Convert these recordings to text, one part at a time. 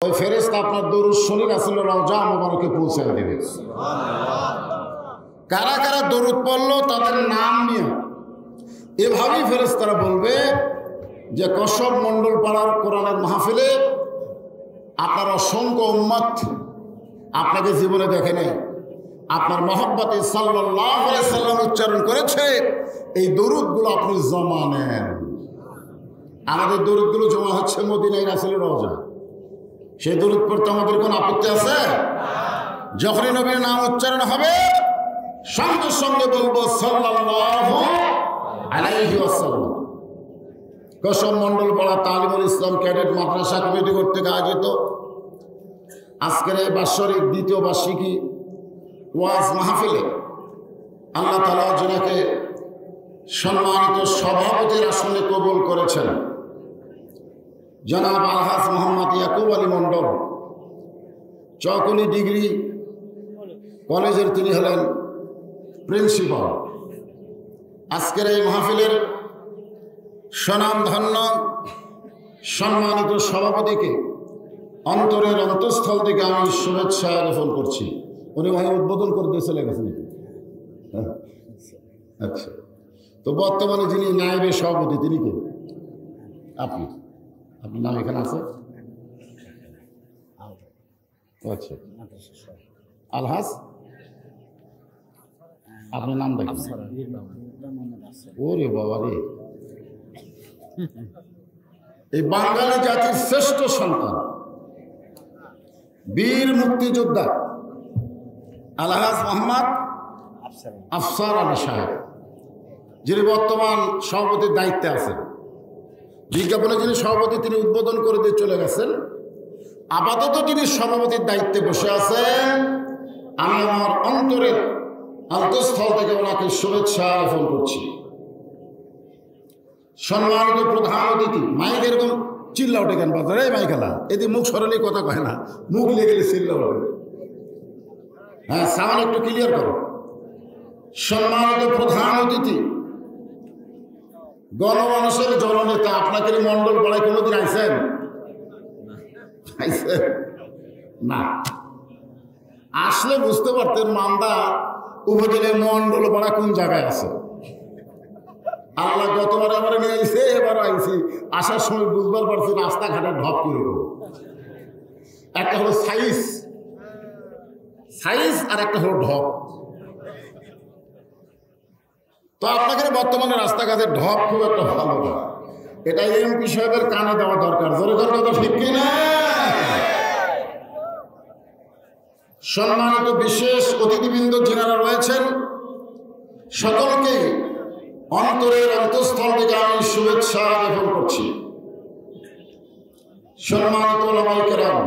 ওই ফেরেশতা আপনার দরুদ শুনে রাসূলের রওজা মুবারকে পৌঁছে দেবে। কারা কারা দরুদ পড়লো তাদের নাম নিয়ে এভাবেই ফেরেশতারা বলবে যে কসব মণ্ডল পাড়ার কোরআনের মাহফিলে আপনার অসংখ্য উম্মত আপনাকে জীবনে দেখে নেই, আপনার মহব্বতে সাল্লাল্লাহু আলাইহি সাল্লাম উচ্চারণ করেছে, এই দরুদগুলো আপনি জমা নেন। আমাদের দরুদগুলো জমা হচ্ছে মদিনায় রাসূলের রওজা। সেই দরুদ পড়তে আমাদের কোনো আপত্তি আছে? যখনই নবীর নাম উচ্চারণ হবে সঙ্গে সঙ্গে বলবো সাল্লাল্লাহু আলাইহি ওয়াসাল্লাম। কসম মণ্ডল পাড়া তালিমুল ইসলাম ক্যাডেট মাদ্রাসা কমিটি কর্তৃক আয়োজিত আজকের এই বাৎসরিক দ্বিতীয় বার্ষিকী ওয়াজ মাহফিলে আল্লাহ তাআলা যিনাকে সম্মানিত সভাপতির আসনে কবুল করেছেন, জনাব আলহাজ মোহাম্মদ ইয়াকুব আলী মণ্ডল, চকলি ডিগ্রি কলেজের তিনি হলেন প্রিন্সিপাল। আজকের এই মাহফিলের স্বনামধন্য সম্মানিত সভাপতিকে অন্তরের অন্তঃস্থল থেকে আমি শুভেচ্ছা জ্ঞাপন করছি। উনি ভাই উদ্বোধন করতে চলে গেছেন। আচ্ছা, তো বর্তমানে যিনি নায়েবে সভাপতি তিনি কে? আপনি, আপনার নাম এখানে আছে? আচ্ছা, আলহাজ, আপনার নাম দেখেন? ওরে বাবা রে, এই বাঙালি জাতির শ্রেষ্ঠ সন্তান, বীর মুক্তিযোদ্ধা আলহাজ মোহাম্মদ আফসার আলী সাহেব, যিনি বর্তমান সভাপতির দায়িত্বে আছেন। বিজ্ঞাপনে যিনি সভাপতি তিনি উদ্বোধন করে দিয়ে চলে গেছেন, আপাতত যিনি সভাপতির দায়িত্বে বসে আছেন, আমি আমার অন্তরের অন্তঃস্থল থেকে ওনাকে শুভেচ্ছা জ্ঞাপন করছি। সম্মানিত প্রধান অতিথি, মাইক এরকম চিল্লা ওঠে কেন বাজারে? মাইকালা এদিকে মুখ সরালেই কথা কয় না, মুখ লেগে গেলে চিল্লা ওঠে। হ্যাঁ, সাউন্ড একটু ক্লিয়ার করো। সম্মানিত প্রধান অতিথি, গণমানুষের জননেতা, আপনাকে মন্ডল পাড়ায় কোনোদিন আইছেন? না, আসলে বুঝতে পারতেন মান্দা উপজেলার মন্ডল পাড়া কোন জায়গায় আছে। আল্লাহ গতবার আমার নিয়ে আইছে, এবার আইছি, আসার সময় বুঝবার পারছি রাস্তাঘাটের ঢপ করে। একটা হলো সাইজ আর একটা হলো ঢপ। তো আপনাকে বর্তমানে রাস্তাঘাটের ঢপ খুব একটা ভালো না, এটা এমপি সাহেবের কানে দেওয়া দরকার। জোরে কথা ঠিক কিনা? সম্মানিত বিশেষ অতিথিবৃন্দ যিনারা রয়েছেন, সকলকে অন্তরের অন্তঃস্থল থেকে আমি শুভেচ্ছা জ্ঞাপন করছি। সম্মানিত ওলামায়ে কেরাম,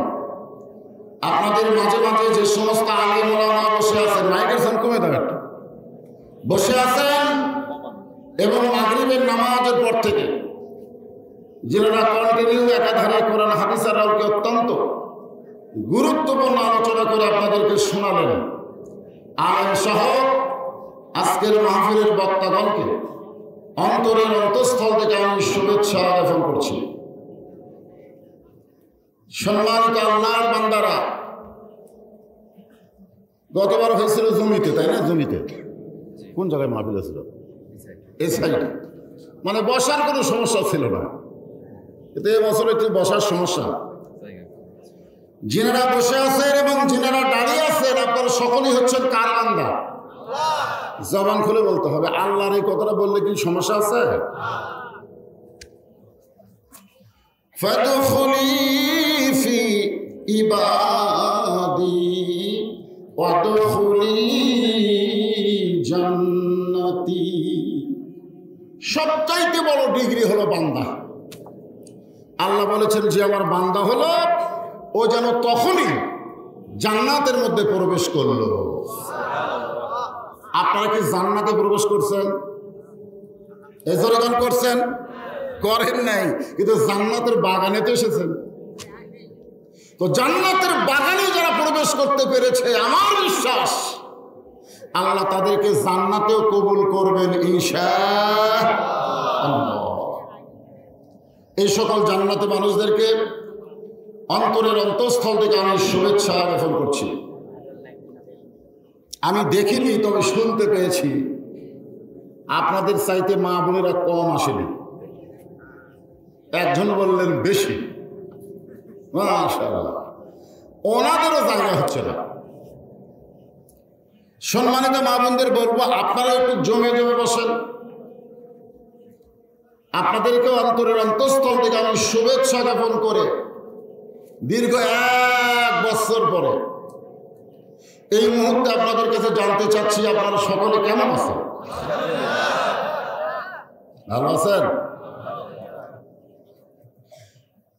আপনাদের মাঝে মাঝে যে সমস্ত আলেম ওলামা বসে আছেন, মাইকের সাউন্ড কমে দাও একটু, বসে আছেন এবং মাগরিবের নামাজের পর থেকে যারা কন্টিনিউ একাধারে কোরআন হাদিস আর আলোকে অত্যন্ত গুরুত্বপূর্ণ আলোচনা করে আপনাদেরকে শোনালেন, আলেম সহ আজকের মাহফিলের বক্তাগণকে অন্তরের অন্তঃস্থল থেকে আমি শুভেচ্ছা জ্ঞাপন করছি। সম্মানিত আল্লাহর বান্দারা, গতবার হয়েছিল জমিতে, তাই না? জমিতে কোন জায়গায় মাহফিল ছিল? এই সাইডে, মানে বসার কোনো সমস্যা ছিল না, কিন্তু এবছর একটু বসার সমস্যা। যিনারা বসে আছেন এবং যিনারা দাঁড়িয়ে আছেন, আপনারা সকলেই হচ্ছেন কার বান্দা? জবান খুলে বলতে হবে। আল্লাহর এই কথাটা বললে কি সমস্যা আছে? ফাদখুলি ফি ইবাদি ওয়াদখুলি জান্নাতি। সবচাইতে বড় ডিগ্রি হলো বান্দা। আল্লাহ বলেছেন যে আমার বান্দা হলো, ও যেন তখনই জান্নাতের মধ্যে প্রবেশ করলো। আপনারা কি জান্নাতে প্রবেশ করছেন? এজরগান করছেন? করেন নাই, কিন্তু জান্নাতের বাগানে তো এসেছেন। তো জান্নাতের বাগানে যারা প্রবেশ করতে পেরেছে, আমার বিশ্বাস আল্লাহ তাদেরকে জান্নাতেও কবুল করবেন ইনশাআল্লাহ। এই সকল জান্নাতে মানুষদেরকে অন্তরের অন্তঃস্থল থেকে আমি শুভেচ্ছা জ্ঞাপন করছি। আমি দেখিনি, তবে শুনতে পেয়েছি আপনাদের চাইতে মা বোনেরা কম আসেনি। একজন বললেন বেশি। মাশাআল্লাহ, ওনাদেরও জায়গা হচ্ছে না। সম্মানিত মা বোনদের বলবো, আপনারা একটু জমে জমে বসেন। আপনাদেরকেও অন্তরের অন্তঃস্থল থেকে আমি শুভেচ্ছা জ্ঞাপন করে দীর্ঘ 1 বছর পরে এই মুহূর্তে আপনাদের কাছে জানতে চাচ্ছি, আপনারা সকলে কেমন আছেন? ভালো আছেন?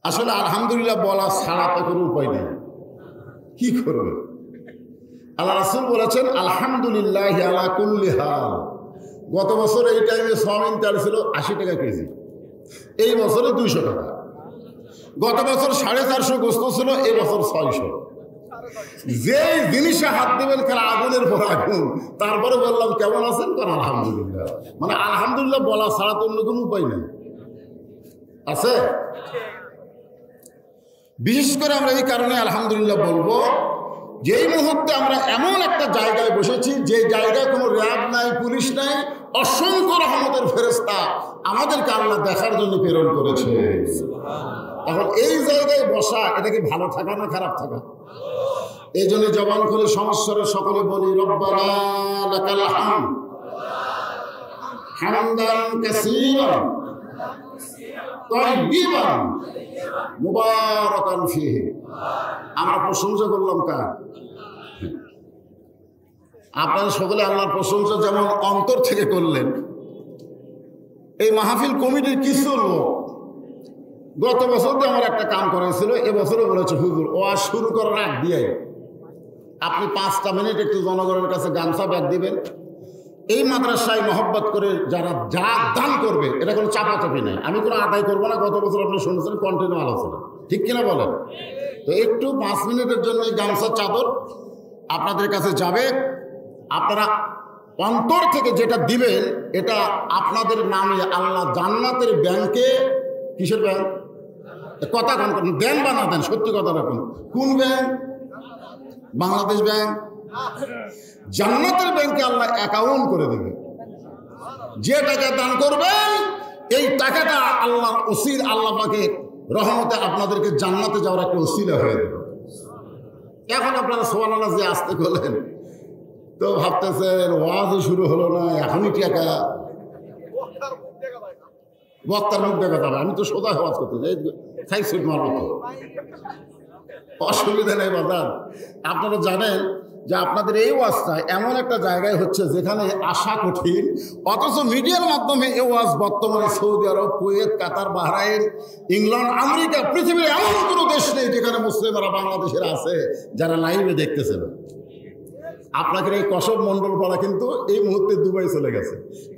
আসলে আলহামদুলিল্লাহ বলা ছাড়া তো কোনো উপায় নেই, কি করবে। আল্লাহ রাসূল বলেছেন আলহামদুলিল্লাহ আলা কুল্লি হাল। গত বছর এই টাইমে সয়াবিন তেল ছিল 80 টাকা কেজি, এই বছরে 200 টাকা। গত বছর 450 গোস্ত ছিল, এই বছর 600। যে জিনিসে হাত দেবেন খেলা আগুনের পর আগুন। তারপরে বললাম কেমন আছেন, কারণ আলহামদুলিল্লাহ। মানে আলহামদুলিল্লাহ বলা ছাড়া তো অন্য কোনো উপায় নেই, আছে। বিশেষ করে আমরা এই কারণে আলহামদুলিল্লাহ বলবো, যেই মুহূর্তে আমরা এমন একটা জায়গায় বসেছি, যে জায়গায় কোনো র্যাব নাই, পুলিশ নাই, অসংখ্য রহমতের ফেরেশতা আমাদেরকে আল্লাহ দেখার জন্য প্রেরণ করেছে। এখন এই জায়গায় বসা, এটা কি ভালো থাকা না খারাপ থাকা? এই জন্য জবান খুলে সমস্যারে সকলে বলি রব্বানা লাকাল হামদ হামদান কাসীরান তাইয়িবান মুবারাকান ফীহি। আমরা প্রশংসা করলাম কার? আপনারা সকলে আল্লাহর প্রশংসা যেমন অন্তর থেকে করলেন। এই মাহফিল কমিটির কিছু লোক গত বছর তো আমার একটা কাম করেছিল, এবছরও বলেছে হুজুর ওয়াজ শুরু করার আগ দিয়ে আপনি 5টা মিনিট একটু জনগণের কাছে গামছা ব্যাগ দিবেন। এই মাদ্রাসায় মহব্বত করে যারা যা দান করবে, এটা কোনো চাপাচাপি নেই, আমি কোনো আদায় করবো না। গত বছর আপনি শুনেছেন কন্টিনিউ আলোচনা, ঠিক কিনা বলেন? তো একটু 5 মিনিটের জন্য এই গামছার চাদর আপনাদের কাছে যাবে। আপনারা অন্তর থেকে যেটা দিবেন, এটা আপনাদের নামে আল্লাহ জান্নাতের ব্যাংকে, কিসের ব্যাংক? কথা কোন দেন বা না দেন, সত্যি কথা রাখুন। কোন ব্যাংক? বাংলাদেশ ব্যাংক। জান্নাতের ব্যাংকে আল্লাহ অ্যাকাউন্ট করে দেবে। যে টাকা দান করবেন, এই টাকাটা আল্লাহর ওসিল, আল্লাহ পাকের রহমতে আপনাদেরকে জান্নাতে যাওয়ার একটা ওসিলা হয়ে দেবে। এখন আপনারা সুবহানাল্লাহ যে আসতে করলেন, তো ভাবতেছেন ওয়াজও শুরু হলো না, এখনই টাকা বক্তার মুখ দেখা যাবে। আমি তো সোজা ওয়াজ করতে যাই, সাইড মারব তো, অসুবিধা নেই বাজার। আপনারা জানেন যে আপনাদের এই ওয়াজটা এমন একটা জায়গায় হচ্ছে যেখানে আসা কঠিন, অথচ মিডিয়ার মাধ্যমে এই ওয়াজ বর্তমানে সৌদি আরব, কুয়েত, কাতার, বাহরাইন, ইংল্যান্ড, আমেরিকা, পৃথিবীর এমন কোনো দেশ নেই যেখানে মুসলিমরা বাংলাদেশের আছে যারা লাইভে দেখতেছেন। আপনাকে এই কসব মণ্ডল পড়া কিন্তু এই মুহূর্তে দুবাই চলে গেছে,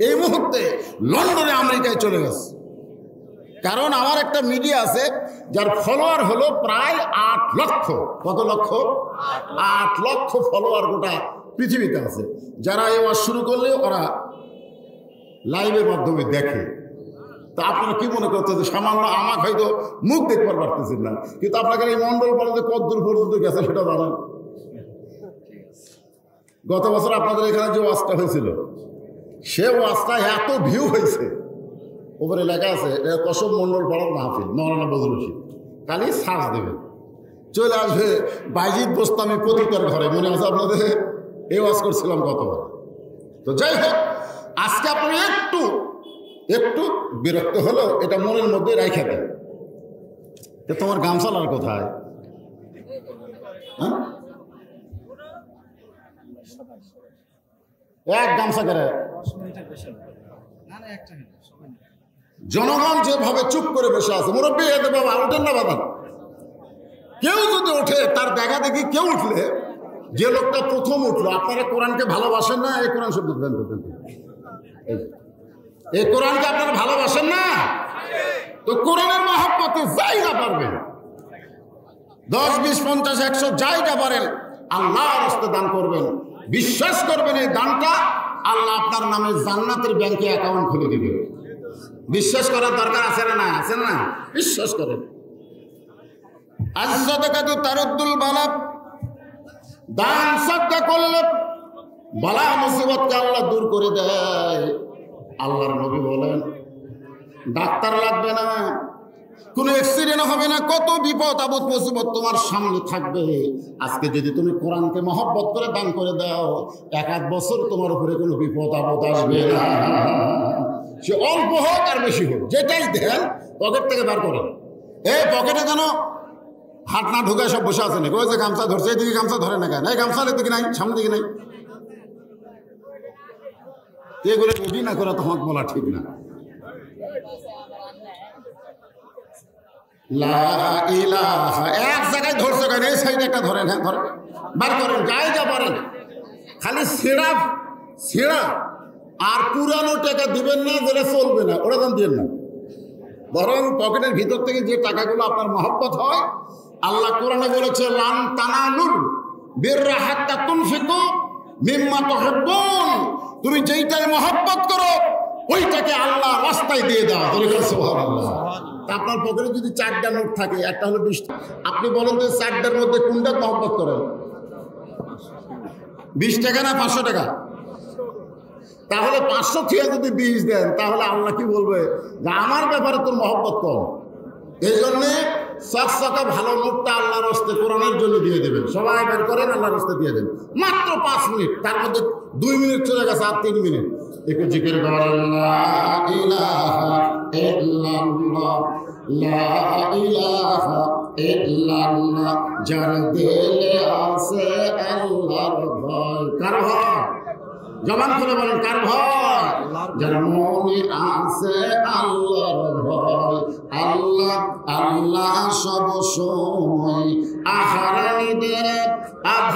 এই মুহূর্তে লন্ডনে, আমেরিকায় চলে গেছে। কারণ আমার একটা মিডিয়া আছে যার ফলোয়ার হলো প্রায় 8 লক্ষ। কত লক্ষ? 8 লক্ষ ফলোয়ার গোটা পৃথিবীতে আছে, যারা এই ওয়াজ শুরু করলে ওরা লাইভের মাধ্যমে দেখে। তা আপনারা কি মনে করতেন যে সামান্য আমাকে হয়তো মুখ দেখবার পারতেছেন না, কিন্তু আপনাকে এই মণ্ডল পাড়াতে কতদূর পর্যন্ত গেছে সেটা জানান। গত বছর আপনাদের এখানে যে ওয়াজটা হয়েছিল, সে ওয়াজটা এত ভিউ হয়েছে, ওপরে লেখা আছে কসব মণ্ডল পাড়ার মাহফিল মৌলানা বজলুল রশিদ। খালি সার্চ দেবেন, চলে আসবে বাইজিদ বোস্তামি পতিতার ঘরে। মনে আছে আপনাদের? এই ওয়াজ করছিলাম গতবার। তো যাই হোক, আজকে আপনি একটু বিরক্ত হলেও এটা মনের মধ্যে রাইখা দেন। তোমার গামছালার কোথায়? হ্যাঁ, এক গামছা করে জনগণ যেভাবে চুপ করে বসে আছে, মুরব্বী এতে বাবা ওঠেন না বাবা। কেউ যদি ওঠে, তার দেখা দেখি কেউ উঠলে, যে লোকটা প্রথম উঠলো, আপনারা কোরআনকে ভালোবাসেন না? এই কোরআন শব্দ এই কোরআনকে আপনারা ভালোবাসেন না? তো কোরআনের মহব্বতে যাই না পারবেন, 10, 20, 50, 100 যাইটা পারেন, আল্লাহর রাস্তায় দান করবেন। বিশ্বাস করবেন, এই দানটা আল্লাহ আপনার নামে জান্নাতের ব্যাংকে অ্যাকাউন্ট খুলে দিবে। বিশ্বাস করার দরকার আছে না? আছে না? বিশ্বাস করেন। আস-সাদাকাতু তারুদ্দুল বালা, দান সাদকা করলে বালা মুসিবতকে আল্লাহ দূর করে দেয়। আল্লাহর নবী বলেন ডাক্তার লাগবে না, কোনো অ্যাক্সিডেন্ট হবে না, কত বিপদ আপদ মুসিবত তোমার সামনে থাকবে। আজকে যদি তুমি কোরআনকে মহব্বত করে দান করে দাও, 1-1 বছর তোমার উপরে কোনো বিপদ আপদ আসবে না। সে অল্প হোক আর বেশি হোক, যেটাই দেন পকেট থেকে বার করেন। এই পকেটে যেন হাত না ঢুকায় সব বসে আছে নাকি, ওই যে গামছা ধরছে, এদিকে গামছা ধরে না কেন, এই গামছা দিকে নাই, সামনে দিকে নাই, এগুলো রেডি না করে তোমাকে বলা ঠিক না। লা ইলাহা, এক জায়গায় ধরছে কেন, এই সাইডে একটা ধরেন, হ্যাঁ ধরেন, বার করেন, যাই যা পারেন। খালি ছেঁড়া আর পুরানো টাকা দিবেন না, যেটা চলবে না ওরা দাম দিবেন না, বরং পকেটের ভিতর থেকে যে টাকাগুলো আপনার মহব্বত হয়, আল্লাহ কোরআনে বলেছে লান তানালুল বিররা হাত্তা তুনফিকু মিম্মা তুহিব্বুন, তুমি যেইটাই মহব্বত করো ওইটাকে আল্লাহ রাস্তায় দিয়ে দাও। সুবহানাল্লাহ। আপনার পকেটে যদি 4টা নোট থাকে, একটা হলো 20, আপনি বলেন তো 4টার মধ্যে কোনটা মহব্বত করেন? 20 টাকা না 500 টাকা? তাহলে 500 থেকে যদি 20 দেন, তাহলে আল্লাহ কি বলবে যে আমার ব্যাপারে তোর মহব্বত কম। এই জন্যে চকচকা ভালো নোটটা আল্লাহর রাস্তে কোরআনের জন্য দিয়ে দেবেন। সবাই বের করেন, আল্লাহর রাস্তে দিয়ে দেন, মাত্র 5 মিনিট, তার মধ্যে 2 মিনিট চলে গেছে, আর 3 মিনিট একটু জিকির করেন, লা ইলাহা ইল্লাল্লাহ, লা ইলাহা ইল্লাল্লাহ। যার দিলে আছে আল্লাহর ভয়, কার ভয়? জবান করে বলেন, কার ভয়? যার মনে আছে আল্লাহর ভয়। আল্লাহ আল্লাহ সব সময় আহারানিদের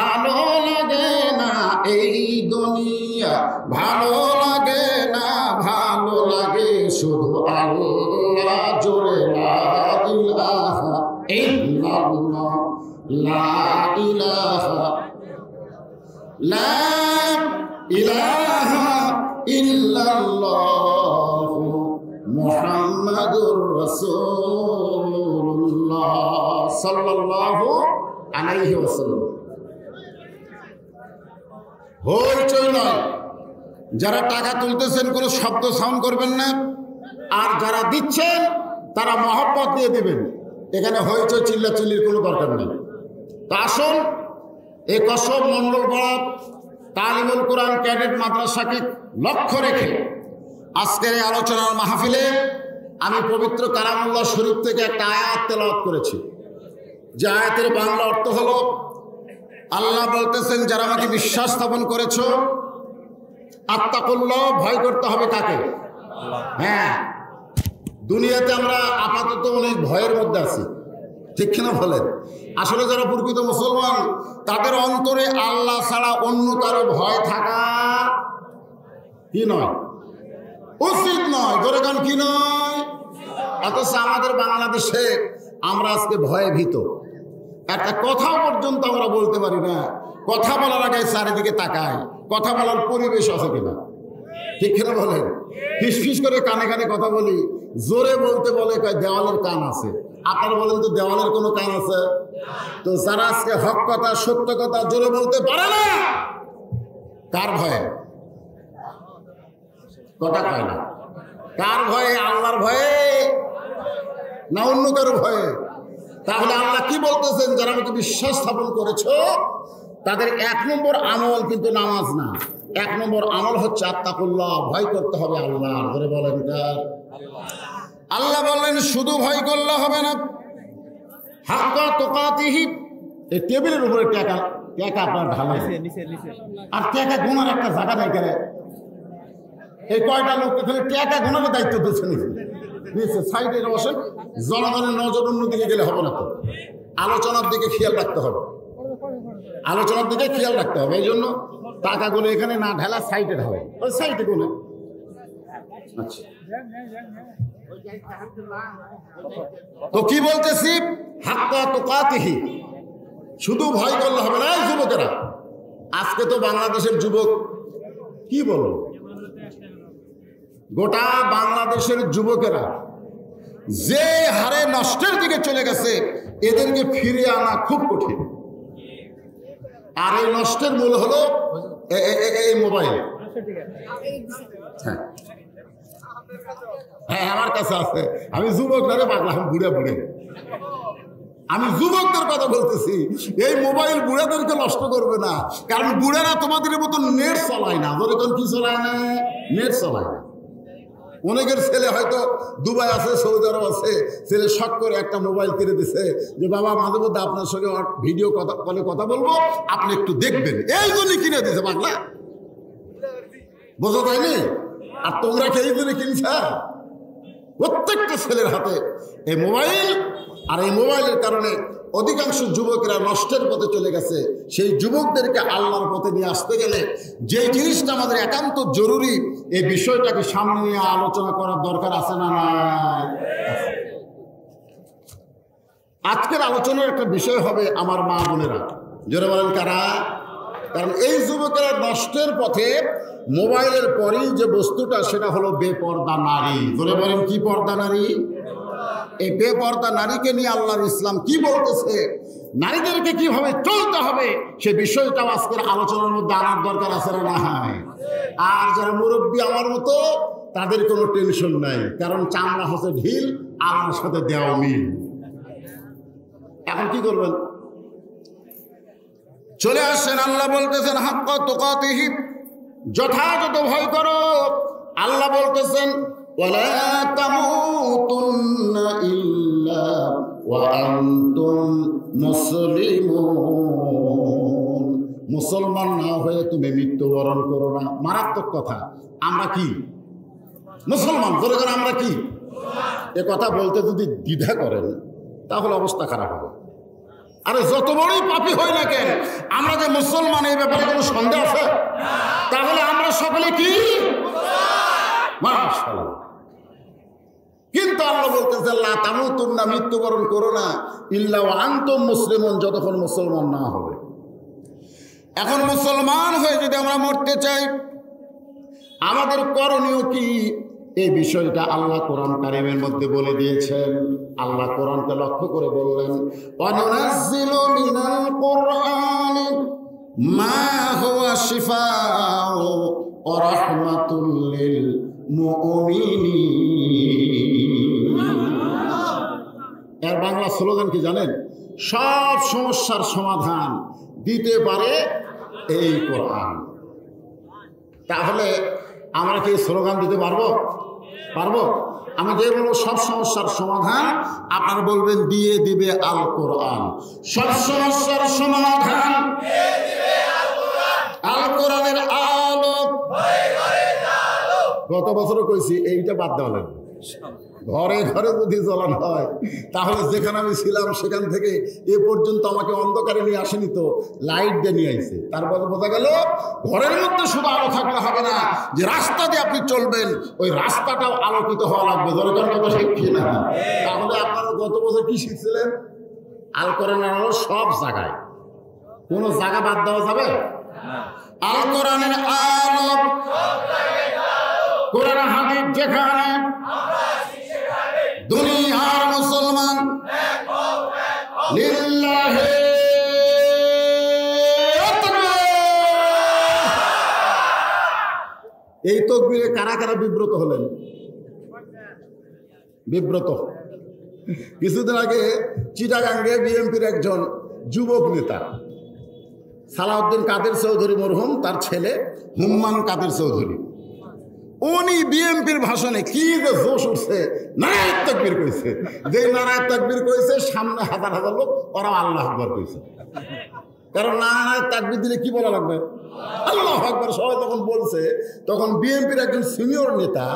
ভালো লাগে না এই দুনিয়া, ভালো লাগে না, ভালো লাগে শুধু আল্লাহ। জোরে লা ইলাহা ইল্লাল্লাহ, লা ইলাহা, লা ইলাহা ইল্লাল্লাহ মুহাম্মাদুর রাসূলুল্লাহ সাল্লাল্লাহু আলাইহি ওয়াসাল্লাম। হইচই নয়, যারা টাকা তুলতেছেন কোনো শব্দ সাউন্ড করবেন না, আর যারা দিচ্ছেন তারা মহব্বত দিয়ে দিবেন। এখানে হইচই চিল্লাচিল্লির কোনো দরকার নেই। তা আসুন, এই কসব মন্ডল পাড়া তালিমুল কোরআন ক্যাডেট মাদ্রাসাকে লক্ষ্য রেখে আজকের এই আলোচনার মাহফিলে আমি পবিত্র কালামুল্লাহ শরীফ থেকে একটা আয়াত তেলাওয়াত করেছি, যে আয়াতের বাংলা অর্থ হলো, আল্লাহ বলতেছেন যারা আমাকে বিশ্বাস স্থাপন করেছো, আত্তাকুল্লাহ, ভয় করতে হবে কাকে? হ্যাঁ, দুনিয়াতে আমরা আপাতত অনেক ভয়ের মধ্যে আছি, ঠিক কিনা বলেন? আসলে যারা প্রকৃত মুসলমান, তাদের অন্তরে আল্লাহ ছাড়া অন্য কারো ভয় থাকা কি নয়, উচিত নয়। ধরে গান কি নয়? অথচ আমাদের বাংলাদেশে আমরা আজকে ভয়ে ভীত, একটা কথা পর্যন্ত আমরা বলতে পারি না। কথা বলার আগে চারিদিকে তাকাই, কথা বলার পরিবেশ আছে কিনা, ঠিক কিনা বলেন? ফিসফিস করে কানে কানে কথা বলি, জোরে বলতে বলে দেওয়ালের কান আছে। আপনারা বলেন তো দেওয়ালের কোনো কান আছে? তো যারা আজকে হক কথা, সত্য কথা জোরে বলতে পারে না, কার ভয়ে কথা কয় না? কার ভয়ে? আল্লাহর ভয়ে না অন্য কারো ভয়ে? তাহলে আল্লাহ কি বলতেছেন? যারা আমাকে বিশ্বাস স্থাপন করেছো, তাদের 1 নম্বর আমল কিন্তু নামাজ না, 1 নম্বর আমল হচ্ছে আত্তাকুল্লাহ, ভয় করতে হবে আল্লাহ। ধরে বলেন কার? আল্লাহ বললেন শুধু ভয় করলে হবে না, হাক্কা তুকাতিহি। এই টেবিলের উপরে টাকা আপনার ঢালা, আর টাকা গোনার একটা জায়গা নাই কেন? এই কয়টা লোককে খালি টাকা গোনার দায়িত্ব দিচ্ছে নিচে সাইডে বসেন, জনগণের নজর অন্যদিকে গেলে হবে না। তো আলোচনার দিকে খেয়াল রাখতে হবে, আলোচনার দিকে খেয়াল রাখতে হবে। এই জন্য টাকাগুলো এখানে না ঢালা, সাইডে ঢালে, ওই সাইডে গুলো। আচ্ছা, তো কি বলতেছি? হাক্কা তুকাতিহি, শুধু ভয় করলে হবে না। যুবকেরা, আজকে তো বাংলাদেশের যুবক কি বলবো, গোটা বাংলাদেশের যুবকেরা যে হারে নষ্টের দিকে চলে গেছে, এদেরকে ফিরিয়ে আনা খুব কঠিন। আর এই নষ্টের মূল হলো এই মোবাইল। হ্যাঁ হ্যাঁ, আমার কাছে আছে। আমি যুবক না রে পাগলা, আমি বুড়ে বুড়ে, আমি যুবকদের কথা বলতেছি। এই মোবাইল বুড়াদেরকে নষ্ট করবে না, কারণ বুড়ারা তোমাদের মতো নেট চালায় না। যেরকম কি চালায় না, নেট চালায় না। অনেকের ছেলে হয়তো দুবাই আছে, সৌদি আরব আছে, ছেলে শখ করে একটা মোবাইল কিনে দিছে যে বাবা মাঝে মধ্যে আপনার সঙ্গে ভিডিও কলে কথা বলবো, আপনি একটু দেখবেন, এই জন্যই কিনে দিছে পাগলা। বোঝা যায়নি? আর তোমরা কি এই জন্য কিনছা? প্রত্যেকটা ছেলের হাতে এই মোবাইল, আর এই মোবাইলের কারণে অধিকাংশ যুবকেরা নষ্টের পথে চলে গেছে। সেই যুবকদেরকে আল্লাহর পথে নিয়ে আসতে গেলে যে জিনিসটা আমাদের একান্ত জরুরি, এই বিষয়টাকে সামনে নিয়ে আলোচনা করার দরকার আছে না নাই? আজকের আলোচনার একটা বিষয় হবে আমার মা বোনেরা। জোরে বলেন কারা? কারণ এই যুবকেরা নষ্টের পথে মোবাইলের পরেই যে বস্তুটা, সেটা হলো বেপর্দা নারী। জোরে বলেন কি পর্দা নারী? এই বেপর্দা নারীকে নিয়ে আল্লাহর ইসলাম কি বলতেছে, নারীদেরকে কিভাবে চলতে হবে, সে বিষয়টাও আজকের আলোচনার মধ্যে আনার দরকার আছে না নাই? আর যারা মুরব্বী আমার মতো, তাদের কোনো টেনশন নাই, কারণ চামড়া হচ্ছে ঢিল, আল্লাহর সাথে দেওয়া মিল। এখন কি করবেন? চলে আসছেন, আল্লাহ বলতেছেন হাক্কা তুকাতিহি, যথাযথ ভয় করো। আল্লাহ বলতেছেন ওয়ালা তামুতুন্না ইল্লা ওয়া আনতুম মুসলিমুন, মুসলমান না হয়ে তুমি মৃত্যুবরণ করো না। মারাত্মক কথা। আমরা কি মুসলমান? ধরে করেন আমরা কি? এ কথা বলতে যদি দ্বিধা করেন তাহলে অবস্থা খারাপ হবে। আরে যত বড়ই পাপী হই না কেন, আমরা যে মুসলমান, এই ব্যাপারে কোনো সন্দেহ আছে? তাহলে আমরা সকলে কি? মাশাআল্লাহ। কিন্তু আল্লাহ বলতেছে লা তামুতুন্না, মৃত্যুবরণ করো না, ইল্লা ওয়া আনতুম মুসলিমুন, যতক্ষণ মুসলমান না হবে। এখন মুসলমান হয়ে যদি আমরা মরতে চাই, আমাদের করণীয় কি? এই বিষয়টা আল্লাহ কোরআন কারীমের মধ্যে বলে দিয়েছেন। আল্লাহ কোরআনকে লক্ষ্য করে বললেন ওয়ানুনাজ্জিলু মিনাল কুরআনি মা হুয়া শিফাউ ওয়া রাহমাতুল লিল মুমিনিন। এর বাংলা স্লোগান কি জানেন? সব সমস্যার সমাধান দিতে পারে এই কোরআন। তাহলে আমরা কি স্লোগান দিতে পারবো? পারবো? আমি যে বলবো সব সমস্যার সমাধান, আপনারা বলবেন দিয়ে দিবে আল কোরআন। সব সমস্যার সমাধান আল কোরআনের আলো। গত বছরও কইছি, এইটা বাদ দেওয়া লাগবে। ঘরে ঘরে যদি জ্বলানো হয়, তাহলে যেখানে আমি ছিলাম সেখান থেকে এ পর্যন্ত আমাকে অন্ধকারে নিয়ে আসেনি, তো লাইট দিয়ে নিয়ে আসছে। তারপরে বোঝা গেল ঘরের মধ্যে শুধু আলো থাকলে হবে না, যে রাস্তা দিয়ে আপনি চলবেন ওই রাস্তাটাও আলোকিত হওয়া লাগবে। দরকার কথা শিখছি না। তাহলে আপনারা গত বছর কি শিখছিলেন? আল কোরআনের আলো সব জায়গায়, কোন জায়গা বাদ দেওয়া যাবে? আল কোরআনের আলো, কোরআন হাদিস যেখানে, দুনিয়ার মুসলমান লিল্লাহি এই তাকবীরে কারা কারা বিব্রত হলেন? বিব্রত। কিছুদিন আগে চিটাগাঙ্গে বিএনপির একজন যুবক নেতা সালাউদ্দিন কাদের চৌধুরী মরহুম, তার ছেলে হুম্মান কাদের চৌধুরী, উনি বিএনপির ভাষণে কি যে জোশ উঠছে, নারায়ে তাকবীর কইছে। যে নারায়ে তাকবীর কইছে, সামনে হাজার হাজার লোক, ওরা আল্লাহু আকবার কইছে। কারণ নারায়ে তাকবীর দিলে কি বলা লাগবে? আল্লাহু আকবার। সবাই তখন বলছে, তখন বিএনপির একজন সিনিয়র নেতা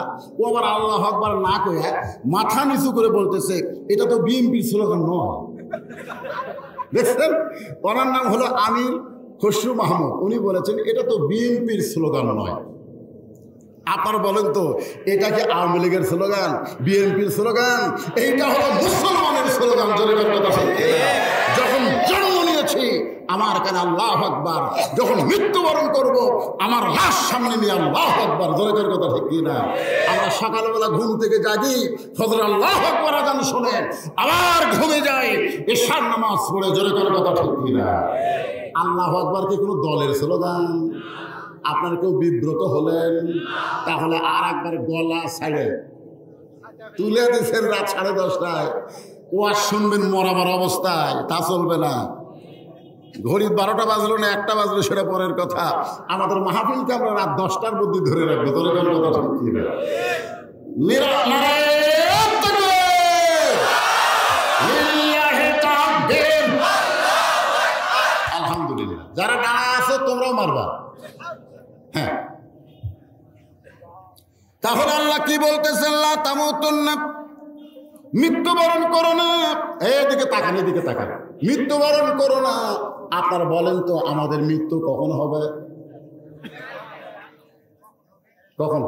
ও আবার আল্লাহু আকবার না কইয়া মাথা নিচু করে বলতেছে, এটা তো বিএনপির স্লোগান নয়। দেখছেন? ওনার নাম হলো আমির খসরু মাহমুদ। উনি বলেছেন এটা তো বিএনপির স্লোগান নয়। আপনারা বলেন তো, এটা কি আওয়ামী লীগের স্লোগান, বিএনপির স্লোগান? এইটা হলো মুসলমানের স্লোগান। যখন জন্ম নিয়েছি আমার কানে আল্লাহু আকবার, যখন মৃত্যুবরণ করব আমার লাশ সামনে নিয়ে আল্লাহু আকবার, জোরে করে কথা ঠিক কি না? আমরা সকালবেলা ঘুম থেকে জাগি, ফজর আল্লাহু আকবার আজান শুনে আবার ঘুমে যাই, এশার নামাজ পড়ে, জোরে করে কথা ঠিক কি না? আল্লাহু আকবার কি কোনো দলের স্লোগান? আপনার কেউ বিব্রত হলেন, তাহলে আর একবার গলা ছাড়ে তুলে দিচ্ছেন রাত 10:30টায়, ওয়াজ শুনবেন মরাবার অবস্থায়, তা চলবে না। ঘড়ি 12টা বাজলো না 1টা বাজলো সেটা পরের কথা। আমাদের মাহফিলকে আমরা রাত 10টার মধ্যে ধরে রাখবো, ধরে কথা ঠিক না? আলহামদুলিল্লাহ, যারা ডানা আছে তোমরাও মারবা। হ্যাঁ, তাহলে আল্লাহ কি বলতেছেন? লা তামুতুন্না, মৃত্যুবরণ করো না। এদিকে তাকান, এদিকে তাকান, মৃত্যুবরণ করো না। আপনারা বলেন তো আমাদের মৃত্যু কখন হবে? কখন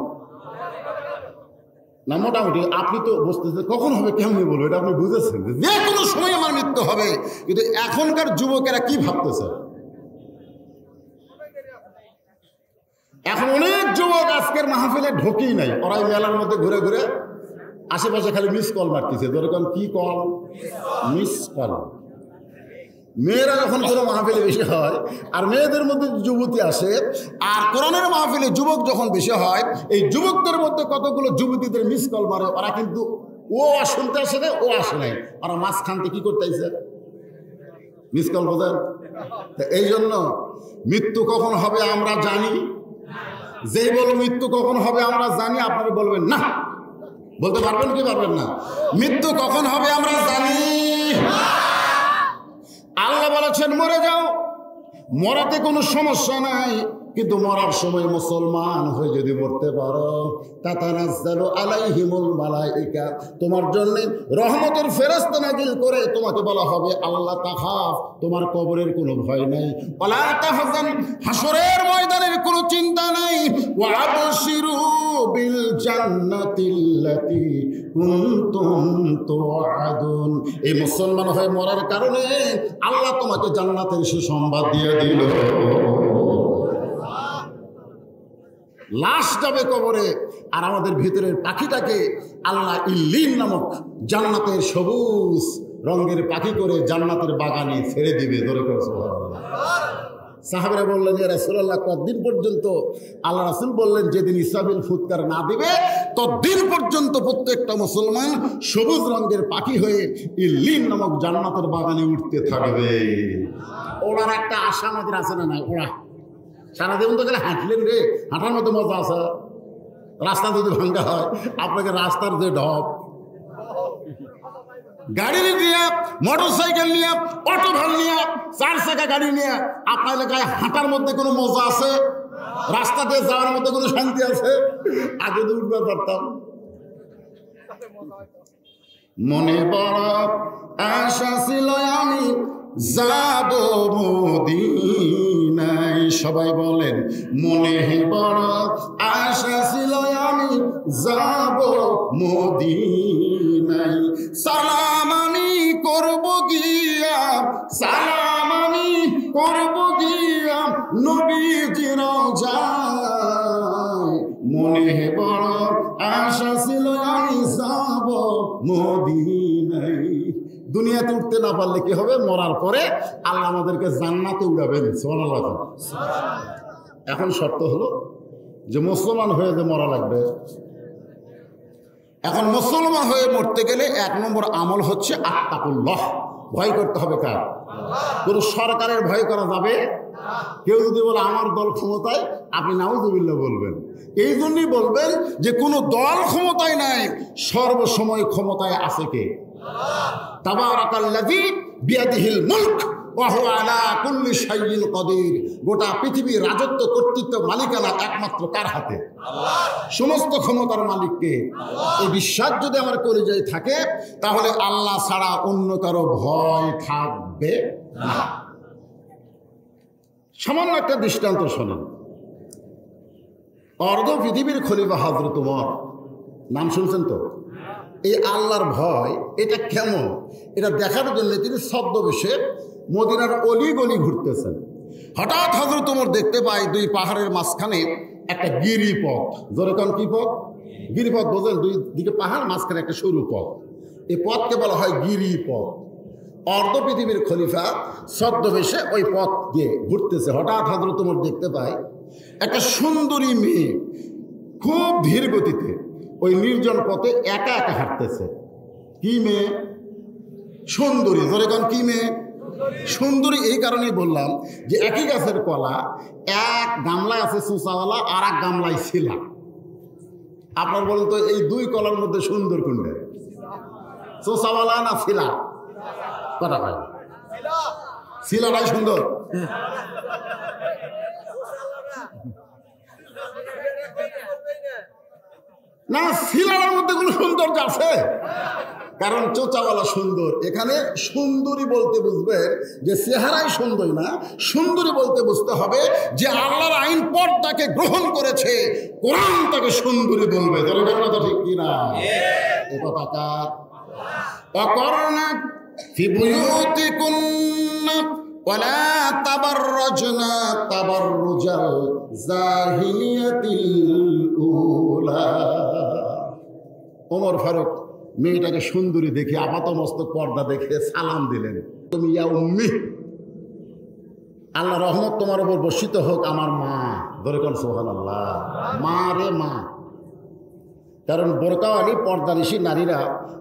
না? মোটামুটি আপনি তো বুঝতেছেন কখন হবে, কেমনি বলবো এটা আপনি বুঝেছেন যে কোনো সময় আমার মৃত্যু হবে। কিন্তু এখনকার যুবকেরা কি ভাবতেছে? এখন অনেক যুবক আজকের মাহফিলে ঢোকেই নাই, ওরাই মেলার মধ্যে ঘুরে ঘুরে আশেপাশে খালি মিস কল মারতেছে। দরকার কি কল? Miss call. মেয়েরা যখন কোনো মাহফিলে বেশি হয় আর মেয়েদের মধ্যে যুবতী আসে, আর কোরআনের মাহফিলে যুবক যখন বেশি হয়, এই যুবকদের মধ্যে কতগুলো যুবতীদের মিস কল মারে। ওরা কিন্তু ও শুনতে আসে না, ও আসে নাই, ওরা মাঝখান থেকে কি করতে আইছে? Miss call. বোঝেন? এই জন্য মৃত্যু কখন হবে আমরা জানি। যেই বলো মৃত্যু কখন হবে আমরা জানি, আপনারা বলবেন না, বলতে পারবেন কি পারবেন না? মৃত্যু কখন হবে আমরা জানি। আল্লাহ বলেছেন মরে যাও, মরাতে কোনো সমস্যা নাই, কিন্তু মরার সময় মুসলমান হয়ে যদি মরতে পারো, তাতানাজ্জালু আলাইহিমুল মালাইকা, তোমার জন্য রহমতের ফেরেশতা নাজিল করে তোমাকে বলা হবে আল্লাহ তাখাফ, তোমার কবরের কোনো ভয় নাই, ওয়ালা তাহজান, হাসরের ময়দানের কোনো চিন্তা নাই, ওয়া আবশিরু বিল জান্নাতিল্লাতী কুনতুম তুআদুন। এই মুসলমান হয়ে মরার কারণে আল্লাহ তোমাকে জান্নাতের সুসংবাদ দিয়ে দিল। লাশ যাবে কবরে, আর আমাদের ভিতরের পাখিটাকে আল্লাহ ইল্লিন নামক জান্নাতের সবুজ রঙের পাখি করে জান্নাতের বাগানে ছেড়ে দিবে। ধরে করে সাহাবারা বললেন ইয়া রাসূলুল্লাহ, কতদিন পর্যন্ত? আল্লাহ রাসূল বললেন যেদিন ইসরাফিল ফুৎকার না দিবে ততদিন পর্যন্ত প্রত্যেকটা মুসলমান সবুজ রঙের পাখি হয়ে ইল্লিন নামক জান্নাতের বাগানে উঠতে থাকবে। ওনার একটা আশা আমাদের আছে না? নাই, ওরা সারা জীবন তো গেলে হাঁটলেন রে, হাঁটার মতো মজা আছে। রাস্তা যদি ভাঙ্গা হয়, আপনাকে রাস্তার যে ঢপ, গাড়ি নিয়ে, মোটর সাইকেল নিয়ে, অটো ভ্যান নিয়ে, 4 চাকা গাড়ি নিয়ে আপনার এলাকায় হাঁটার মধ্যে কোনো মজা আছে? রাস্তা দিয়ে যাওয়ার মধ্যে কোনো শান্তি আছে? আগে তো উঠতে পারতাম। মনে বড় আশা ছিল আমি যাব মদিনায়, সবাই বলেন মনে বড় আশা ছিল আমি যাব মদিনায়, সালাম আমি করব গিয়া, সালাম আমি করব গিয়া নবীজির রওজায়, মনে বড় আশা ছিল আমি যাব মদিনায়। দুনিয়াতে উঠতে না পারলে কি হবে? মরার পরে আল্লাহ আমাদেরকে জান্নাতে উড়াবেন। সুবহানাল্লাহ। এখন শর্ত হলো যে মুসলমান হয়ে যে মরা লাগবে। এখন মুসলমান হয়ে মরতে গেলে 1 নম্বর আমল হচ্ছে আত্তাকুল্লাহ, ভয় করতে হবে। কার? কোনো সরকারের ভয় করা যাবে? কেউ যদি বলে আমার দল ক্ষমতায়, আপনি নাউযুবিল্লাহ বলবেন। এই জন্যই বলবেন যে কোনো দল ক্ষমতায় নাই, সর্বসময় ক্ষমতায় আছে কে? তাবারাকাল্লাযী বিয়াদিহিল মুলক ওয়া হুয়া আলা কুল্লি শাইইন কাদির। গোটা পৃথিবীর রাজত্ব, কর্তৃত্ব, মালিকানা একমাত্র কার হাতে? আল্লাহ। সমস্ত ক্ষমতার মালিককে। এই বিশ্বাস যদি আমার কলিজায় থাকে, তাহলে আল্লাহ ছাড়া অন্য কারো ভয় থাকবে না। সামান্য একটা দৃষ্টান্ত শোনেন। অর্ধ পৃথিবীর খলিফা হযরত ওমর, নাম শুনছেন তো? এই আল্লাহর ভয় এটা কেমন, এটা দেখার জন্য তিনি ছদ্মবেশে মদিনার অলি গলি ঘুরতেছেন। হঠাৎ হযরত ওমর দেখতে পায় দুই পাহাড়ের মাঝখানে একটা গিরিপথ। যেরকম কি পথ? গিরিপথ বোঝেন? দুই দিকে পাহাড়, মাঝখানে একটা সরু পথ। এই পথকে বলা হয় গিরিপথ। অর্ধ পৃথিবীর খলিফা ছদ্মবেশে ওই পথ দিয়ে ঘুরতেছে। হঠাৎ হযরত ওমর দেখতে পায় একটা সুন্দরী মেয়ে খুব ধীর গতিতে ওই নির্জন পথে একা একা হাঁটতেছে। কি মেয়ে? সুন্দরী। যেরকম কি মেয়ে? সুন্দরী। এই কারণেই বললাম যে একই গাছের কলা, এক গামলায় আছে চোঁচাওয়ালা, আর এক গামলায় ছিলা। আপনার বলুন তো এই দুই কলার মধ্যে সুন্দর কোনটা? চোঁচাওয়ালা না ছিলা? কথা হয়, ছিলাটাই সুন্দর। না, ছিলার মধ্যে কোনো সৌন্দর্য আছে? কারণ চোঁচাওয়ালা সুন্দর। এখানে সুন্দরী বলতে বুঝবেন যে চেহারাই সুন্দরী না, সুন্দরী বলতে বুঝতে হবে যে আল্লাহর আইন পর্দাকে গ্রহণ করেছে, কোরআন তাকে সুন্দরী বলবে। কথা ঠিক কিনা? এ কথা কার? অকর্ণা ফি বুয়ুতিকুন্না ওয়ালা তাবাররাজনা তাবাররুজাল জাহিলিয়াতিল উলা। ওমর ফারুক মেয়েটাকে সুন্দরী দেখে আপাত মস্তক পর্দা দেখে সালাম দিলেন। তুমি ইয়া উম্মি, আল্লাহ রহমত তোমার উপর বর্ষিত হোক আমার মা। ধরে কোন সুবহানাল্লাহ। মা রে মা। কারণ বোরকাওয়ালি পর্দানিশী নারীরা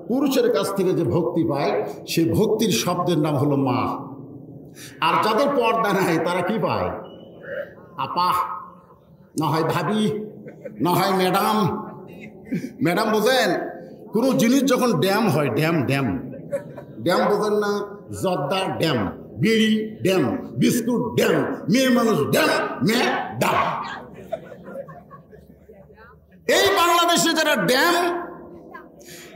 পুরুষের কাছ থেকে যে ভক্তি পায় সেই ভক্তির শব্দের নাম হলো মা। আর যাদের পর্দা নাই তারা কি পায়? আপা, না হয় ভাবি, না হয় ম্যাডাম। ম্যাডাম বোঝেন? কোনো জিনিস যখন ড্যাম হয়, ড্যাম ড্যাম ড্যাম বোঝেন না? জর্দা ড্যাম, বিড়ি ড্যাম, বিস্কুট ড্যাম, মেয়ে মানুষ ড্যাম, ম্যাডাম। এই বাংলাদেশে যারা ড্যাম,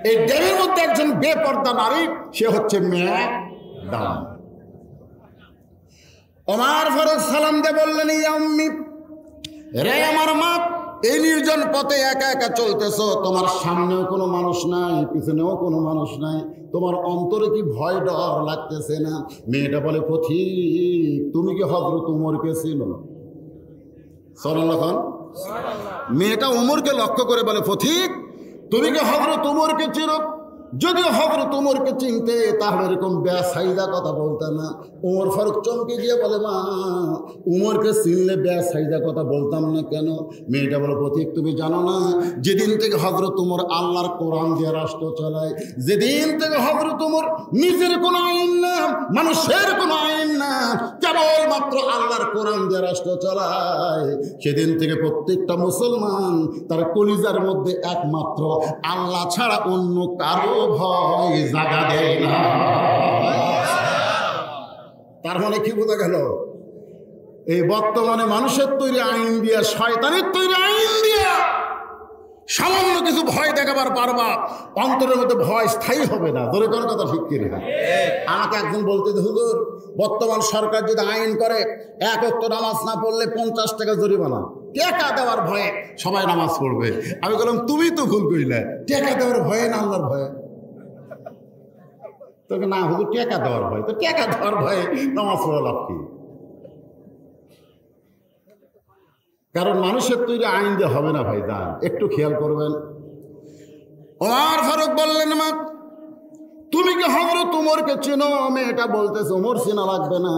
এই ড্যামের মধ্যে একজন বেপর্দা নারী, সে হচ্ছে ম্যাডাম। ওমর ফারুক সালাম দিয়ে বললেন, ইয়া উম্মি, রে আমার মা, এই নির্জন পথে একা একা চলতেছ, তোমার সামনেও কোনো মানুষ নাই, পিছনেও কোনো মানুষ নাই, তোমার অন্তরে কি ভয় ডর লাগতেছে না? মেয়েটা বলে, পথিক, তুমি কি হযরত ওমরকে চিনো? সাল্লাল্লাহু আলাইহি ওয়াসাল্লাম। মেয়েটা ওমরকে লক্ষ্য করে বলে, পথিক, তুমি কি হযরত ওমরকে চিনো? যদি হযরত ওমরকে চিনতে তাহলে এরকম বেসাইদা কথা বলতাম না। ওমর ফারুক চমকে গিয়ে বলে, মা, ওমরকে চিনলে বেসাইদা কথা বলতাম না কেন? মেয়েটা বলে, পথিক, তুমি জানো না যেদিন থেকে হযরত ওমর আল্লাহর কোরআন দিয়ে রাষ্ট্র চালায়, যেদিন থেকে হযরত ওমর নিজের কোনো আইন না, মানুষের কোনো আইন না, কেবলমাত্র আল্লাহর কোরআন দিয়ে রাষ্ট্র চালায়, সেদিন থেকে প্রত্যেকটা মুসলমান তার কলিজার মধ্যে একমাত্র আল্লাহ ছাড়া অন্য কারো ভয় জাগা দেয় না। তার মানে কি বোঝা গেল? এই বর্তমানে মানুষের তৈরি আইন দিয়া, শয়তানের তৈরি আইন দিয়া সামান্য কিছু ভয় দেখাবার পারবা, অন্তরের মধ্যে ভয় স্থায়ী হবে না। ধরে কোন কথা ঠিক কিনা? আমাকে একজন বলতে, হুজুর, বর্তমান সরকার যদি আইন করে এক ওয়াক্ত নামাজ না পড়লে 50 টাকা জরিমানা, টাকা দেওয়ার ভয়ে সবাই নামাজ পড়বে। আমি বললাম, তুমি তো ভুল কইলে, টাকা দেওয়ার ভয়ে না আল্লাহর ভয়ে? তোকে না, হুজুর, টাকা দেওয়ার ভয়। তো টাকা দেওয়ার ভয়ে নামাজ পড়া লাভ কি? কারণ মানুষের তৈরি আইন দিয়ে হবে না ভাই, যান একটু খেয়াল করবেন। ওমর ফারুক বললেন, মা, তুমি কি হযরত ওমরকে চেনো? মেয়েটা বলতেছে, ওমর চেনা লাগবে না।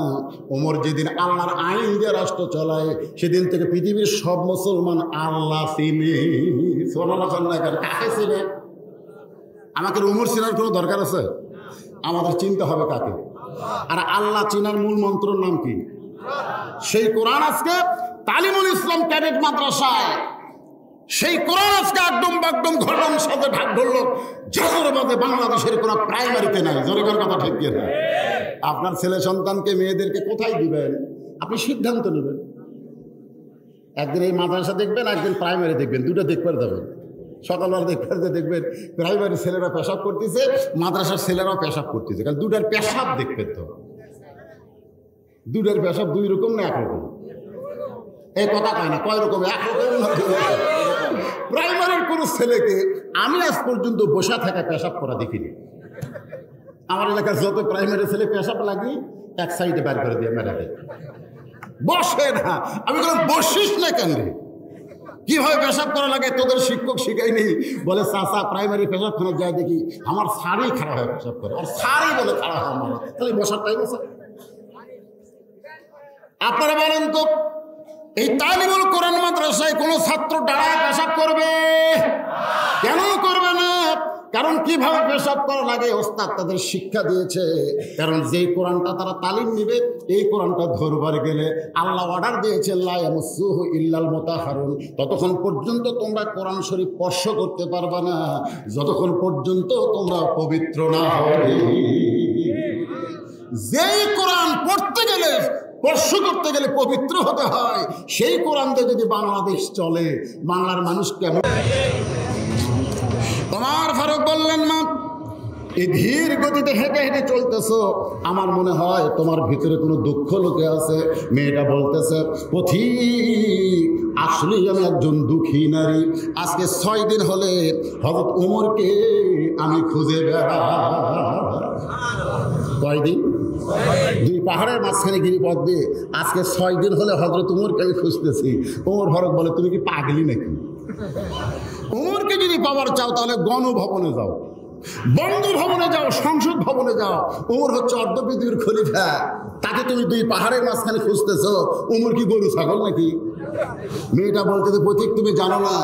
ওমর যেদিন আল্লাহর আইন দিয়ে রাষ্ট্র চালায়, সেদিন থেকে পৃথিবীর সব মুসলমান আল্লাহ চিনে। কাকে চিনে? আমাকে ওমর চেনার কোনো দরকার আছে? আমাদের চিনতে হবে কাকে? আর আল্লাহ চিনার মূল মন্ত্রের নাম কি? সেই কোরআন। আজকে তালিমুল ইসলাম ক্যাডেট মাদ্রাসায় সেই কোরআন আজকে একদম বাকদম ঘটন সাথে ঢাক ধরলো, জাগরবাদে বাংলাদেশের কোনো প্রাইমারিতে নাই। জোরের কথা ঠিক কিনা? আপনার ছেলে সন্তানকে, মেয়েদেরকে কোথায় দিবেন আপনি সিদ্ধান্ত নেবেন। একদিন এই মাদ্রাসা দেখবেন, একদিন প্রাইমারি দেখবেন, দুটো দেখবার যাবেন। সকালবেলা দেখবেন প্রাইমারি ছেলেরা পেশাব করতেছে, মাদ্রাসার ছেলেরাও পেশাব করতেছে। কারণ দুটার পেশাব দেখবেন তো, দুটার পেশাব দুই রকম না একরকম? এই কথা কয় না, কয় রকম? একরকম। প্রাইমারির কোনো ছেলেকে আমি আজ পর্যন্ত বসা থাকা পেশাব করা দেখিনি। আমার এলাকার যত প্রাইমারি ছেলে পেশাব লাগি এক সাইডে বের করে দিয়ে মেরে দেয়, বসে না। আমি বললাম বসিস না কেন রে, কিভাবে পেশাব করা লাগে তোদের শিক্ষক শিখাই নেই? বলে চাচা প্রাইমারি পেশাবখানে যায় দেখি আমার শাড়ি খারাপ হয় পেশাব করে, আর শাড়ি বলে খারাপ হয় আমার, তাহলে বসার টাইম আছে? আপনারা বলেন তো এই তালিমুল কোরআন মাদ্রাসায় কোনো ছাত্র দাঁড়ায় পেশাব করবে? কেন করবে না? কারণ কিভাবে পেশাব করা লাগে ওস্তাদ তাদের শিক্ষা দিয়েছে। কারণ যেই কোরআনটা তারা তালিম নিবে এই কোরআনটা ধরবার গেলে আল্লাহ অর্ডার দিয়েছে লা ইয়ামাসসুহু ইল্লাল মুতাহহারুন, ততক্ষণ পর্যন্ত তোমরা কোরআন শরীফ স্পর্শ করতে পারবে না যতক্ষণ পর্যন্ত তোমরা পবিত্র না হবে। যেই কোরআন পড়তে গেলে স্পর্শ করতে গেলে পবিত্র হতে হয়, সেই কোরআন দিয়ে যদি বাংলাদেশ চলে, বাংলার মানুষ কেমন? ওমর ফারুক বললেন, মা এই ধীর গতিতে হেঁটে হেঁটে চলতেছ, আমার মনে হয় তোমার ভিতরে কোনো দুঃখ লুকে আছে। মেয়েটা বলতেছে, পথিক আসলেই আমি একজন দুঃখী নারী। আজকে 6 দিন হলে হযরত ওমরকে আমি খুঁজে বেড়াই। কয়দিন? 2 পাহাড়ের মাঝখানে গিরিপথ দিয়ে আজকে 6 দিন হলে হযরত ওমরকে আমি খুঁজতেছি। ওমর ফারুক বলে, তুমি কি পাগলি নাকি? ওমরকে যদি পাওয়ার চাও তাহলে গণভবনে যাও, বঙ্গভবনে যাও, সংসদ ভবনে যাও। ওমর হচ্ছে অর্ধ পৃথিবীর খলিফা, তাকে তুমি 2 পাহাড়ের মাঝখানে খুঁজতেছ। ওমর কি গরু ছাগল নাকি? মেয়েটা বলতে, পথিক তুমি জানো না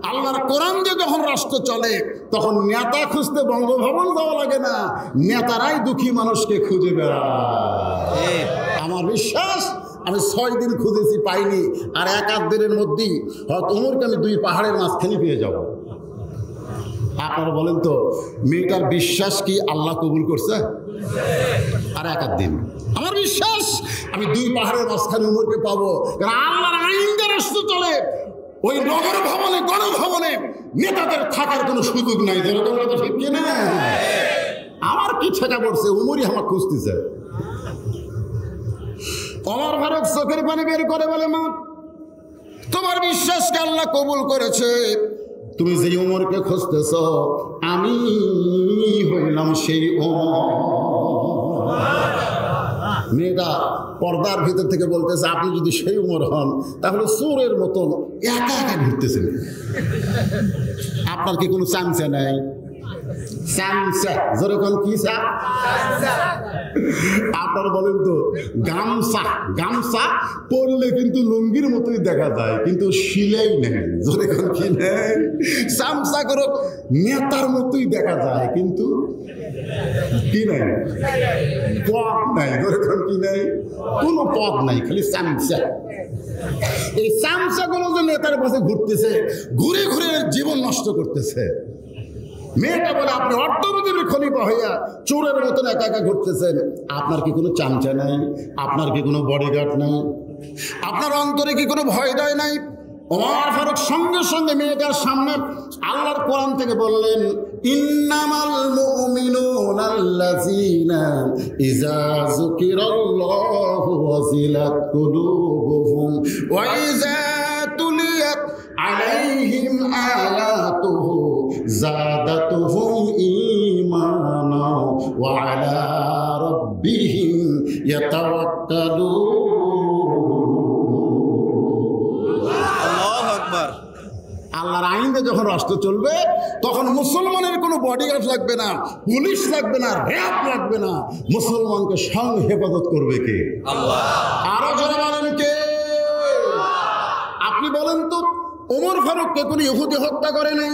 আল্লাহর কোরআন দিয়ে যখন রাষ্ট্র চলে তখন নেতা খুঁজতে বঙ্গভবন যাওয়া লাগে না, নেতারাই দুঃখী মানুষকে খুঁজে বেড়ায়। আমার বিশ্বাস আমি 6 দিন খুঁজেছি পাইনি, আর 1-8 দিনের মধ্যেই হয়তো ওমরকে আমি 2 পাহাড়ের মাঝখানে পেয়ে যাব। আপনারা বলেন তো মেয়েটার বিশ্বাস কি আল্লাহ কবুল করছে? আর 1-8 দিন আমার বিশ্বাস আমি 2 পাহাড়ের মাঝখানে ওমরকে পাবো। কারণ আল্লাহর আইন দিয়ে রাষ্ট্র চলে, ওই নগর ভবনে গণভবনে নেতাদের থাকার কোনো সুযোগ নাই। যেরকম কথা ঠিক কিনা? আমার কি ঠেকা পড়ছে, ওমরই আমার খুঁজতেছে। ওমর ফারুক চোখের পানি বের করে বলে, মা তোমার বিশ্বাসকে আল্লাহ কবুল করেছে। তুমি যে ওমরকে খুঁজতেছ আমি হইলাম সেই ওমর। মেয়েটা পর্দার ভিতর থেকে বলতেছে, আপনি যদি সেই ওমর হন তাহলে চোরের মতন একা একা ঘুরতেছেন, আপনার কি কোনো চামচা নাই? চামচা যেরকম কি চা? আপনারা বলেন তো গামছা, গামছা পরলে কিন্তু লুঙ্গির মতোই দেখা যায় কিন্তু সিলাই নেই, যেরকম কি নেই? চামচা করে নেতার মতোই দেখা যায় কিন্তু কি নাই? পদ নাই, যেরকম কি নাই? কোনো পদ নাই, খালি চামচা। এই চামচাগুলো যে নেতার পাশে ঘুরতেছে, ঘুরে ঘুরে জীবন নষ্ট করতেছে। মেয়েটা বলে, আপনি অর্থনীতির খলিফা হইয়া চোরের মতন একা একা ঘুরতেছেন, আপনার কি কোনো চামচা নাই? আপনার কি কোনো বডিগার্ড নাই? আপনার অন্তরে কি কোনো ভয় দয় নাই? ওমর ফারুক সঙ্গে সঙ্গে মেয়েটার সামনে আল্লাহর কোরআন থেকে বললেন, ইন্নামাল মুমিনুনা আল্লাযীনা ইযা যুকিরাল্লাহু ওয়াজিলাত কুলুবুহুম ওয়া ইযা তুলিয়াত আলাইহিম আয়াতুহু যাদাতুহুম ঈমানা ওয়া আলা রাব্বিহিম ইয়াতাওয়াক্কালুন। আল্লাহর আইনে যখন রাষ্ট্র চলবে তখন মুসলমানের কোনো বডিগার্ড লাগবে না, পুলিশ লাগবে না, র্যাব লাগবে না। মুসলমানকে সঙ্গে হেফাজত করবে কে? আল্লাহ। আরো যারা বলেন কে? আপনি বলেন তো ওমর ফারুককে কোনো ইহুদি হত্যা করে নাই,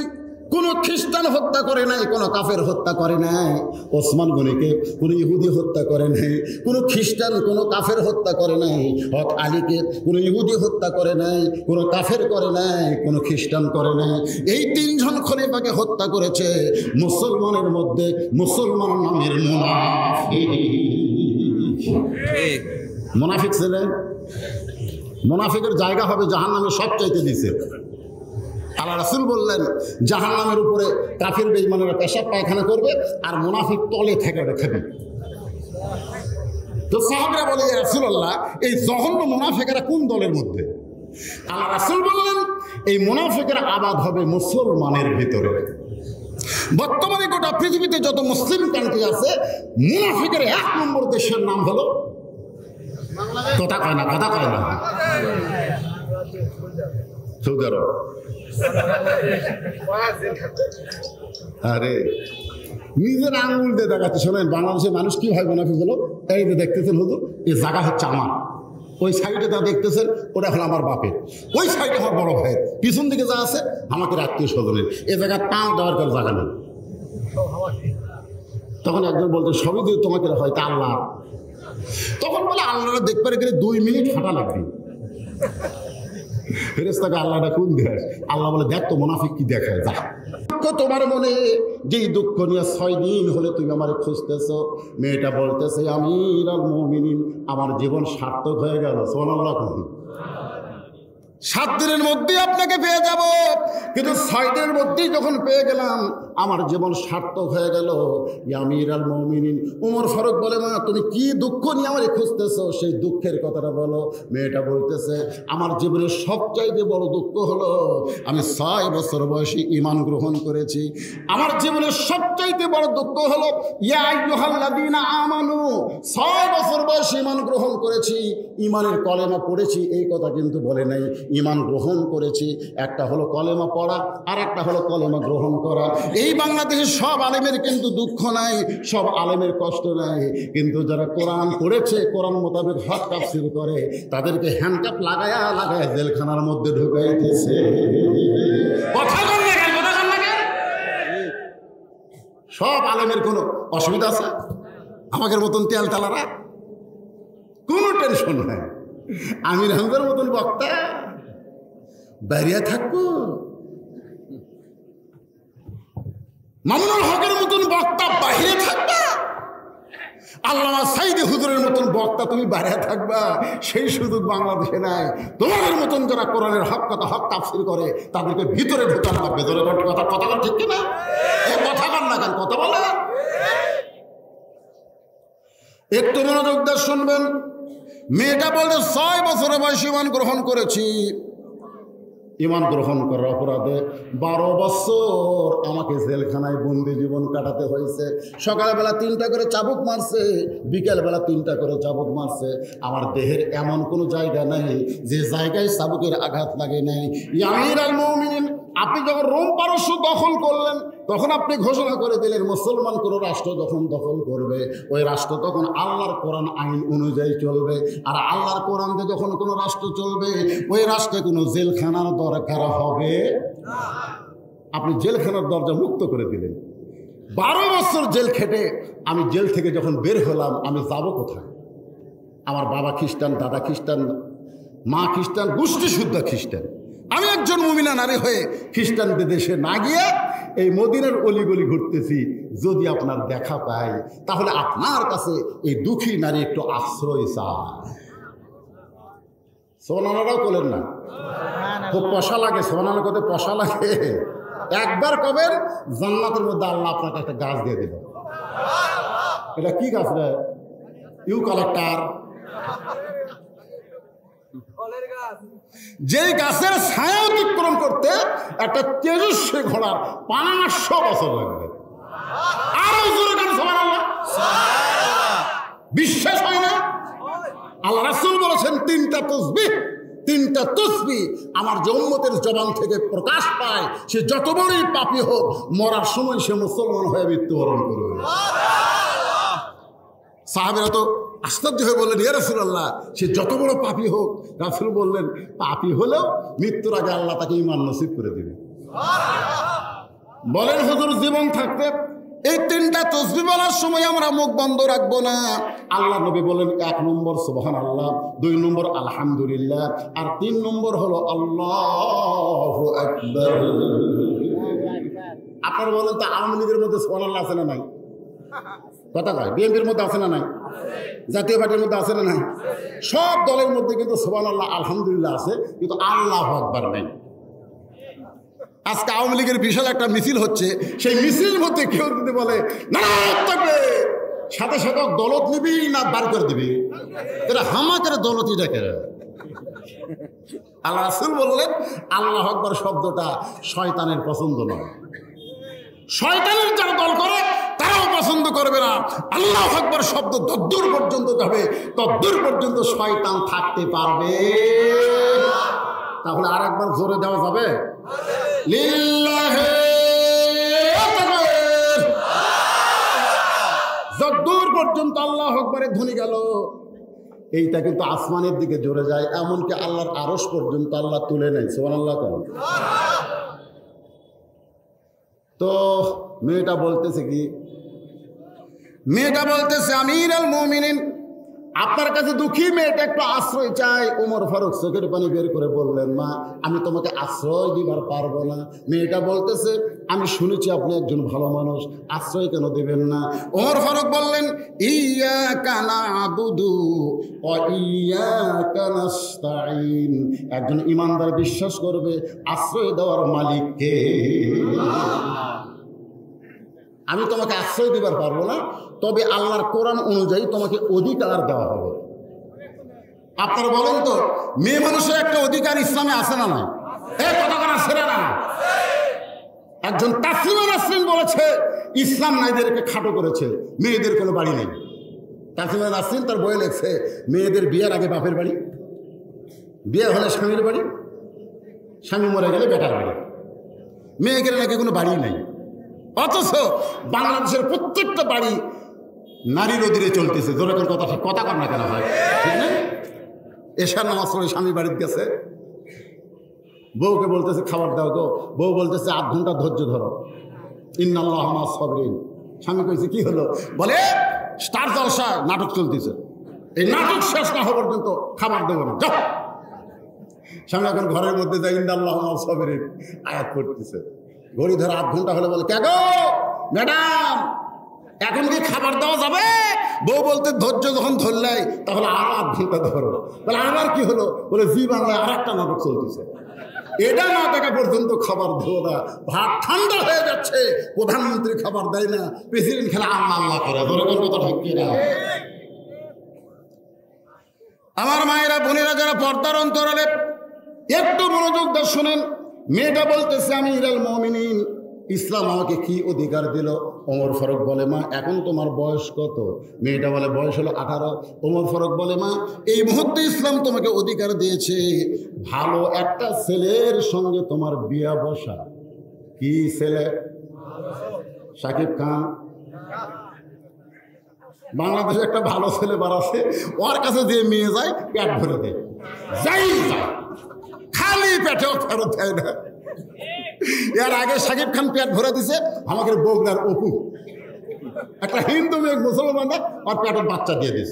কোনো খ্রিস্টান হত্যা করে নাই, কোনো কাফের হত্যা করে নাই। ওসমান গনিকে কোনো ইহুদি হত্যা করে নাই, কোনো খ্রিস্টান কোনো কাফের হত্যা করে নাই। হক আলীকে কোনো ইহুদি হত্যা করে নাই, কোনো কাফের করে নাই, কোনো খ্রিস্টান করে নাই। এই 3 জন খলিফাকে হত্যা করেছে মুসলমানের মধ্যে মুসলমান নামের মুনাফিক। মুনাফিক ছিলেন, মুনাফিকের জায়গা হবে জাহান্নামে সবচাইতে নিচে। আল্লাহ রাসূল বললেন জাহান্নামের উপরে কাফির বেঈমানেরা পেশাব পায়খানা করবে আর মুনাফিক তলে থেকে খাবে। তো সাহাবীরা বলে, ইয়া রাসূলুল্লাহ এই জঘন্য মুনাফিকেরা কোন দলের মধ্যে? আল্লাহ রাসূল বললেন এই মুনাফিকেরা আবাদ হবে মুসলমানের ভিতরে। বর্তমানে গোটা পৃথিবীতে যত মুসলিম কান্ট্রি আছে মুনাফিকের 1 নম্বর দেশের নাম হলো কথা কয় না, কথা কয় না। সৌদি আরব, আরে নিজের আঙুল দিয়ে দেখাচ্ছে। শোনেন, বাংলাদেশের মানুষ কি হয় মোনাফিক হলো, এই যে দেখতেছেন হুজুর, এই জায়গা হচ্ছে আমার, ওই সাইডে যা দেখতেছেন ওটা এখন আমার বাপের, ওই সাইডে আমার বড় ভাইয়ের, পিছন দিকে যা আছে আমাকে আত্মীয় স্বজনের, এ জায়গায় টান দেওয়ার কোনো জায়গা নেই। তখন একজন বলতে সবই যদি তোমাকে হয় তা আল্লাহ, তখন বলে আল্লাহরা দেখতে গেলে 2 মিনিট ফাটা লাগবে। ফেরেশতাকে আল্লাহটা কোন দেয়? আল্লাহ বলে দেখ তো মুনাফিক কি দেখায়, যা তোমার মনে যেই দুঃখ নিয়ে 6 দিন হলে তুমি আমারে খুঁজতেছো। মেয়েটা বলতেছে আমিরুল মুমিনিন, আমার জীবন সার্থক হয়ে গেল। সুবহানাল্লাহ। 7 দিনের মধ্যেই আপনাকে পেয়ে যাব, কিন্তু 6 দিনের মধ্যেই যখন পেয়ে গেলাম আমার জীবন সার্থক হয়ে গেল। আমিরুল মুমিনিন উমর ফারুক বলে, মা তুমি কি দুঃখ নিয়ে আমারে খুঁজতেছো, সেই দুঃখের কথাটা বলো। মেয়েটা বলতেছে আমার জীবনের সবচাইতে বড় দুঃখ হলো আমি 6 বছর বয়সে ঈমান গ্রহণ করেছি। আমার জীবনের সবচাইতে বড় দুঃখ হলো ইয়া আইয়ুহাল্লাযীনা আমানু, 6 বছর বয়সে ঈমান গ্রহণ করেছি, ঈমানের কলেমা পড়েছি, এই কথা কিন্তু বলে নাই। ঈমান গ্রহণ করেছি, একটা হলো কলেমা পড়া আর একটা হলো কলেমা গ্রহণ করা। এই বাংলাদেশের সব আলেমের কিন্তু দুঃখ নাই, সব আলেমের কষ্ট নাই, কিন্তু যারা কোরআন পড়েছে, কোরআন মোতাবেক হক তাফসীর করে, তাদেরকে হ্যান্ডকাপ লাগায়া লাগায় জেলখানার মধ্যে ঢুকাইতেছে। কথা বল না কেন, কথা বল না কেন? সব আলেমের কোনো অসুবিধা আছে? আমাদের মতন তেল তালারা কোনো টেনশন নাই। আমির হামজার মতন বক্তা বাইরে থাকবো, মামুনুল হকের মতন বক্তা বাইরে থাকবা, আল্লামা সাইদি হুজুরের মতন বক্তা তুমি বাইরে থাকবা, সেই সুযোগ বাংলাদেশে নাই। তোমাদের মতন যারা কোরআনের হক কথা হক তাফসীর করে তাদেরকে ভিতরে ঢোকানো লাগবে। ভেতরে কথা কথা বল, ঠিক কিনা? এই কথা বল না কেন, কথা বলে একটু মনোযোগ দিয়ে শুনবেন। মেয়েটা বলতে 6 বছরের বয়সে ঈমান গ্রহণ করেছি। ঈমান গ্রহণ করার অপরাধে 12 বছর আমাকে জেলখানায় বন্দি জীবন কাটাতে হয়েছে। সকালবেলা 3টা করে চাবুক মারছে, বিকেলবেলা 3টা করে চাবুক মারছে। আমার দেহের এমন কোনো জায়গা নাই যে জায়গায় চাবুকের আঘাত লাগে নাই। আমিরুল মুমিনিন, আপনি যখন রোম পারস্য দখল করলেন তখন আপনি ঘোষণা করে দিলেন মুসলমান কোনো রাষ্ট্র যখন দখল করবে ওই রাষ্ট্র তখন আল্লাহর কোরআন আইন অনুযায়ী চলবে, আর আল্লাহর কোরআন দিয়ে যখন কোনো রাষ্ট্র চলবে ওই রাষ্ট্রে কোনো জেলখানার দরকার হবে না। আপনি জেলখানার দরজা মুক্ত করে দিলেন। 12 বছর জেল খেটে আমি জেল থেকে যখন বের হলাম, আমি যাব কোথায়? আমার বাবা খ্রিস্টান, দাদা খ্রিস্টান, মা খ্রিস্টান, গোষ্ঠী শুদ্ধ খ্রিস্টান। আমি একজন মুমিনা নারী হয়ে খ্রিস্টানদের দেশে না গিয়ে এই মদিনার অলিগলি ঘুরতেছি। যদি আপনার দেখা পাই তাহলে আপনার কাছে এই দুঃখী নারী একটু আশ্রয় চায়। সোনালারাও বলেন না, খুব পশা লাগে, সোনালা কত পশা লাগে। একবার কবেন জান্নাতের মধ্যে আল্লাহ আপনাকে একটা গাছ দিয়ে দিল। এটা কি গাছ রে? ইউক্যালিপটাস। যে গাছের ছায়া অতিক্রম করতে একটা তেজস্বী ঘোড়ার 500 বছর লাগবে। আরো জোরে গান সুবহানাল্লাহ। বিশ্বাস হয় না? আল্লাহ রাসূল বলেছেন 3টা তাসবিহ, 3টা তাসবিহ আমার যে উম্মতের জবান থেকে প্রকাশ পায়, সে যত বড়ই পাপী হোক মরার সময় সে মুসলমান হয়ে মৃত্যুবরণ করবে। সাহাবীরা তো আশ্চর্য হয়ে বললেন, ইয়া রাসূলুল্লাহ, সে যত বড় পাপী হোক। রাসূল বললেন, পাপী হলেও মৃত্যুর আগে আল্লাহ তাকে ঈমান নসিব করে দিবে। বলেন হুজুর, জীবন থাকতে এই 3টা তাসবিহ বলার সময় আমরা মুখ বন্ধ রাখবো না। আল্লাহ নবী বলেন, 1 নম্বর সুবহানাল্লাহ, 2 নম্বর আলহামদুলিল্লাহ, আর 3 নম্বর হলো আল্লাহু আকবার। আপনারা বলেন তো আওয়ামী লীগের মধ্যে সুবহানাল্লাহ আছে না নাই? কথা কয়। বিএনপির মধ্যে আছে না নাই? জাতীয় পার্টির মধ্যে আছে না নাই? সব দলের মধ্যে কিন্তু সুবহানাল্লাহ আলহামদুলিল্লাহ আছে, কিন্তু আল্লাহু আকবার নাই। আজকে আওয়ামী লীগের বিশাল একটা মিছিল হচ্ছে, সেই মিছিলের মধ্যে কেউ যদি বলে না থাকবে, সাথে সাথে দলত নিবি না বার করে দিবি? এটা হামাকের দলতই ডাকে। আল্লাহ রাসূল বললেন, আল্লাহু আকবার শব্দটা শয়তানের পছন্দ নয়। শয়তানের যারা দল করে তারাও পছন্দ করবে না। আল্লাহু আকবার শব্দ যতদূর পর্যন্ত যাবে ততদূর পর্যন্ত শয়তান থাকতে পারবে। তাহলে আরেকবার জোরে দেওয়া যাবে, লিল্লাহি তাকবীর। যতদূর পর্যন্ত আল্লাহু আকবারের ধ্বনি গেল, এইটা কিন্তু আসমানের দিকে জোরে যায়, এমনকি আল্লাহর আরশ পর্যন্ত আল্লাহ তুলে নেয়। সুবহানাল্লাহ। তো মেয়েটা বলতেছে কি, মেয়েটা বলতেছে আমিরুল মুমিনিন, আপনার কাছে দুঃখী মেয়েটা একটু আশ্রয় চাই। ওমর ফারুক চোখের পানি বের করে বললেন, মা আমি তোমাকে আশ্রয় দিবার পারবো না। মেয়েটা বলতেছে, আমি শুনেছি আপনি একজন ভালো মানুষ, আশ্রয় কেন দেবেন না? ওমর ফারুক বললেন, ইয়াকা না'বুদু ওয়া ইয়াকা নাস্তাঈন। একজন ইমানদার বিশ্বাস করবে আশ্রয় দেওয়ার মালিক কে। আমি তোমাকে আশ্রয় দিবার পারবো না, তবে আল্লাহর কোরআন অনুযায়ী তোমাকে অধিকার দেওয়া হবে। আপনারা বলেন তো, মেয়ে মানুষের একটা অধিকার ইসলামে আছে না নাই? কতখানা ছেড়ে না। একজন তাসলিমা নাসরিন বলেছে, ইসলাম নারীদেরকে খাটো করেছে, মেয়েদের কোনো বাড়ি নেই। তাসলিমা নাসরিন তার বইয়ে লেখছে, মেয়েদের বিয়ের আগে বাপের বাড়ি, বিয়ে হলে স্বামীর বাড়ি, স্বামী মরে গেলে বেটার বাড়ি, মেয়েদের নাকি কোনো বাড়ি নেই। অথচ বাংলাদেশের প্রত্যেকটা বাড়ি নারীর অধীনে চলতেছে। যেরকম কথা কর না কেন হয়, ঠিক না? এশার নামাজ পড়ে স্বামী বাড়িতে গেছে, বউকে বলতেছে খাবার দাও গো, বউ বলতেছে 8 ঘন্টা ধৈর্য ধরো, ইন্নাল্লাহা মা'আস সাবিরিন। স্বামী কইছে কি হলো? বলে স্টার জলসা নাটক চলতেছে, এই নাটক শেষ না হওয়া পর্যন্ত খাবার দেবো না, যাও। স্বামী এখন ঘরের মধ্যে যায় ইন্নাল্লাহা মা'আস সাবিরিন আয়াত পড়তেছে, ঘড়ি ধরে 8 ঘন্টা হলে বলে, কে গো ম্যাডাম এখন কি খাবার দেওয়া যাবে? বউ বলতে ধৈর্য যখন ধরলাই তাহলে আরো 8 ঘন্টা ধরো। বলে আবার কি হলো? বলে জি বাংলায় আর একটা নাটক চলতেছে, এটা না দেখা পর্যন্ত খাবার দেবো না। ভাত ঠান্ডা হয়ে যাচ্ছে, প্রধানমন্ত্রী খাবার দেয় না, প্রেসিডেন্ট খেলে আল্লাহ আল্লাহ করে। ধরে কথা ঠিক না? আমার মায়েরা বোনেরা যারা পর্দার অন্তরালে একটু মনোযোগ দিয়ে শোনেন। মেয়েটা বলতেছে আমিরুল মুমিনিন, ইসলাম আমাকে কি অধিকার দিল? ওমর ফারুক বলে, মা এখন তোমার বয়স কত? মেয়েটা বলে বয়স হলো 18। ওমর ফারুক বলে, মা এই মুহূর্তে ইসলাম তোমাকে অধিকার দিয়েছে ভালো একটা ছেলের সঙ্গে তোমার বিয়া বসা। কি ছেলে? শাকিব খান। বাংলাদেশে একটা ভালো ছেলে বাড়াছে, ওর কাছে যে মেয়ে যায় পেট ভরে দেয়, যাই যায়, খালি পেটেও ফেরত দেয় না। এর আগে শাকিব খান পেট ভরে দিছে আমাদের বগুড়ার অপু, একটা হিন্দু মেয়ে মুসলমান, আর পেটের বাচ্চা দিয়ে দিস।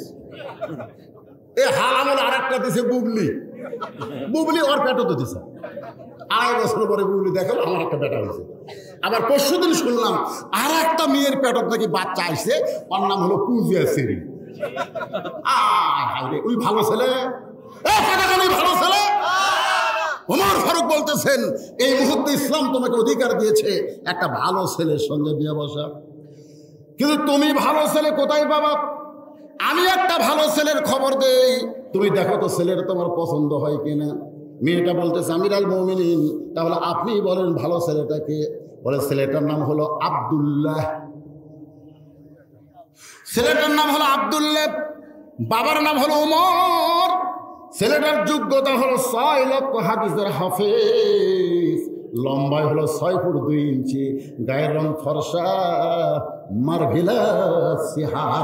এ হাল আমল আর একটা দিছে বুবলি, বুবলি ওর পেটও তো দিছে। 2.5 বছর পরে বুবলি দেখো আমার একটা বেটা হয়েছে। আবার পরশুদিন শুনলাম আর একটা মেয়ের পেটত নাকি বাচ্চা আইছে, ওর নাম হলো পুজিয়া সেরি। ওই ভালো ছেলে, ভালো ছেলে। ওমর ফারুক বলতেছেন এই মুহূর্তে ইসলাম তোমাকে অধিকার দিয়েছে একটা ভালো ছেলের সঙ্গে বিয়ে বসা। কিন্তু তুমি ভালো ছেলে কোথায় পাবা? আমি একটা ভালো ছেলের খবর দেই, তুমি দেখো তো ছেলের তোমার পছন্দ হয় কিনা। মেয়েটা বলতেছে আমিরুল মুমিনিন, তাহলে আপনি বলেন ভালো ছেলেটাকে। বলে ছেলেটার নাম হলো আব্দুল্লাহ। ছেলেটার নাম হলো আব্দুল্লাহ, বাবার নাম হলো ওমর। ছেলেটার যোগ্যতা হলো 6 লক্ষ হাদিসের হাফেজ, লম্বায় হলো 6 ফুট 2 ইঞ্চি, গায়ের রং ফর্সা, মারভিলাস চেহারা।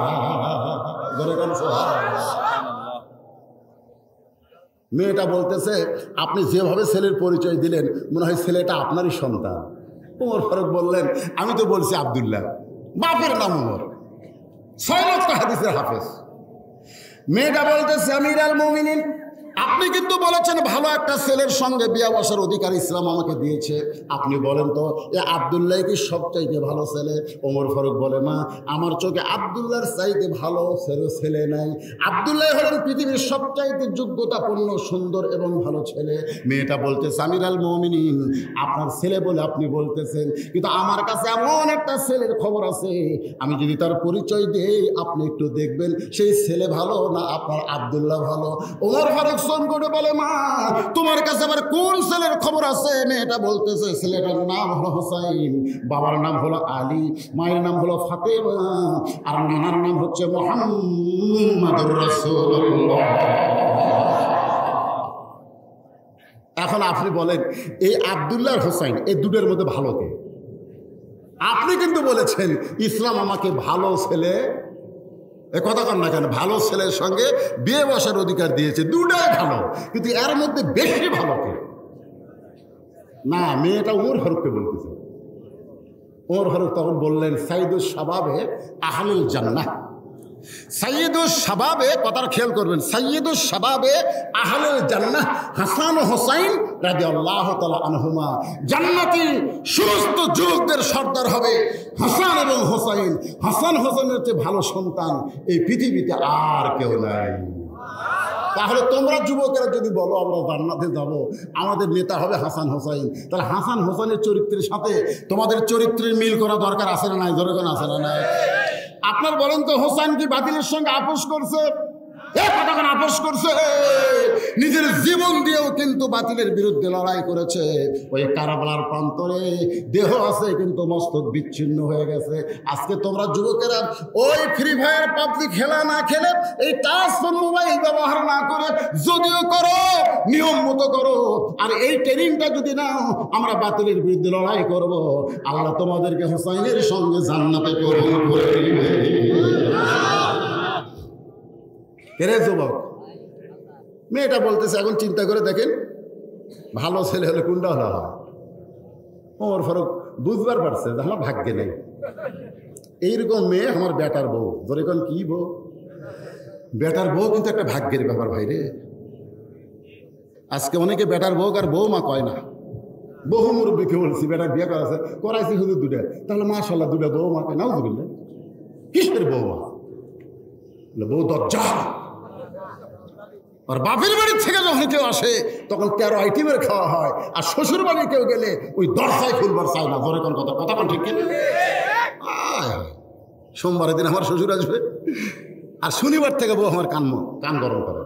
মেয়েটা বলতেছে আপনি যেভাবে ছেলের পরিচয় দিলেন মনে হয় ছেলেটা আপনারই সন্তান। ওমর ফারুক বললেন আমি তো বলছি আব্দুল্লাহ, বাপের নাম ওমর, 6 লক্ষ হাদিসের হাফেজ। মেয়েটা বলতেছে আমিরুল মুমিনিন, আপনি কিন্তু বলেছেন ভালো একটা ছেলের সঙ্গে বিয়ে বসার অধিকার ইসলাম আমাকে দিয়েছে, আপনি বলেন তো এ আব্দুল্লাহ কি সবচাইতে ভালো ছেলে? ওমর ফারুক বলে মা আমার চোখে আব্দুল্লাহর চাইতে ভালো ছেলে নাই। আব্দুল্লাহ হলেন পৃথিবীর সবচাইতে যোগ্যতাপূর্ণ সুন্দর এবং ভালো ছেলে। মেয়েটা বলতেছে আমিরুল মুমিনিন, আপনার ছেলে বলে আপনি বলতেছেন, কিন্তু আমার কাছে এমন একটা ছেলের খবর আছে, আমি যদি তার পরিচয় দেই আপনি একটু দেখবেন সেই ছেলে ভালো না আপনার আব্দুল্লাহ ভালো। ওমর ফারুক ফোন করে বলে, মা তোমার কাছে আবার কোন ছেলের খবর আছে? মেয়েটা বলতেছে ছেলেটার নাম হলো হোসাইন, বাবার নাম হলো আলী, মায়ের নাম হলো ফাতেমা, আর নানার নাম হচ্ছে মুহাম্মাদুর রাসূলুল্লাহ। এখন আপনি বলেন এই আব্দুল্লাহ আর হোসাইন এই দুটোর মধ্যে ভালো কে? আপনি কিন্তু বলেছেন ইসলাম আমাকে ভালো ছেলে, এ কথা কন না কেন, ভালো ছেলের সঙ্গে বিয়ে বসার অধিকার দিয়েছে, দুটাই ভালো, কিন্তু এর মধ্যে বেশি ভালো কে? না, মেয়েটা ওমর ফারুককে বলতেছে। ওমর ফারুক তখন বললেন সাইয়্যিদুশ শাবাবে আহলুল জান্নাহ। সাইয়্যিদুশ শাবাবে, কথার খেয়াল করবেন, সাইয়্যিদুশ শাবাবে আহলুল জান্নাহ হাসান ও হোসাইন রাদিয়াল্লাহু তাআলা আনহুমা। জান্নাতি সমস্ত যুবকদের সর্দার হবে হাসান এবং হোসাইন। হাসান হোসেনের চেয়ে ভালো সন্তান এই পৃথিবীতে আর কেউ নাই। তাহলে তোমরা যুবকেরা যদি বলো আমরা জান্নাতে যাব, আমাদের নেতা হবে হাসান হোসাইন, তাহলে হাসান হোসেনের চরিত্রের সাথে তোমাদের চরিত্রের মিল করা দরকার আছে না নাই? দরকার আছে না নাই? আপনার বলেন তো, হোসাইন কি বাতিলের সঙ্গে আপোষ করছে? কতক্ষণ আপোষ করছে? নিজের জীবন দিয়েও কিন্তু বাতিলের বিরুদ্ধে লড়াই করেছে। ওই কারাবালার প্রান্তরে দেহ আছে কিন্তু মস্তক বিচ্ছিন্ন হয়ে গেছে। আজকে তোমরা যুবকেরা ওই ফ্রি ফায়ার পাবলিক খেলা না খেলে, এই টাচ ফোন মোবাইল ব্যবহার না করে, যদিও করো নিয়ম মতো করো, আর এই ট্রেনিংটা যদি নাও আমরা বাতিলের বিরুদ্ধে লড়াই করব, আল্লাহ তোমাদেরকে হোসাইনের সঙ্গে জান্নাতে কবুল করে দিবে। এরে যুবক, মেয়েটা বলতেছে, এখন চিন্তা করে দেখেন ভালো ছেলে হলে কোনটা হলে হয়? ওমর ফারুক বুঝবার পারছে যে আমার ভাগ্যে নেই এইরকম মেয়ে, আমার বেটার বউ। ধরে কোন কি বউ? বেটার বউ কিন্তু একটা ভাগ্যের ব্যাপার ভাই রে। আজকে অনেকে বেটার বউ আর বউ মা কয় না। বহু মুরব্বীকে বলছি বেটার বিয়ে করাছে, করাইছি শুধু দুটা, তাহলে মাশাআল্লাহ দুটা বউ মাকে নাও দিবিল। কিসের বউ মা? বউ দরজা। আর বাপের বাড়ির থেকে যখন কেউ আসে তখন 13 আইটেমের খাওয়া হয়, আর শ্বশুর বাড়ি কেউ গেলে ওই দরজায় খুলবার চায় না। ধরে কোন কথা, কথা কোন ঠিক কিনা? সোমবারের দিন আমার শ্বশুর আসবে, আর শনিবার থেকে বউ আমার কান গরম করে।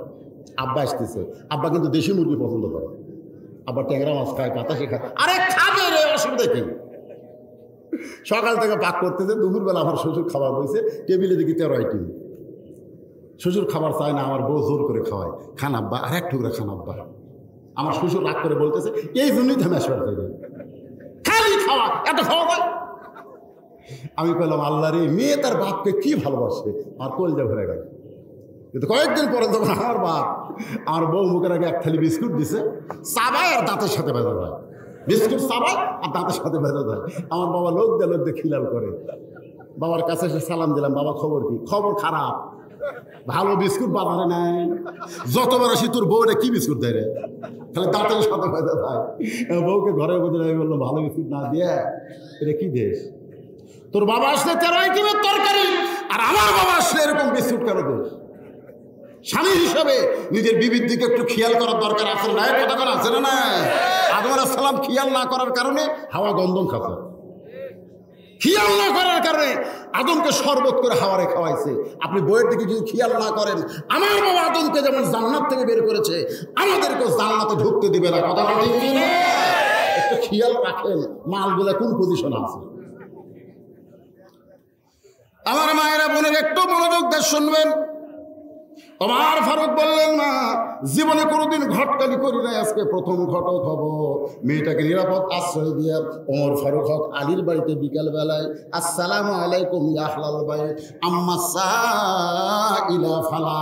আব্বা আসতেছে, আব্বা কিন্তু দেশি মুরগি পছন্দ করে, আব্বা ট্যাংরা মাছ খায়, পাতাশি খায়। আরে খাবে রে, অসুবিধা কি? সকাল থেকে পাক করতেছে, দুপুরবেলা আমার শ্বশুর খাবার বইছে, টেবিলে দেখি 13 আইটেম। শ্বশুর খাবার চায় না, আমার বউ জোর করে খাওয়ায়, খান আব্বা, আর এক টুকরা খান আব্বা। আমার শ্বশুর রাগ করে বলতেছে, এই জন্যই তো আমি আসবার খালি খাওয়া, এত খাওয়া যায়। আমি বললাম আল্লাহ রে, মেয়ে তার বাপকে কি ভালোবাসে, আর কলজা ভরে গেল। কিন্তু কয়েকদিন পরে তখন আমার বাপ আমার বউ মুখের আগে এক থালি বিস্কুট দিছে, চাবায় আর দাঁতের সাথে ভেজা যায়। বিস্কুট চাবায় আর দাঁতের সাথে ভেজা যায়। আমার বাবা লোক দিয়ে খিলাল করে। বাবার কাছে এসে সালাম দিলাম, বাবা খবর কি? খবর খারাপ, ভালো বিস্কুট বানারে নাই। যতবার আসি তোর বউরে কি বিস্কুট দেয় রে, তাহলে দাঁতের সাথে ভেজা যায়। বউকে ঘরের মধ্যে আমি বললাম ভালো বিস্কুট না দিয়ে এটা কি দেশ? তোর বাবা আসলে 13 আইটেমের তরকারি, আর আমার বাবা আসলে এরকম বিস্কুট কেন দেশ? স্বামী হিসাবে নিজের বিবির দিকে একটু খেয়াল করার দরকার আছে না? কথা করা আছে না? আদম আলাইহিস সালাম খেয়াল না করার কারণে হাওয়া গন্ধম খাচ্ছে। খেয়াল না করার কারণে আদমকে শরবত করে হাওয়ারে খাওয়াইছে। আপনি বইয়ের দিকে যদি খেয়াল না করেন, আমার বাবা আদমকে যেমন জান্নাত থেকে বের করেছে, আমাদেরকেও জান্নাতে ঢুকতে দিবে না। কথা ঠিক না? একটু খেয়াল রাখেন মালগুলা কোন পজিশন আছে। আমার মায়েরা বোনের একটু মনোযোগ দিয়ে শুনবেন। ওমর ফারুক বললেন, না জীবনে কোনোদিন ঘটকালি করি নাই, আজকে প্রথম ঘটক হব। মেয়েটাকে নিরাপদ আশ্রয় দিয়া ওমর ফারুক হক আলীর বাড়িতে বিকাল বেলায়, আসসালামু আলাইকুম ইয়া আহলাল বাইত আম্মা সাইলা ফালা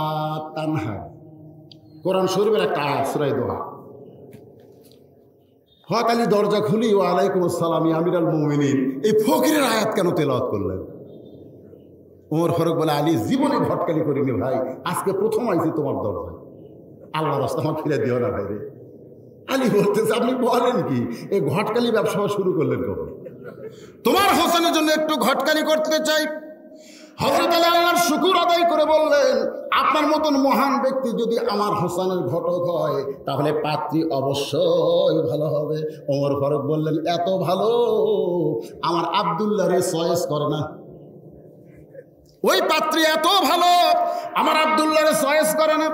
তানহা, কোরআন শরীফের একটা আয়াত, সূরা দোহা। হক আলী দরজা খুলি, ওয়া আলাইকুম আসসালাম ইয়া আমিরাল মুমিনিন, এই ফকিরের আয়াত কেন তেলাওয়াত করলেন? ওমর ফারুক বলে, আলী জীবনে ঘটকালি করিনি ভাই, আজকে প্রথম আইছি তোমার দরজায়, আল্লাহ রাস্তা আমার ফিরে দিও না ভাই রে। আলী বলতেছে, আপনি বলেন কি, এই ঘটকালি ব্যবসা শুরু করলেন কখন? তোমার হোসেনের জন্য একটু ঘটকালি করতে চাই। হযরত আলী আল্লাহর শুকর আদায় করে বললেন, আপনার মতন মহান ব্যক্তি যদি আমার হোসেনের ঘটক হয় তাহলে পাত্রী অবশ্যই ভালো হবে। ওমর ফারুক বললেন, এত ভালো আমার আব্দুল্লাহরে চয়েস করে না, ওই পাত্রী এত ভালো আমার আব্দুল্লাহরে চয়েস করে না।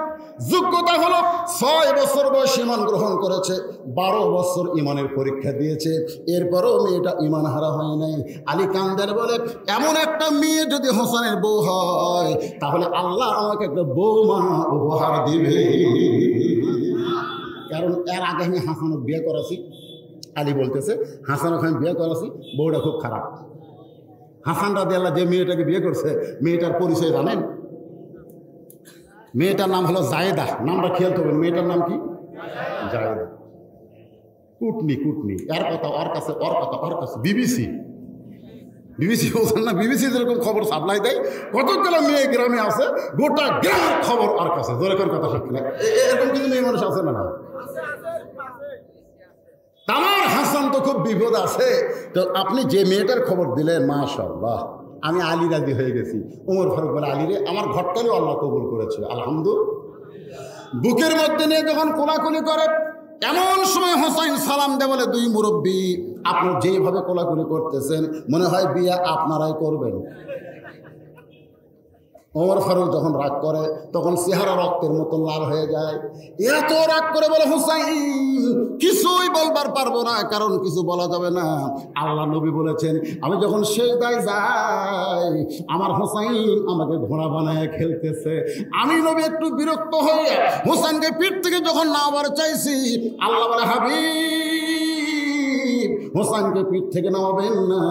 যোগ্যতা হলো 6 বছর বয়স ঈমান গ্রহণ করেছে, 12 বছর ঈমানের পরীক্ষা দিয়েছে, এরপরও মেয়েটা ঈমান হারা হয় নাই। আলী কান্দের বলে, এমন একটা মেয়ে যদি হোসেনের বউ হয় তাহলে আল্লাহ আমাকে একটা বৌমা উপহার দিবে। কারণ এর আগে আমি হাসানকে বিয়ে করাছি। আলী বলতেছে, হাসানকে আমি বিয়ে করাছি, বউটা খুব খারাপ। হাসান রাদিয়াল্লাহু যে মেয়েটাকে বিয়ে করছে, মেয়েটার পরিচয় জানেন? মেয়েটার নাম হলো জায়েদা। নামটা খেয়াল করবেন, মেয়েটার নাম কি? জায়েদা। কুটনি এর কথা ওর কাছে, ওর কথা ওর কাছে। বিবিসি বলছেন না, বিবিসি যেরকম খবর সাপ্লাই দেয়, কতগুলো মেয়ে গ্রামে আছে, গোটা গ্রামের খবর ওর কাছে। যেরকম কথা সত্যি না, এরকম কিছু মেয়ে মানুষ আছে না? না, আমার হাসান তো খুব বিপদ আছে। তো আপনি যে মেয়েটার খবর দিলেন, মাশাআল্লাহ, আমি আলী রাজি হয়ে গেছি। ওমর ফারুক বলে, আলী রে, আমার ঘরটাও আল্লাহ কবুল করেছে, আলহামদুলিল্লাহ। বুকের মধ্যে নিয়ে যখন কোলাকুলি করে, এমন সময় হোসাইন সালাম দেয়, বলে, দুই মুরব্বী, আপনি যেভাবে কোলাকুলি করতেছেন মনে হয় বিয়ে আপনারাই করবেন। ওমর ফারুক যখন রাগ করে তখন চেহারা রক্তের মতন লাল হয়ে যায়। এত রাগ করে বলে, হুসাইন কিছুই বলবার পারবো না, কারণ কিছু বলা যাবে না। আল্লাহ নবী বলেছেন, আমি যখন সেজদায় যাই আমার হুসাইন আমাকে ঘোড়া বানায় খেলতেছে। আমি নবী একটু বিরক্ত হয়ে হুসাইনকে পিঠ থেকে যখন নামাবার চাইছি, আল্লাহ বলে, হাবিব, হোসেনকে পিঠ থেকে নামাবেন না,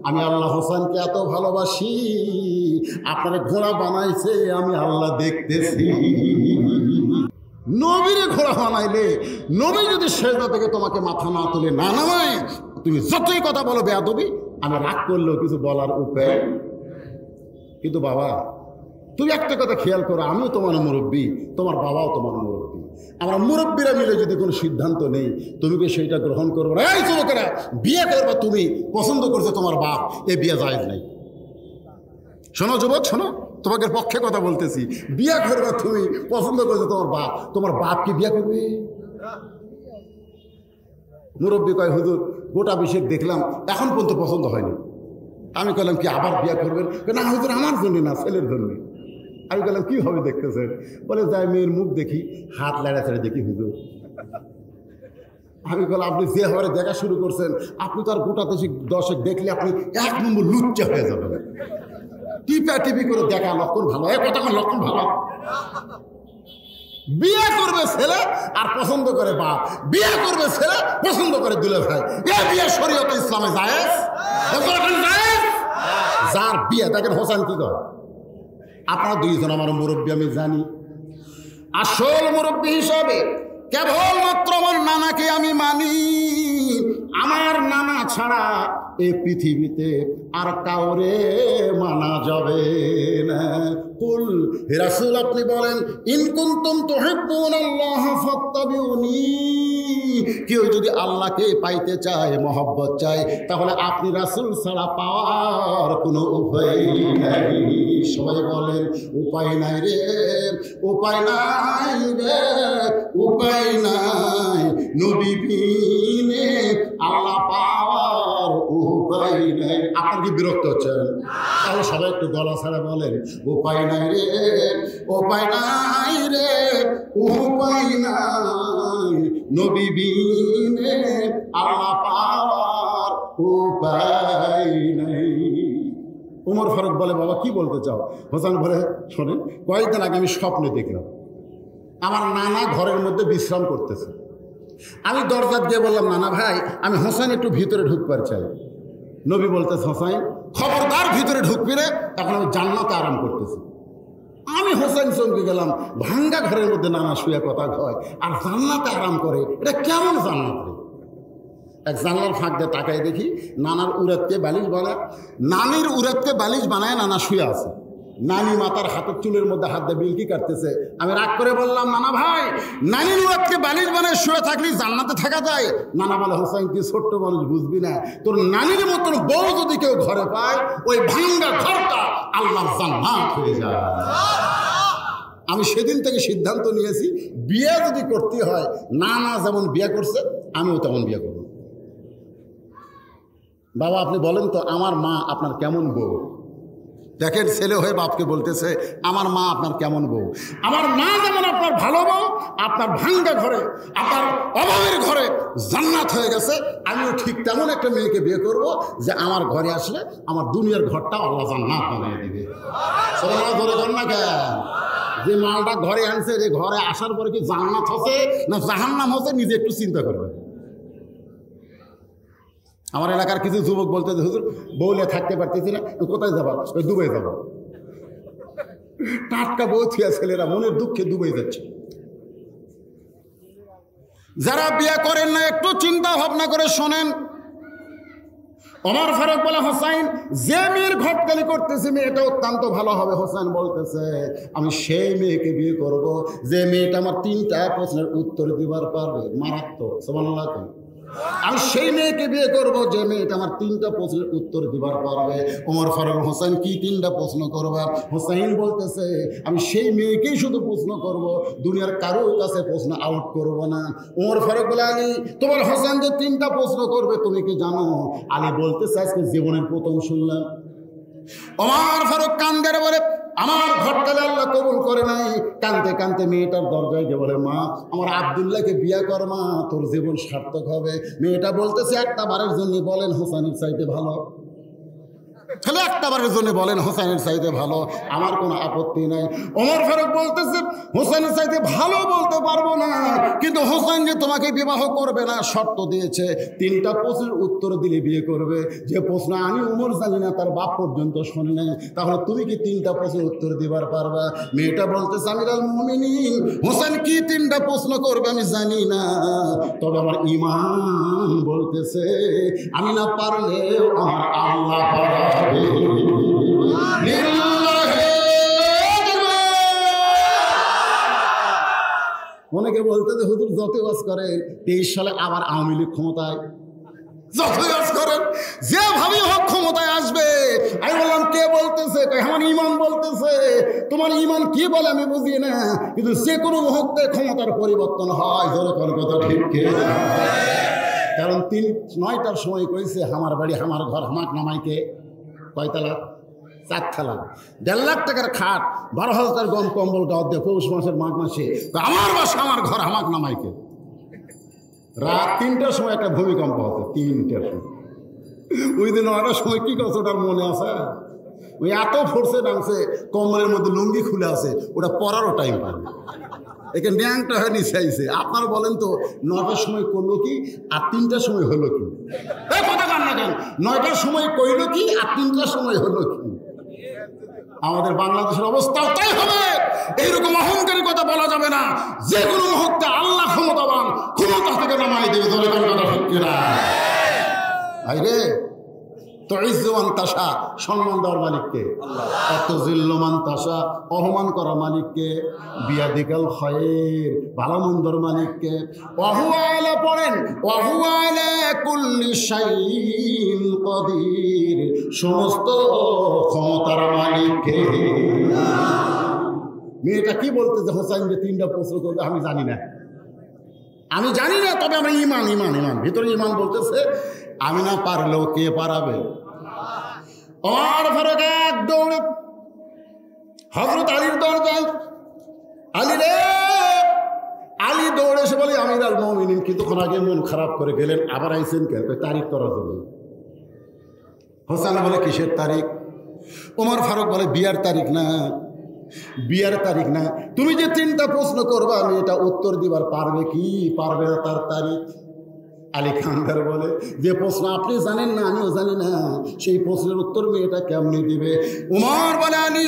আমি আল্লাহ হোসেনকে এত ভালোবাসি, আপনারা ঘোড়া বানাইছে আমি আল্লাহ দেখতেছি। নবীরে ঘোড়া বানাইলে, নবী যদি সেজদা থেকে তোমাকে মাথা না তুলে না নামায়, তুমি যতই কথা বলো বেয়াদবি, আমি রাগ করলেও কিছু বলার উপায়। কিন্তু বাবা, তুমি একটা কথা খেয়াল করো, আমিও তোমার মুরব্বী, তোমার বাবাও তোমার মুরব্বী। আমরা মুরব্বীরা মিলে যদি কোনো সিদ্ধান্ত নেই, তুমি কি সেইটা গ্রহণ করবো? এই যুবকেরা, বিয়ে করবা তুমি, পছন্দ করছে তোমার বাপ, এ বিয়ে জায়েজ নাই। শোনো যুবক, শোনো, তোমাকে পক্ষে কথা বলতেছি। বিয়ে করবা তুমি, পছন্দ করছে তোমার বাপ কি বিয়ে করবে? মুরব্বী কয়, হুজুর গোটা বিশেষ দেখলাম, এখন পর্যন্ত পছন্দ হয়নি। আমি বললাম, কি আবার বিয়ে করবেন? না হুজুর, আমার জন্য না, ছেলের জন্য। আমি বললাম, কি হবে দেখতেছেন? বলে, যাই মেয়ের মুখ দেখি, হাত লাড়া ছেড়ে দেখি হুজুর। আমি বললাম, আপনি যে হারে দেখা শুরু করছেন, আপনি তো আর গোটা দশেক দেখলে আপনি 1 নম্বর লুচ্চা হয়ে যাবেন। টিপি করে দেখা লক্ষণ ভালো, কথা লক্ষণ ভালো। বিয়ে করবে ছেলে আর পছন্দ করে বাপ, বিয়ে করবে ছেলে পছন্দ করে দুলে ভাই। এ বিয়ে শরীয়তে ইসলামে জায়েজ? যার বিয়ে, দেখেন হোসেন কি করে। আপনারা দুইজন আমার মুরব্বী, আমি জানি। আসল মুরব্বী হিসাবে কেবলমাত্র আমার নানাকে আমি মানি। আমার নানা ছাড়া এই পৃথিবীতে আর কাউরে মানা যাবে না। কুল, হে রাসূল, আপনি বলেন, ইন কুনতুম তুহিব্বুনাল্লাহ ফাত্তাবিউনি, কেউ যদি আল্লাহকে পাইতে চায়, মহব্বত চায়, তাহলে আপনি রাসূল ছাড়া পাওয়ার কোনো উপায় নাই। সবাই বলেন, উপায় নাই রে, উপায় নাই রে, উপায় নাই, নবী বিনে আল্লাহ পাওয়ার উপায় নাই। আপনার কি বিরক্ত হচ্ছেন? তাহলে সবাই একটু গলা ছাড়া বলেন, উপায় নাই রে, উপায় নাই রে, উপায় নাই, নবী বিনে আল্লাহ পাওয়ার উপায় নাই। ওমর ফারুক বলে, বাবা কি বলতে চাও? হোসেন বলে, শোনেন, কয়েকদিন আগে আমি স্বপ্নে দেখলাম আমার নানা ঘরের মধ্যে বিশ্রাম করতেছে। আমি দরজা দিয়ে বললাম, নানা ভাই, আমি হোসেন একটু ভিতরে ঢুকবার চাই। নবী বলতেছে, হোসেন খবরদার ভিতরে ঢুকবি রে, এখন আমি জান্নাতে আরাম করতেছি। আমি হোসেন চমকে গেলাম, ভাঙ্গা ঘরের মধ্যে নানা শুয়ে কথা কয় আর জান্নাতে আরাম করে, এটা কেমন জান্নাত রে? এক জানলার ফাঁক দিয়ে তাকাই দেখি নানার উড়াতকে বালিশ বানায়, নানির উড়াতকে বালিশ বানায় নানা শুয়ে আছে। নানি মাথার হাতের চুলের মধ্যে হাত দিয়ে বিলকি কাটতেছে। আমি রাগ করে বললাম, নানা ভাই, নানির উড়াতকে বালিশ বানায় শুয়ে থাকলে জান্নাতে থাকা যায়? নানা বলে, হোসেন তুই ছোট্ট মানুষ, বুঝবি না, তোর নানির মতন বউ যদি কেউ ঘরে পায়, ওই ভাঙ্গা ঘরটা আল্লাহর জান্নাত হয়ে যায়। আমি সেদিন থেকে সিদ্ধান্ত নিয়েছি, বিয়ে যদি করতে হয়, নানা যেমন বিয়ে করছে আমিও তেমন বিয়ে করব। বাবা আপনি বলেন তো, আমার মা আপনার কেমন বউ? দেখেন ছেলে হয়ে বাপকে বলতেছে আমার মা আপনার কেমন বউ, আমার মা যেমন আপনার ভালো বউ, আপনার ভাঙ্গা ঘরে আপনার অভাবের ঘরে জান্নাত হয়ে গেছে, আমিও ঠিক তেমন একটা মেয়েকে বিয়ে করব যে আমার ঘরে আসলে আমার দুনিয়ার ঘরটা আল্লাহ জান্নাত বানিয়ে দিবে। সোনা ধরে কর না কেন, যে মালটা ঘরে আনছে যে ঘরে আসার পরে কি জান্নাত হচ্ছে না জাহান্নাম হচ্ছে নিজে একটু চিন্তা করবে। আমার এলাকার কিছু যুবক বলতে হুজুর বউলে থাকতে পারতেছি না, কোথায় যাবা? ওই দুবাই যাবো। টাটকা বউ থিয়া ছেলেরা মনের দুঃখে দুবাই যাচ্ছে। যারা বিয়ে করেন না একটু চিন্তা ভাবনা করে শোনেন। ওমর ফারুক বলে হোসাইন যে মেয়ের ঘটকালি করতেছে মেয়েটা অত্যন্ত ভালো হবে। হোসাইন বলতেছে আমি সেই মেয়েকে বিয়ে করব যে মেয়েটা আমার 3টা প্রশ্নের উত্তর দিবার পারবে। মারাত্মক সুবহানাল্লাহ। আমি সেই মেয়েকে বিয়ে করব যে মেয়েটা আমার 3টা প্রশ্নের উত্তর দিবার পারবে। ওমর ফারুক হোসেন কি 3টা প্রশ্ন করবা? হোসেন বলতেছে আমি সেই মেয়েকেই শুধু প্রশ্ন করব, দুনিয়ার কারোর কাছে প্রশ্ন আউট করব না। ওমর ফারুক বলে আলী তোমার হোসেন যে 3টা প্রশ্ন করবে তুমি কি জানো? আলী বলতেছে আজকে জীবনের প্রথম শুনলাম। ওমর ফারুক কান্দের বলে আমার ঘটকালে আল্লাহ কবুল করে নাই। কানতে কানতে মেয়েটার দরজায় গিয়ে বলে মা আমার আব্দুল্লাহকে বিয়ে কর মা, তোর জীবন সার্থক হবে। মেয়েটা বলতেছে একটা বারের জন্য বলেন হোসেনের চাইতে ভালো, খালি একটা বারের জন্য বলেন হোসেনের চাইতে ভালো, আমার কোনো আপত্তি নাই। ওমর ফারুক বলতেছে হোসেনের চাইতে ভালো বলতে পারবো না, কিন্তু হোসেন যে তোমাকে বিবাহ করবে না শর্ত দিয়েছে 3টা প্রশ্নের উত্তর দিলে বিয়ে করবে। যে প্রশ্ন আমি ওমর জানি না তার বাপ পর্যন্ত শুনি নাই, তাহলে তুমি কি 3টা প্রশ্নের উত্তর দিবার পারবা? মেয়েটা বলতেছে আমিরুল মুমিনিন হোসেন কি 3টা প্রশ্ন করবে আমি জানি না, তবে আমার ঈমান বলতেছে আমি না পারলেও আমার আল্লাহ পারবে। অনেকে বলতে যে হুজুর যত ওয়াজ করে 23 সালে আবার আওয়ামী লীগ ক্ষমতায়, যত ওয়াজ করেন যেভাবে হোক ক্ষমতায় আসবে। আমি বললাম কে বলতেছে? আমার ঈমান বলতেছে। তোমার ঈমান কি বলে আমি বুঝি না, কিন্তু যে কোনো মুহূর্তে ক্ষমতার পরিবর্তন হয়। জোরে কোন কথা ঠিক কে? কারণ 9টার সময় কইছে আমার বাড়ি আমার ঘর হামাক নামাইকে কয়তলা? 4 তলা। 1.5 লাখ টাকার খাট, 12,000 গম কম্বল গাও দিয়ে পৌষ মাসের মাঘ মাসে আমার বাসা আমার ঘর হামাক নামাইকে। রাত 3টার সময় একটা ভূমিকম্প হতো, 3টার সময়। ওই দিন 9টার সময় কি করছে ওটার মনে আছে? ওই এত ফোর্সে নামছে কম্বলের মধ্যে লুঙ্গি খুলে আছে, ওটা পরারও টাইম পায় না। এখানে ন্যাংটা হয়ে নিচে আইছে। আপনারা বলেন তো 9টার সময় করলো কি আর 3টার সময় হলো কি? কথা কান না কেন? 9টার সময় কইলো কি আর 3টার সময় হলো কি? আমাদের বাংলাদেশের অবস্থা তাই হবে। এইরকম অহংকারী কথা বলা যাবে না। যে কোনো মুহূর্তে আল্লাহ ক্ষমতাবান, ক্ষমতা থেকে নামাই দেবে। রে তুইজ্জু তাশা, সম্মান দেওয়ার মালিককে। তুযিল্লু মান তাশা, অপমান করার মালিককে। বিয়াদিকাল খায়র, ভালো মন্দর মালিককে। ওয়া হুয়া আলা পড়েন ওয়া হুয়া আলা কুল্লি শাইইন কাদির, সমস্ত ক্ষমতার মালিককে। মেয়েটা কি বলতেছে হোসেন যে 3টা প্রশ্ন করবে আমি জানি না, আমি জানি না, তবে আমরা ঈমান ঈমান ঈমান ভিতরে ঈমান বলতেছে আমি না পারলেও কে পারাবে? ওমর ফারুক এক দৌড়ে হযরত আলীর দরজায়, আলী রে, আলী দৌড়ে এসে বলে আমিরুল মুমিনিন কিছুক্ষণ আগে মন খারাপ করে গেলেন, আবার আইছেন কে? তারিখ করার জন্য। হোসেন বলে কিসের তারিখ? ওমর ফারুক বলে বিয়ার তারিখ না, বিয়ার তারিখ না, তুমি যে 3টা প্রশ্ন করবা আমি এটা উত্তর দিবার পারবে কি পারবে না তার তারিখ। আলী খানদার বলে যে প্রশ্ন আপনি জানেন না আমিও জানি না, সেই প্রশ্নের উত্তর মেয়েটা কেমনি দিবে? উমর বলে আলী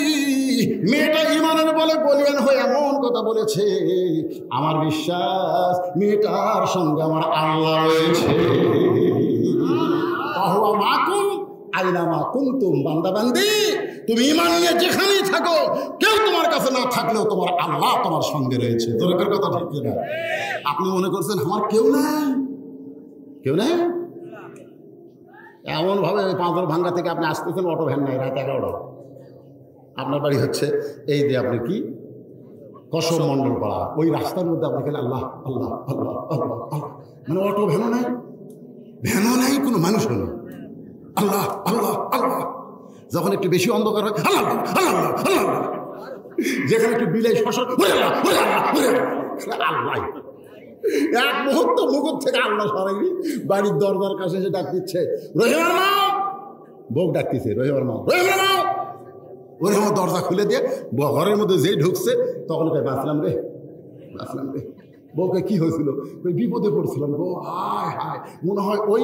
মেয়েটা ঈমানের বলে বলিয়ান হয়ে এমন কথা বলেছে, আমার বিশ্বাস মেয়েটার সঙ্গে আমার আল্লাহ রয়েছে। আহুয়া মাকুম আইনামা কুনতুম, বান্দা বান্দি তুমি ঈমান নিয়ে যেখানেই থাকো, কেউ তোমার কাছে না থাকলেও তোমার আল্লাহ তোমার সঙ্গে রয়েছে। দরকার কথা ঠিক না? আপনি মনে করছেন আমার কেউ নাই, কেউ নাই, এমনভাবে পাঁচর ভাঙ্গা থেকে আপনি আসতেছেন, অটো ভ্যান নাই, রাত 11টা, আপনার বাড়ি হচ্ছে এই যে আপনি কি কসম মণ্ডল পাড়া, ওই রাস্তার মধ্যে আপনি খেলে আল্লাহ আল্লাহ আল্লাহ আল্লাহ, মানে অটো ভ্যানও নাই, ভ্যানও নাই, কোনো মানুষও নেই, আল্লাহ আল্লাহ আল্লাহ। যখন একটু বেশি অন্ধকার হয় আল্লাহ আল্লাহ আল্লাহ, যেখানে একটু বিলাই শশা আল্লাহ, এক মুহূর্ত মুকুট থেকে আল্লাহ সরাইনি বাড়ির দরজার কাছে এসে ডাক দিচ্ছে রহিমার মা, বউ ডাকতেছে রহিমার মা, রহিমার মা। রহিমা দরজা খুলে দিয়ে ঘরের মধ্যে যেই ঢুকছে তখন বাঁচলাম রে, বাঁচলাম রে। বউকে কি হয়েছিল? বিপদে পড়ছিলাম গো, হায় হায়, মনে হয় ওই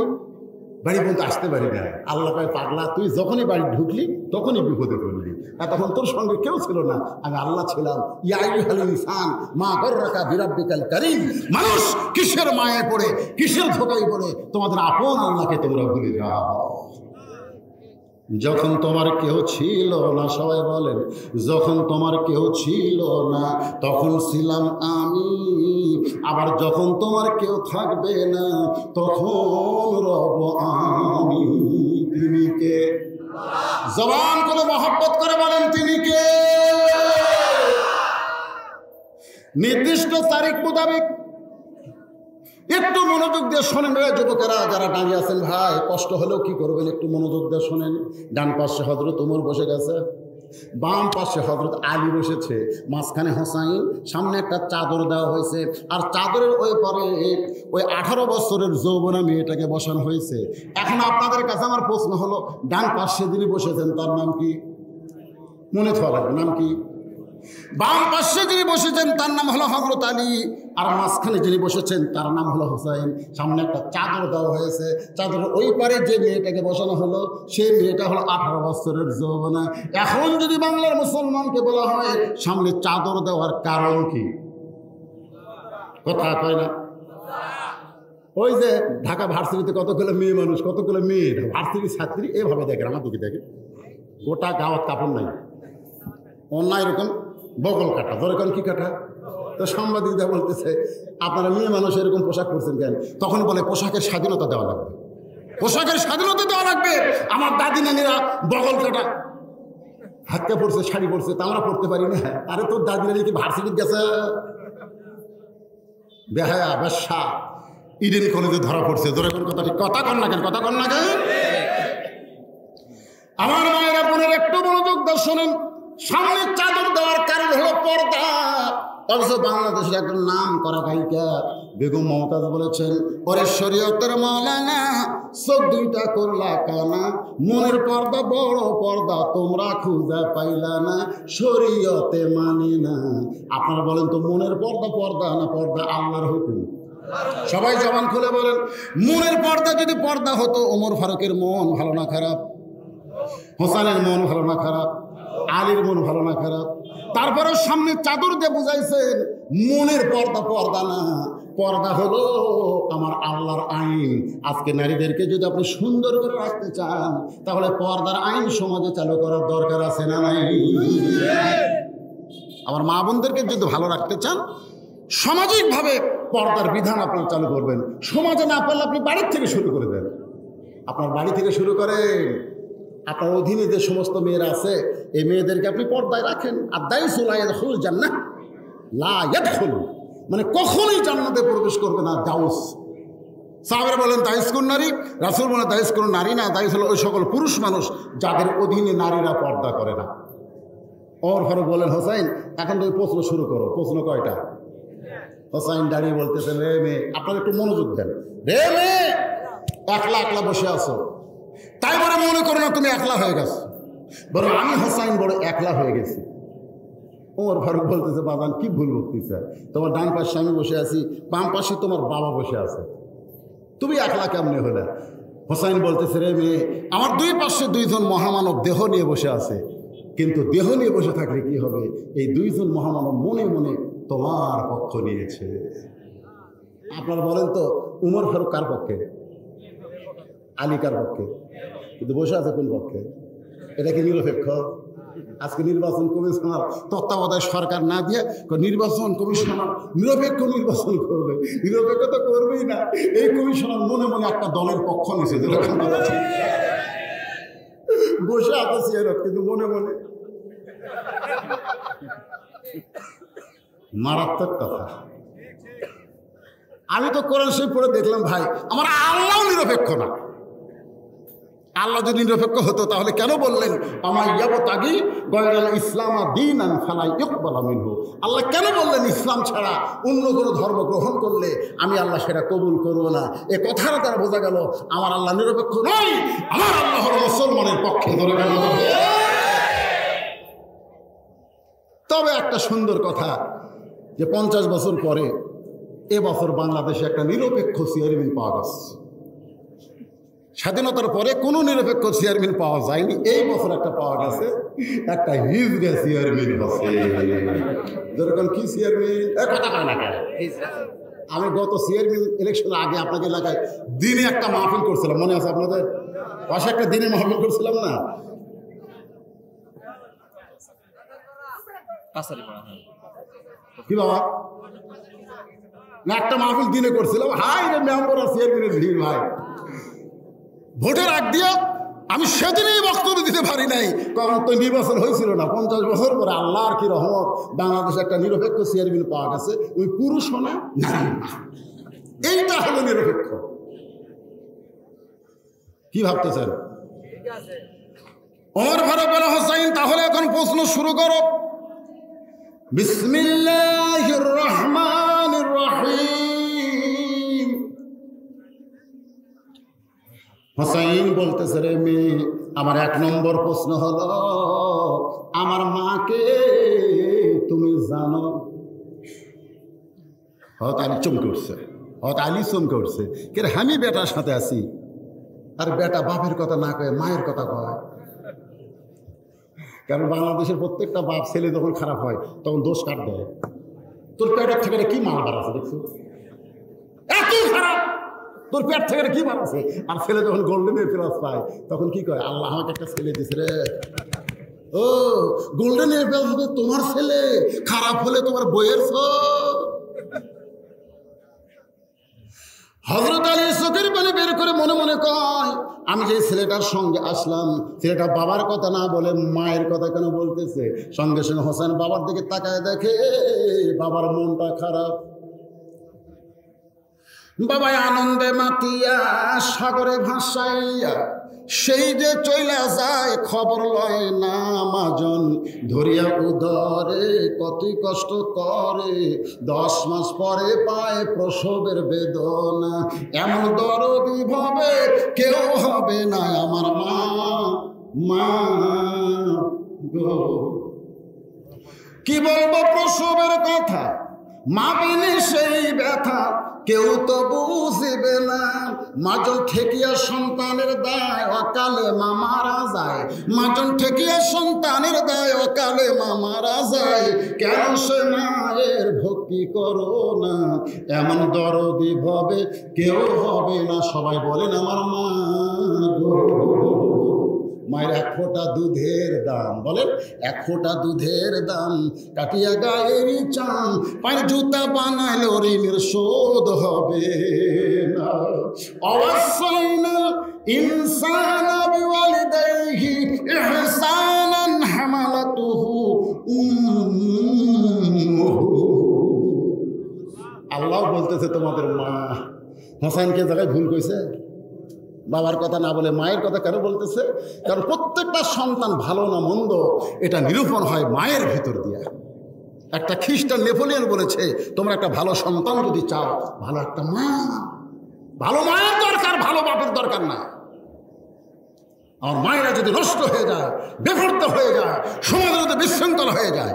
বাড়ি পর্যন্ত আসতে পারি না। আল্লাহ কয় পাগলা, তুই যখনই বাড়ি ঢুকলি তখনই বিপদে পড়লি, আর তখন তোর সঙ্গে কেউ ছিল না, আমি আল্লাহ ছিলাম। ইয়া আইয়ুহাল ইনসান মা গররাকা বিরাব্বিকাল কারীম, মানুষ কিসের মায়ে পড়ে, কিসের ধোকায় পড়ে তোমাদের আপন আল্লাহকে তোমরা ভুলে যাও। যখন তোমার কেউ ছিল না, সবাই বলেন, যখন তোমার কেউ ছিল না তখন ছিলাম আমি, আবার যখন তোমার কেউ থাকবে না তখন রব আমি। তিনি কে? জবান করে মহব্বত করে বলেন তিনি কে? নির্দিষ্ট তারিখ মোতাবেক একটু মনোযোগ দিয়ে শোনেন রে যুবকেরা, যারা দাঁড়িয়ে আছেন ভাই, কষ্ট হলেও কি করবেন, একটু মনোযোগ দিয়ে শোনেন। ডান পাশে হযরত ওমর বসে গেছে, বাম পাশে হযরত আলী বসেছে, মাঝখানে হোসাইন, সামনে একটা চাদর দেওয়া হয়েছে, আর চাদরের ওই পরে ওই 18 বছরের যৌবনা মেয়েটাকে বসানো হয়েছে। এখন আপনাদের কাছে আমার প্রশ্ন হলো, ডান পাশে যিনি বসেছেন তার নাম কি? মনে থাকা লাগবে, নাম কি? বাম পাশে যিনি বসেছেন তার নাম হলো হযরত আলী, আর মাঝখানে যিনি বসেছেন তার নাম হলো হোসাইন। সামনে একটা চাদর দেওয়া হয়েছে, চাদরের ওই পারে যে মেয়েটাকে বসানো হলো সেই মেয়েটা হলো 18 বছরের যৌবনা। এখন যদি বাংলার মুসলমানকে বলা হয় সামনে চাদর দেওয়ার কারণ কি? কথা কয় না? ওই যে ঢাকা ভার্সিটিতে কতগুলো মেয়ে মানুষ, কতগুলো মেয়ে ভার্সিটির ছাত্রী এভাবে দেখে, আমার দিকে দেখে, গোটা গাওয়াত কাপড় নাই, অন্যায় এরকম বগল কাটা, ধরে কোন কি কাটা। তো সাংবাদিকরা বলতেছে আপনারা মেয়ে মানুষ এরকম পোশাক পরছেন কেন? তখন বলে পোশাকের স্বাধীনতা দেওয়া লাগবে, পোশাকের স্বাধীনতা দেওয়া লাগবে। আমার দাদি নানিরা বগল কাটা হাতটা পড়ছে, শাড়ি পরছে, তা আমরা পড়তে পারি না। আরে তোর দাদি নানি কি ভার্সিটি গেছে? বেহায়া বেশ্যা ইডেন কলেজে ধরা পড়ছে, ধরে কোন কথা ঠিক, কথা কন না কেন, কথা কন না কেন? আমার মায়েরা বোনের একটু মনোযোগ দিয়ে শোনেন। সামনে চাদর দেওয়ার কারণ হলো পর্দা। অবশ্য বাংলাদেশের একজন নাম করা গায়িকা বেগম মমতাজ বলেছেন, ওরে শরীয়তের মাওলানা চোখ দুইটা করলা কানা, মনের পর্দা বড় পর্দা তোমরা খুঁজে পাইলা না, শরীয়তে মানে না। আপনারা বলেন তো মনের পর্দা পর্দা না পর্দা আল্লাহর হুকুম? সবাই জবান খুলে বলেন। মনের পর্দা যদি পর্দা হতো, ওমর ফারুকের মন ভালো না খারাপ, হোসেনের মন ভালো না খারাপ, আলীর মন ভালো না খারাপ, তারপরে সামনে চাদর দিয়ে বুঝাইছেন মনের পর্দা পর্দা না, পর্দা হলো আমার আল্লাহর আইন। আজকে নারীদেরকে যদি আপনি সুন্দর করে রাখতে চান তাহলে পর্দার আইন সমাজে চালু করার দরকার আছে না নাই? আমার মা বোনদেরকে যদি ভালো রাখতে চান সামাজিকভাবে পর্দার বিধান আপনারা চালু করবেন। সমাজে না পারলে আপনি বাড়ির থেকে শুরু করে দেন, আপনার বাড়ি থেকে শুরু করেন। আপনার অধীনে যে সমস্ত মেয়েরা আছে এই মেয়েদেরকে আপনি পর্দায় রাখেন। আর দায়িত্ব জান্নাহ লা ইয়াদখুলু, মানে কখনোই জান্নাতে প্রবেশ করবে না দাউস। সাহাবারা বলেন দায়িস কোন নারী? রাসূল বলেন দায়িস কোন নারী না, দায়িস হলো ওই সকল পুরুষ মানুষ যাদের অধীনে নারীরা পর্দা করে না। ওমর ফারুক বলেন হোসাইন এখন তুমি প্রশ্ন শুরু করো। প্রশ্ন কয়টা? হোসাইন দাঁড়িয়ে বলতেছেন, রে মেয়ে, আপনারা একটু মনোযোগ দেন। রে মেয়ে, একলা একলা বসে আছো, তাই বলে মনে করো না তুমি একলা হয়ে গেছো, বরং আমি হোসাইন বড় একলা হয়ে গেছি। ওমর ফারুক বলতেছে, বাবান কি ভুল বলতেছে, তোমার ডান পাশে আমি বসে আছি, বাম পাশে তোমার বাবা বসে আছে, তুমি একলা কেমনে হলে? হোসাইন বলতেছে, রে মেয়ে, আমার দুই পাশে দুইজন মহামানব দেহ নিয়ে বসে আছে, কিন্তু দেহ নিয়ে বসে থাকলে কি হবে? এই দুইজন মহামানব মনে মনে তোমার পক্ষ নিয়েছে। আপনারা বলেন তো উমর ফারুক কার পক্ষে? আলী কার পক্ষে? কিন্তু বসে আছে কোন পক্ষে? এটা কি নিরপেক্ষ? আজকে নির্বাচন কমিশনার তত্ত্বাবধায়ক সরকার না দিয়ে নির্বাচন কমিশনার নিরপেক্ষ নির্বাচন করবে। নিরপেক্ষ তো করবেই না, এই কমিশনার মনে মনে একটা দলের পক্ষ নিয়েছে, বসে আছে চেয়ারত, কিন্তু মনে মনে। মারাত্মক কথা। আমি তো কোরআন শরীফ পড়ে দেখলাম ভাই, আমার আল্লাহ নিরপেক্ষ না। আল্লাহ যদি নিরপেক্ষ হতো তাহলে কেন বললেন আমাইয়াবতাগি গায়রাল ইসলাম দীনান ফালা ইউকবাল মিনহু? আল্লাহ কেন বললেন ইসলাম ছাড়া অন্য কোনো ধর্ম গ্রহণ করলে আমি আল্লাহ সেটা কবুল করব না? এ কথাটা তারা বোঝা গেল আমার আল্লাহ নিরপেক্ষ নয়, আমার আল্লাহ হলো মুসলমানের পক্ষে। ধরে গেল। তবে একটা সুন্দর কথা যে 50 বছর পরে এবছর বাংলাদেশে একটা নিরপেক্ষ চেয়ারম্যান পাওয়া গেছে। স্বাধীনতার পরে কোনো নিরপেক্ষ চেয়ারম্যান পাওয়া যায়নি, এই বছর একটা পাওয়া গেছে, একটা হিজড়া চেয়ারম্যান আছে। যেরকম কি চেয়ারম্যান কথা কয় না কেন? আমি গত চেয়ারম্যান ইলেকশনের আগে আপনাদের এলাকায় দিনে একটা মাহফিল করছিলাম, মনে আছে আপনাদের? পাশে একটা দিনে মাহফিল করছিলাম না? কি বাবা না একটা মাহফিল দিনে করছিলাম। হাই রে মেম্বার আর চেয়ারম্যানের ভিড় ভাই। ভোটের আগ দিয়ে আমি সেদিনই বক্তব্য দিতে পারি নাই, কারণ তো নির্বাচন হয়েছিল না। 50 বছর পরে আল্লাহর কি রহমত, বাংলাদেশে একটা নিরপেক্ষ চেয়ারম্যান পাওয়া গেছে। ওই পুরুষ না, এইটা হলো নিরপেক্ষ। কি ভাবতেছেন? ওমর ফারুক বিন হুসাইন, তাহলে এখন প্রশ্ন শুরু করো। বিসমিল্লাহির রহমানির রহিম। হুসাইন বলতেছে, রে মেয়ে, আমার 1 নম্বর প্রশ্ন হলো আমার মাকে তুমি জানো? হয়তো আলী চমকে উঠছে, হয়তো আলী চমকে উঠছে। কে আমি বেটার সাথে আছি, আর বেটা বাপের কথা না কয়ে মায়ের কথা কয়। কারণ বাংলাদেশের প্রত্যেকটা বাপ ছেলে যখন খারাপ হয় তখন দোষ কাট দেয়। তোর পেটের থেকে কি মাল বার আছে দেখছো? এত খারাপ, তোর পেট থেকে কি বার আছে? আর ছেলে যখন গোল্ডেন এপ্লাস পায় তখন কি কয়, আল্লাহ আমাকে একটা ছেলে দিছে রে। ও গোল্ডেন এপ্লাস হবে তোমার ছেলে, খারাপ হলে তোমার বইয়ের হযরত আলী চোখের পানি বের করে মনে মনে কয়, আমি যে ছেলেটার সঙ্গে আসলাম, ছেলেটা বাবার কথা না বলে মায়ের কথা কেন বলতেছে? সঙ্গে সঙ্গে হোসেন বাবার দিকে তাকায় দেখে বাবার মনটা খারাপ। বাবা আনন্দে মাতিয়া সাগরে ভাসাইয়া সেই যে চইলা যায়, খবর লয় না মাজন ধরিয়া উদরে, কতই কষ্ট করে 10 মাস পরে পায় প্রসবের বেদনা। এমন দরদি ভাবে কেউ হবে না আমার মা, মা গো। কি বলবো প্রসবের কথা, মা বিনে সেই ব্যথা কেউ তো বুঝিবে না। মাজন ঠেকিয়া সন্তানের দায় অকালে মা মারা যায়, মাজন ঠেকিয়া সন্তানের দায় অকালে মা মারা যায়। কেন সে মায়ের ভক্তি করো না, এমন দরদি ভাবে কেউ হবে না। সবাই বলেন আমার মা গো। মায়ের 1 ফোঁটা দুধের দাম, বলেন 1 ফোঁটা দুধের দাম, কাটিয়া গায়ের চাম, পায়ের জুতা বানাইলে ঋণের শোধ হবে না। অবশ্যইনাল ইনসানা বিওয়ালিদাইহি ইহসানান হামালাতুহু উম্মুহু। আল্লাহ বলতেছে তোমাদের মা। হাসানকে জায়গায় ভুল কইছে, বাবার কথা না বলে মায়ের কথা কেন বলতেছে? কারণ প্রত্যেকটা সন্তান ভালো না মন্দ এটা নিরূপণ হয় মায়ের ভিতর দিয়ে। একটা খ্রিস্টান নেপোলিয়ন বলেছে, তোমরা একটা ভালো সন্তান যদি চাও, ভালো একটা মা, ভালো মায়ের দরকার, ভালো বাপের দরকার না। আমার মায়েরা যদি নষ্ট হয়ে যায়, বেফর্ত হয়ে যায়, সমাজের মধ্যে বিশৃঙ্খলা হয়ে যায়,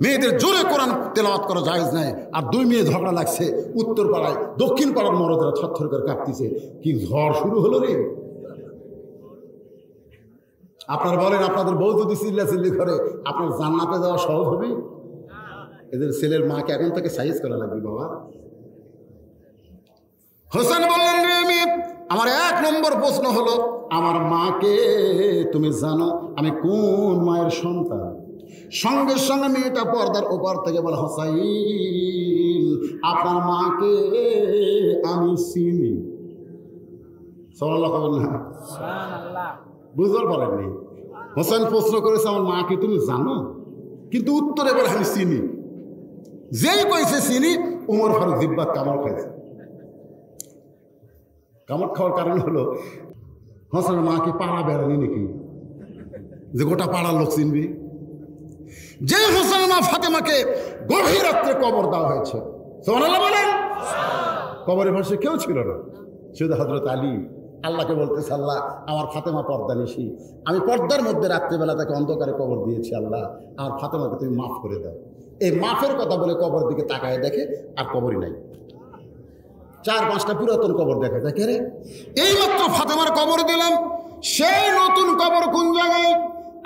মেয়েদের জোরে কোরআন তেলাওয়াত করা জায়েজ নাই, আর 2 মেয়ে ঝগড়া লাগছে উত্তর পাড়ায়, দক্ষিণ পাড়ার মরদেরা থরথর করে কাঁপতেছে, কি ঝড় শুরু হলো রে। আপনারা বলেন, আপনাদের বউ যদি চিল্লাচিল্লি করে আপনার জান্নাতে যাওয়া সহজ হবে? এদের ছেলের মাকে এখন থেকে সাইজ করা লাগবে বাবা। হোসেন বললেন, রে মেয়ে, আমার 1 নম্বর প্রশ্ন হলো আমার মাকে তুমি জানো? আমি কোন মায়ের সন্তান? সঙ্গে সঙ্গে মেয়েটা পর্দার ওপার থেকে বলে, হোসাইন আপনার মাকে আমি চিনি। সাল্লাল্লাহু আলাইহি ওয়াসাল্লাম বুঝতে পারেননি। হোসেন প্রশ্ন করেছে আমার মাকে তুমি জানো, কিন্তু উত্তরে বলে আমি চিনি। যেই কইছে চিনি, ওমর ফারুক জিব্বা কামড় খাইছে। কামড় খাওয়ার কারণ হলো হোসেনের মা কি পাড়া বেড়ানি নাকি যে গোটা পাড়ার লোক চিনবি? যে হোসেনের মা ফাতেমাকে গভীর রাত্রে কবর দেওয়া হয়েছে, সুবহানাল্লাহ বলেন। কবরের পাশে কেউ ছিল না, শুধু হযরত আলী। আল্লাহকে বলতেছে, আল্লাহ আমার ফাতেমা পর্দা নিশি, আমি পর্দার মধ্যে রাত্রিবেলা তাকে অন্ধকারে কবর দিয়েছি, আল্লাহ আমার ফাতেমাকে তুমি মাফ করে দাও। এই মাফের কথা বলে কবর দিকে তাকায় দেখে আর কবরই নাই। 4-5টা পুরাতন কবর দেখা যায়, কে রে? এইমাত্র ফাতেমার কবর দিলাম, সেই নতুন কবর কোন জায়গায়?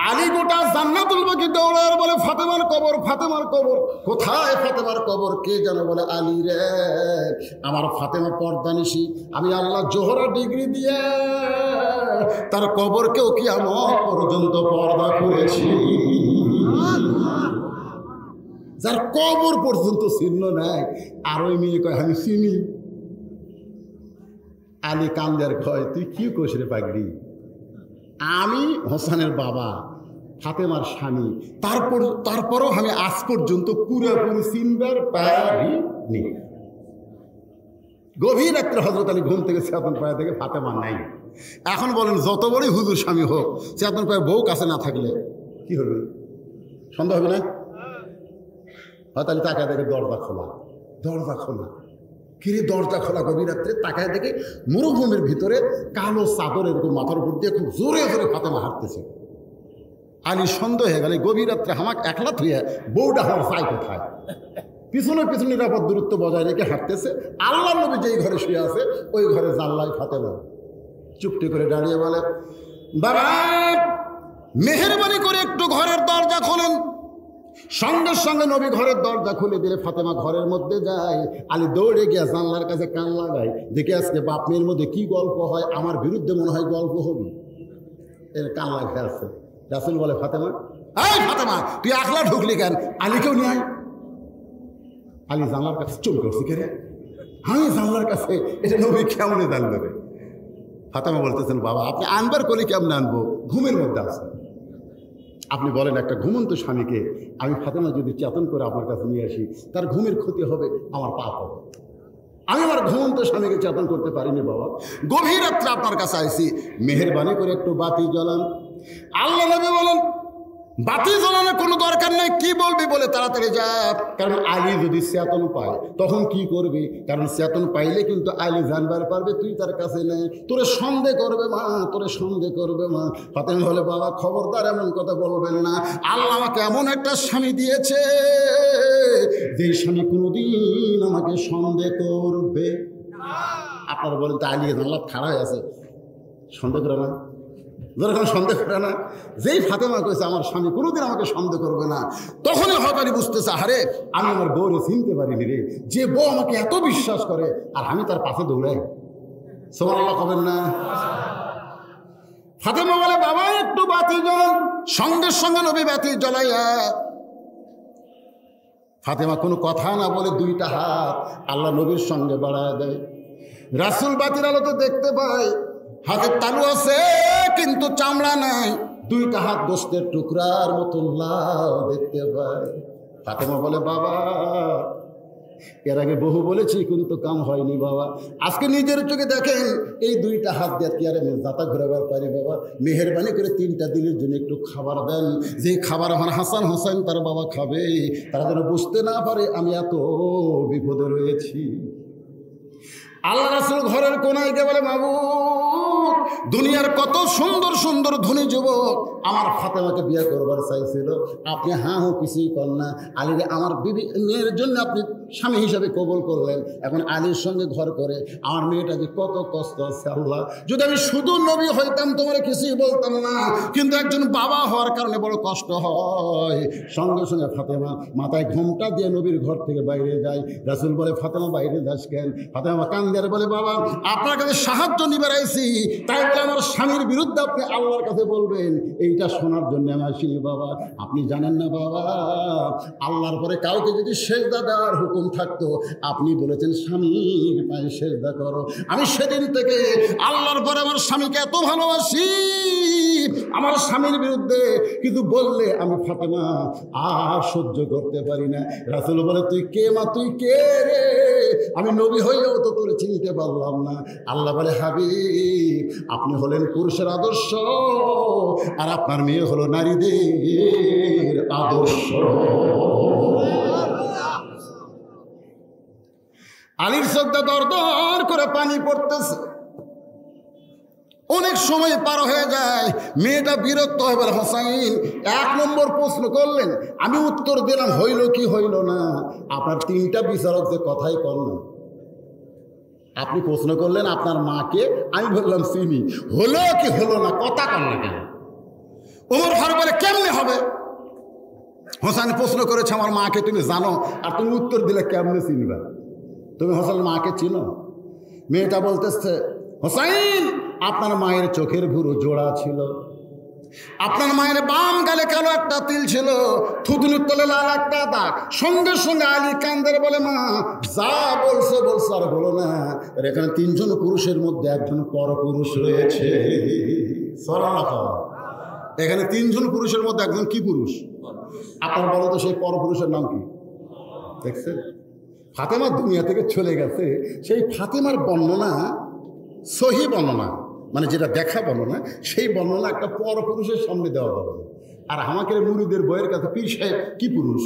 আলী গোটা জান্নাতুল বাকি দৌড়ার বলে ফাতেমার কবর, ফাতেমার কবর কোথায়? ফাতেমার কবর কে যেন বলে, আলী রে আমার ফাতেমা পর্দা নিশি, আমি আল্লাহ জোহরা ডিগ্রি দিয়ে তার কবরকেও কিয়ামত পর্যন্ত পর্দা করেছি। যার কবর পর্যন্ত চিহ্ন নাই, আর ওই মেয়ে কয় আমি চিনি। আলী কান্দের কয়, তুই কি কোষ রে পাগড়ি? আমি হোসেনের বাবা, ফাতেমার স্বামী, তারপরও আমি আজ পর্যন্ত পুরোপুরি চিনবার পারিনি। গভীর রাত্রে হযরত আলী ঘুম থেকে চেতন পায় থেকে ফাতেমা নাই। এখন বলেন, যত বড়ই হুজুর স্বামী হোক, চেতন পায় বউ কাছে না থাকলে কি হবে? সন্দেহ হবে না? হয়তো আলী তাকায় দেখে দরজা খোলা, দরজা খোলা। কিরে দরজা খোলা? গভীর রাত্রে তাকায় দেখে মরুভূমির ভিতরে কালো চাদর এরকম মাথার উপর দিয়ে খুব জোরে জোরে ফাতেমা হাঁটতেছে। আলী সন্দেহ হয়ে গেল, গভীর রাত্রে আমাকে একলা থুয়ে বউটা আমার চাই কোথায়? পিছনে পিছনে নিরাপদ দূরত্ব বজায় রেখে হাঁটতেছে। আল্লাহ নবী যেই ঘরে শুয়ে আছে ওই ঘরে জানলায় ফাতেমা চুপটি করে দাঁড়িয়ে বলে, বাবা মেহেরবানি করে একটু ঘরের দরজা খোলেন। সঙ্গে সঙ্গে নবী ঘরের দরজা খুলে দিলে ফাতেমা ঘরের মধ্যে যায়। আলী দৌড়ে গিয়া জানলার কাছে কান লাগায়, দেখে আজকে বাপ মেয়ের মধ্যে কি গল্প হয়, আমার বিরুদ্ধে মনে হয় গল্প হবে। এর কান লাগায় আছে। রাসূল বলে, ফাতেমা, এই ফাতেমা তুই একলা ঢুকলি কেন? আলীকেও নিয়ে আয়। আলী জানলার কাছে চুপ করছি, কে রে? আমি জানলার কাছে, এটা নবী কেমনে জানবে রে? ফাতেমা বলতেছেন, বাবা আপনি আনবার কলি কেমনে আনবো? ঘুমের মধ্যে আছে। আপনি বলেন একটা ঘুমন্ত স্বামীকে আমি ফাতেমা যদি চেতন করে আপনার কাছে নিয়ে আসি, তার ঘুমের ক্ষতি হবে, আমার পাপ হবে। আমি আমার ঘুমন্ত স্বামীকে চেতন করতে পারিনি বাবা। গভীর রাত্রে আপনার কাছে আইছি, মেহেরবানি করে একটু বাতি জ্বালান। আল্লাহ নবী বলেন, বাতি জ্বালানোর কোনো দরকার নাই, কি বলবি বলে তাড়াতাড়ি যা। কারণ আলী যদি চেতন পায় তখন কি করবি? কারণ চেতন পাইলে কিন্তু আলী জানবার পারবে তুই তার কাছে নেই, তোরে সন্দেহ করবে মা, তোরে সন্দেহ করবে মা। ফাতেমা বলে, বাবা খবরদার এমন কথা বলবেন না, আল্লাহ আমাকে এমন একটা স্বামী দিয়েছে যে স্বামী কোনোদিন আমাকে সন্দেহ করবে। আপনারা বলেন তো আলী জানলা খাড়া হয়ে আছে, সন্দেহ করে না? যখন সন্দেহ করে না, যেই ফাতেমা কইছে আমার স্বামী কোনোদিন আমাকে সন্দেহ করবে না, তখনই হঠাৎ বুঝতেছে, আরে আমি আমার বউরে চিনতে পারিনি রে, যে বউ আমাকে এত বিশ্বাস করে আর আমি তার পাশে দৌড়াই। সুবহানাল্লাহ কবেন না? ফাতেমা বলে, বাবা একটু বাতি জ্বালান। সঙ্গে সঙ্গে নবী বাতি জ্বলাইয়া, ফাতেমা কোনো কথা না বলে 2টা হাত আল্লাহ নবীর সঙ্গে বাড়ায় দেয়। রাসূল বাতির আলোতে দেখতে পায় হাতের তালু আছে কিন্তু চামড়া নাই, 2টা হাত গোস্তের টুকরার মতো লাল দেখতে পায়। ফাতেমা বলে, বাবা এর আগে বহু বলেছি কিন্তু কাম হয়নি বাবা, আজকে নিজের চোখে দেখেন এই 2টা হাত দিয়ে কি আর আমি যাতা ঘুরাবার পারি বাবা? মেহেরবানি করে 3টা দিনের জন্য একটু খাবার দেন, যে খাবার আমার হাসান হোসেন তার বাবা খাবে, তারা যেন বুঝতে না পারে আমি এত বিপদে রয়েছি। আল্লাহ রাসূল ঘরের কোনায় গিয়ে বলে, মাবুদ দুনিয়ার কত সুন্দর সুন্দর ধনী যুবক আমার ফাতেমাকে বিয়ে করবার চাইছিল, আপনি হ্যাঁ হো কিছুই কর না। আলীর আমার বিবি মেয়ের জন্য আপনি স্বামী হিসাবে কবুল করলেন, এখন আলীর সঙ্গে ঘর করে আমার মেয়েটা যে কত কষ্ট আছে আল্লাহ, যদি আমি শুধু নবী হইতাম তোমার কিছুই বলতাম না, কিন্তু একজন বাবা হওয়ার কারণে বড় কষ্ট হয়। সঙ্গে সঙ্গে ফাতেমা মাথায় ঘোমটা দিয়ে নবীর ঘর থেকে বাইরে যায়। রাসূল বলে, ফাতেমা বাইরে যাস কেন? ফাতেমা কান্দের বলে, বাবা আপনার কাছে সাহায্য নিবে আইছি, তাই বলে আমার স্বামীর বিরুদ্ধে আপনি আল্লাহর কাছে বলবেন, এইটা শোনার জন্য আমি আসিনি বাবা। আপনি জানেন না বাবা, আল্লাহর পরে কাউকে যদি সেজদা দেওয়ার হুকুম থাকতো আপনি বলেছেন স্বামীর পায়ে সেজদা করো। আমি সেদিন থেকে আল্লাহর পরে আমার স্বামীকে এত ভালোবাসি, আমার স্বামীর বিরুদ্ধে, কিন্তু বললে আমি ফাতেমা আর সহ্য করতে পারি না। রাসূল বলে, তুই কে মা, তুই কে রে? আমি নবী হইলেও তো তোরে চিনতে পারলাম না। আল্লাহ বলে, হাবিব, আপনি হলেন পুরুষের আদর্শ, আর আপনার মেয়ে হলো নারীদের আদর্শ। আলীর চোখে দর দর করে পানি পড়তেছে। অনেক সময় পার হয়ে যায়, মেয়েটা বিরক্ত হয়ে বলে, হোসাইন 1 নম্বর প্রশ্ন করলেন, আমি উত্তর দিলাম, হইল কি হইল না? আপনার 3টা বিচারক যে কথাই কর না। আপনি প্রশ্ন করলেন আপনার মাকে, আমি বললাম চিনি, হলো কি হলো না, কথা কর না কেন? ওমর ফারুক বলে, কেমনে হবে? হোসাইন প্রশ্ন করেছে আমার মাকে তুমি জানো, আর তুমি উত্তর দিলে কেমনে চিনবা? তুমি হোসেন মাকে চিনো? মেয়েটা বলতেছে, হোসাইন, আপনার মায়ের চোখের ভুরু জোড়া ছিল, আপনার মায়ের বাম গালে কালো একটা তিল ছিল, থুতনির তলে লাল একটা দাগ। সঙ্গে সঙ্গে আলী কান্দের বলে, মা যা বলছে বলছে, আর বলো না। এখানে 3 জন পুরুষের মধ্যে একজন পরপুরুষ রয়েছে। এখানে 3 জন পুরুষের মধ্যে একজন কি পুরুষ? আপনার বলো তো সেই পরপুরুষের নাম কি? দেখছেন, ফাতেমা দুনিয়া থেকে চলে গেছে, সেই ফাতেমার বর্ণনা সহি বর্ণনা, মানে যেটা দেখা বর্ণনা, সেই বর্ণনা একটা পরপুরুষের সামনে দেওয়া হবে। আর আমাকে মুরিদের বইয়ের কাছে পীর সাহেব কি পুরুষ?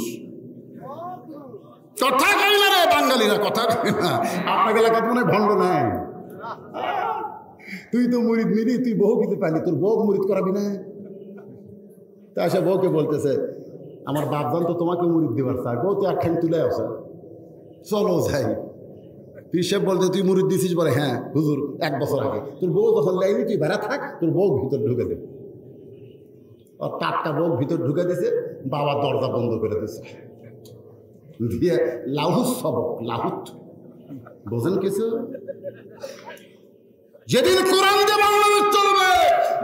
কথা কই না রে বাঙালিরা, কথা কই না। আপনাকে এলাকাতে মনে ভণ্ড নাই। তুই তো মুরিদ নিবি, তুই বউ কিছু পাইনি, তোর বউ মুরিদ করাবি না? তা সে বউকে বলতেছে, আমার বাপদান তো তোমাকে মুরিদ দিবার চায়, বউ তো একখান তুলে আসে, চলো যাই। পীর সাহেব বলতে, তুই মুরিদ দিছিস? বলে, হ্যাঁ হুজুর, 1 বছর আগে। তোর বউ তখন লাইনি, তুই বেড়া থাক, তোর বউ ভিতর ঢুকে দে। আর টাটকা বউ ভিতর ঢুকে দিছে, বাবা দরজা বন্ধ করে দিছে, দিয়ে লাহুত সবক, লাহুত বোঝেন কিছু? যেদিন কোরআন দিয়ে বাংলাদেশ চলবে,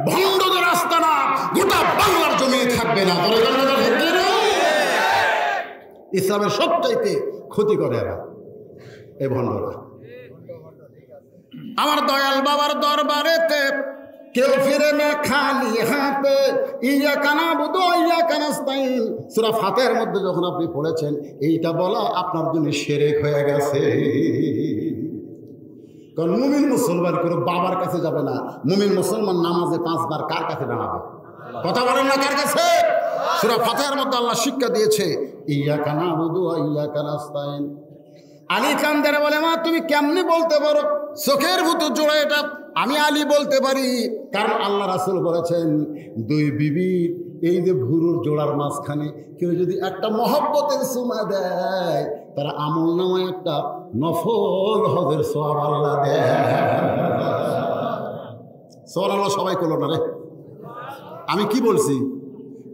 ভণ্ডদের রাস্তা না, গোটা বাংলার জমি থাকবে না। ইসলামের সবচাইতে ক্ষতি করে এরা, এই ভণ্ডরা। আমার দয়াল বাবার দরবারেতে কেউ ফিরে না খালি হাতে, ইয়াকা নাবুদু ওয়া ইয়াকা নাস্তাইন। সূরা ফাতিহার মধ্যে যখন আপনি পড়েছেন, এইটা বলা আপনার জন্য শিরক হয়ে গেছে। কারণ মুমিন মুসলমান করে বাবার কাছে যাবে না। মুমিন মুসলমান নামাজে 5 বার কার কাছে দাঁড়াবে? কথা বলেন না, কার কাছে? সূরা ফাতিহার মধ্যে আল্লাহ শিক্ষা দিয়েছে, ইয়াকা নাবুদু ওয়া ইয়াকা নাস্তাইন। আলী কান্দের বলে, মা তুমি কেমনি বলতে পারো চোখের ভুতু জোড়া? এটা আমি আলী বলতে পারি, কারণ আল্লাহ রাসূল বলেছেন, 2 বিবির এই যে ভুরুর জোড়ার মাঝখানে কেউ যদি একটা মহব্বতের সুমা দেয়, তারা আমল নামায় একটা নফল হজের সওয়াব আল্লাহ দেয়। সুবহানাল্লাহ। সবাই করলো না রে? আমি কি বলছি?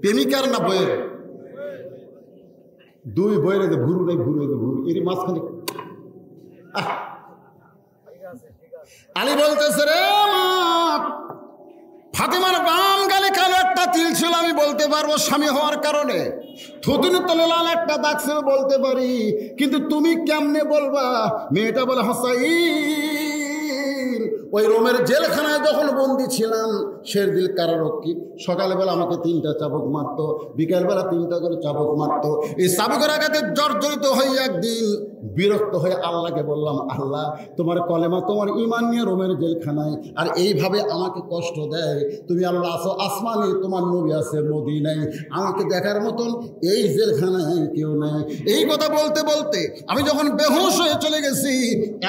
প্রেমিকার না বইয়ের? 2 বইয়ের যে ভুরু নেই, ভুরু এর মাঝখানে আলী বলতেছে, রে মা, ফাতেমার বাম গালে কালো একটা তিল ছিল, আমি বলতে পারবো স্বামী হওয়ার কারণে। থুতনির তলে লাল একটা দাগ ছিল, বলতে পারি, কিন্তু তুমি কেমনে বলবা? মেয়েটা বলে, হোসাইন, ওই রোমের জেলখানায় যখন বন্দি ছিলাম, শেরদিল কারারক্ষী সকালবেলা আমাকে 3টা চাবুক মারতো, বিকালবেলা 3টা করে চাবুক মারতো। এই চাবুকের আঘাতে জর্জরিত হয়ে একদিন বিরক্ত হয়ে আল্লাহকে বললাম, আল্লাহ, তোমার কলেমা, তোমার ঈমান নিয়ে রোমের জেলখানায় আর এইভাবে আমাকে কষ্ট দেয়। তুমি আল্লাহ আছো আসমানে, তোমার নবী আছে মদিনায়, আমাকে দেখার মতন এই জেলখানায় কেউ নেই। এই কথা বলতে বলতে আমি যখন বেহুশ হয়ে চলে গেছি,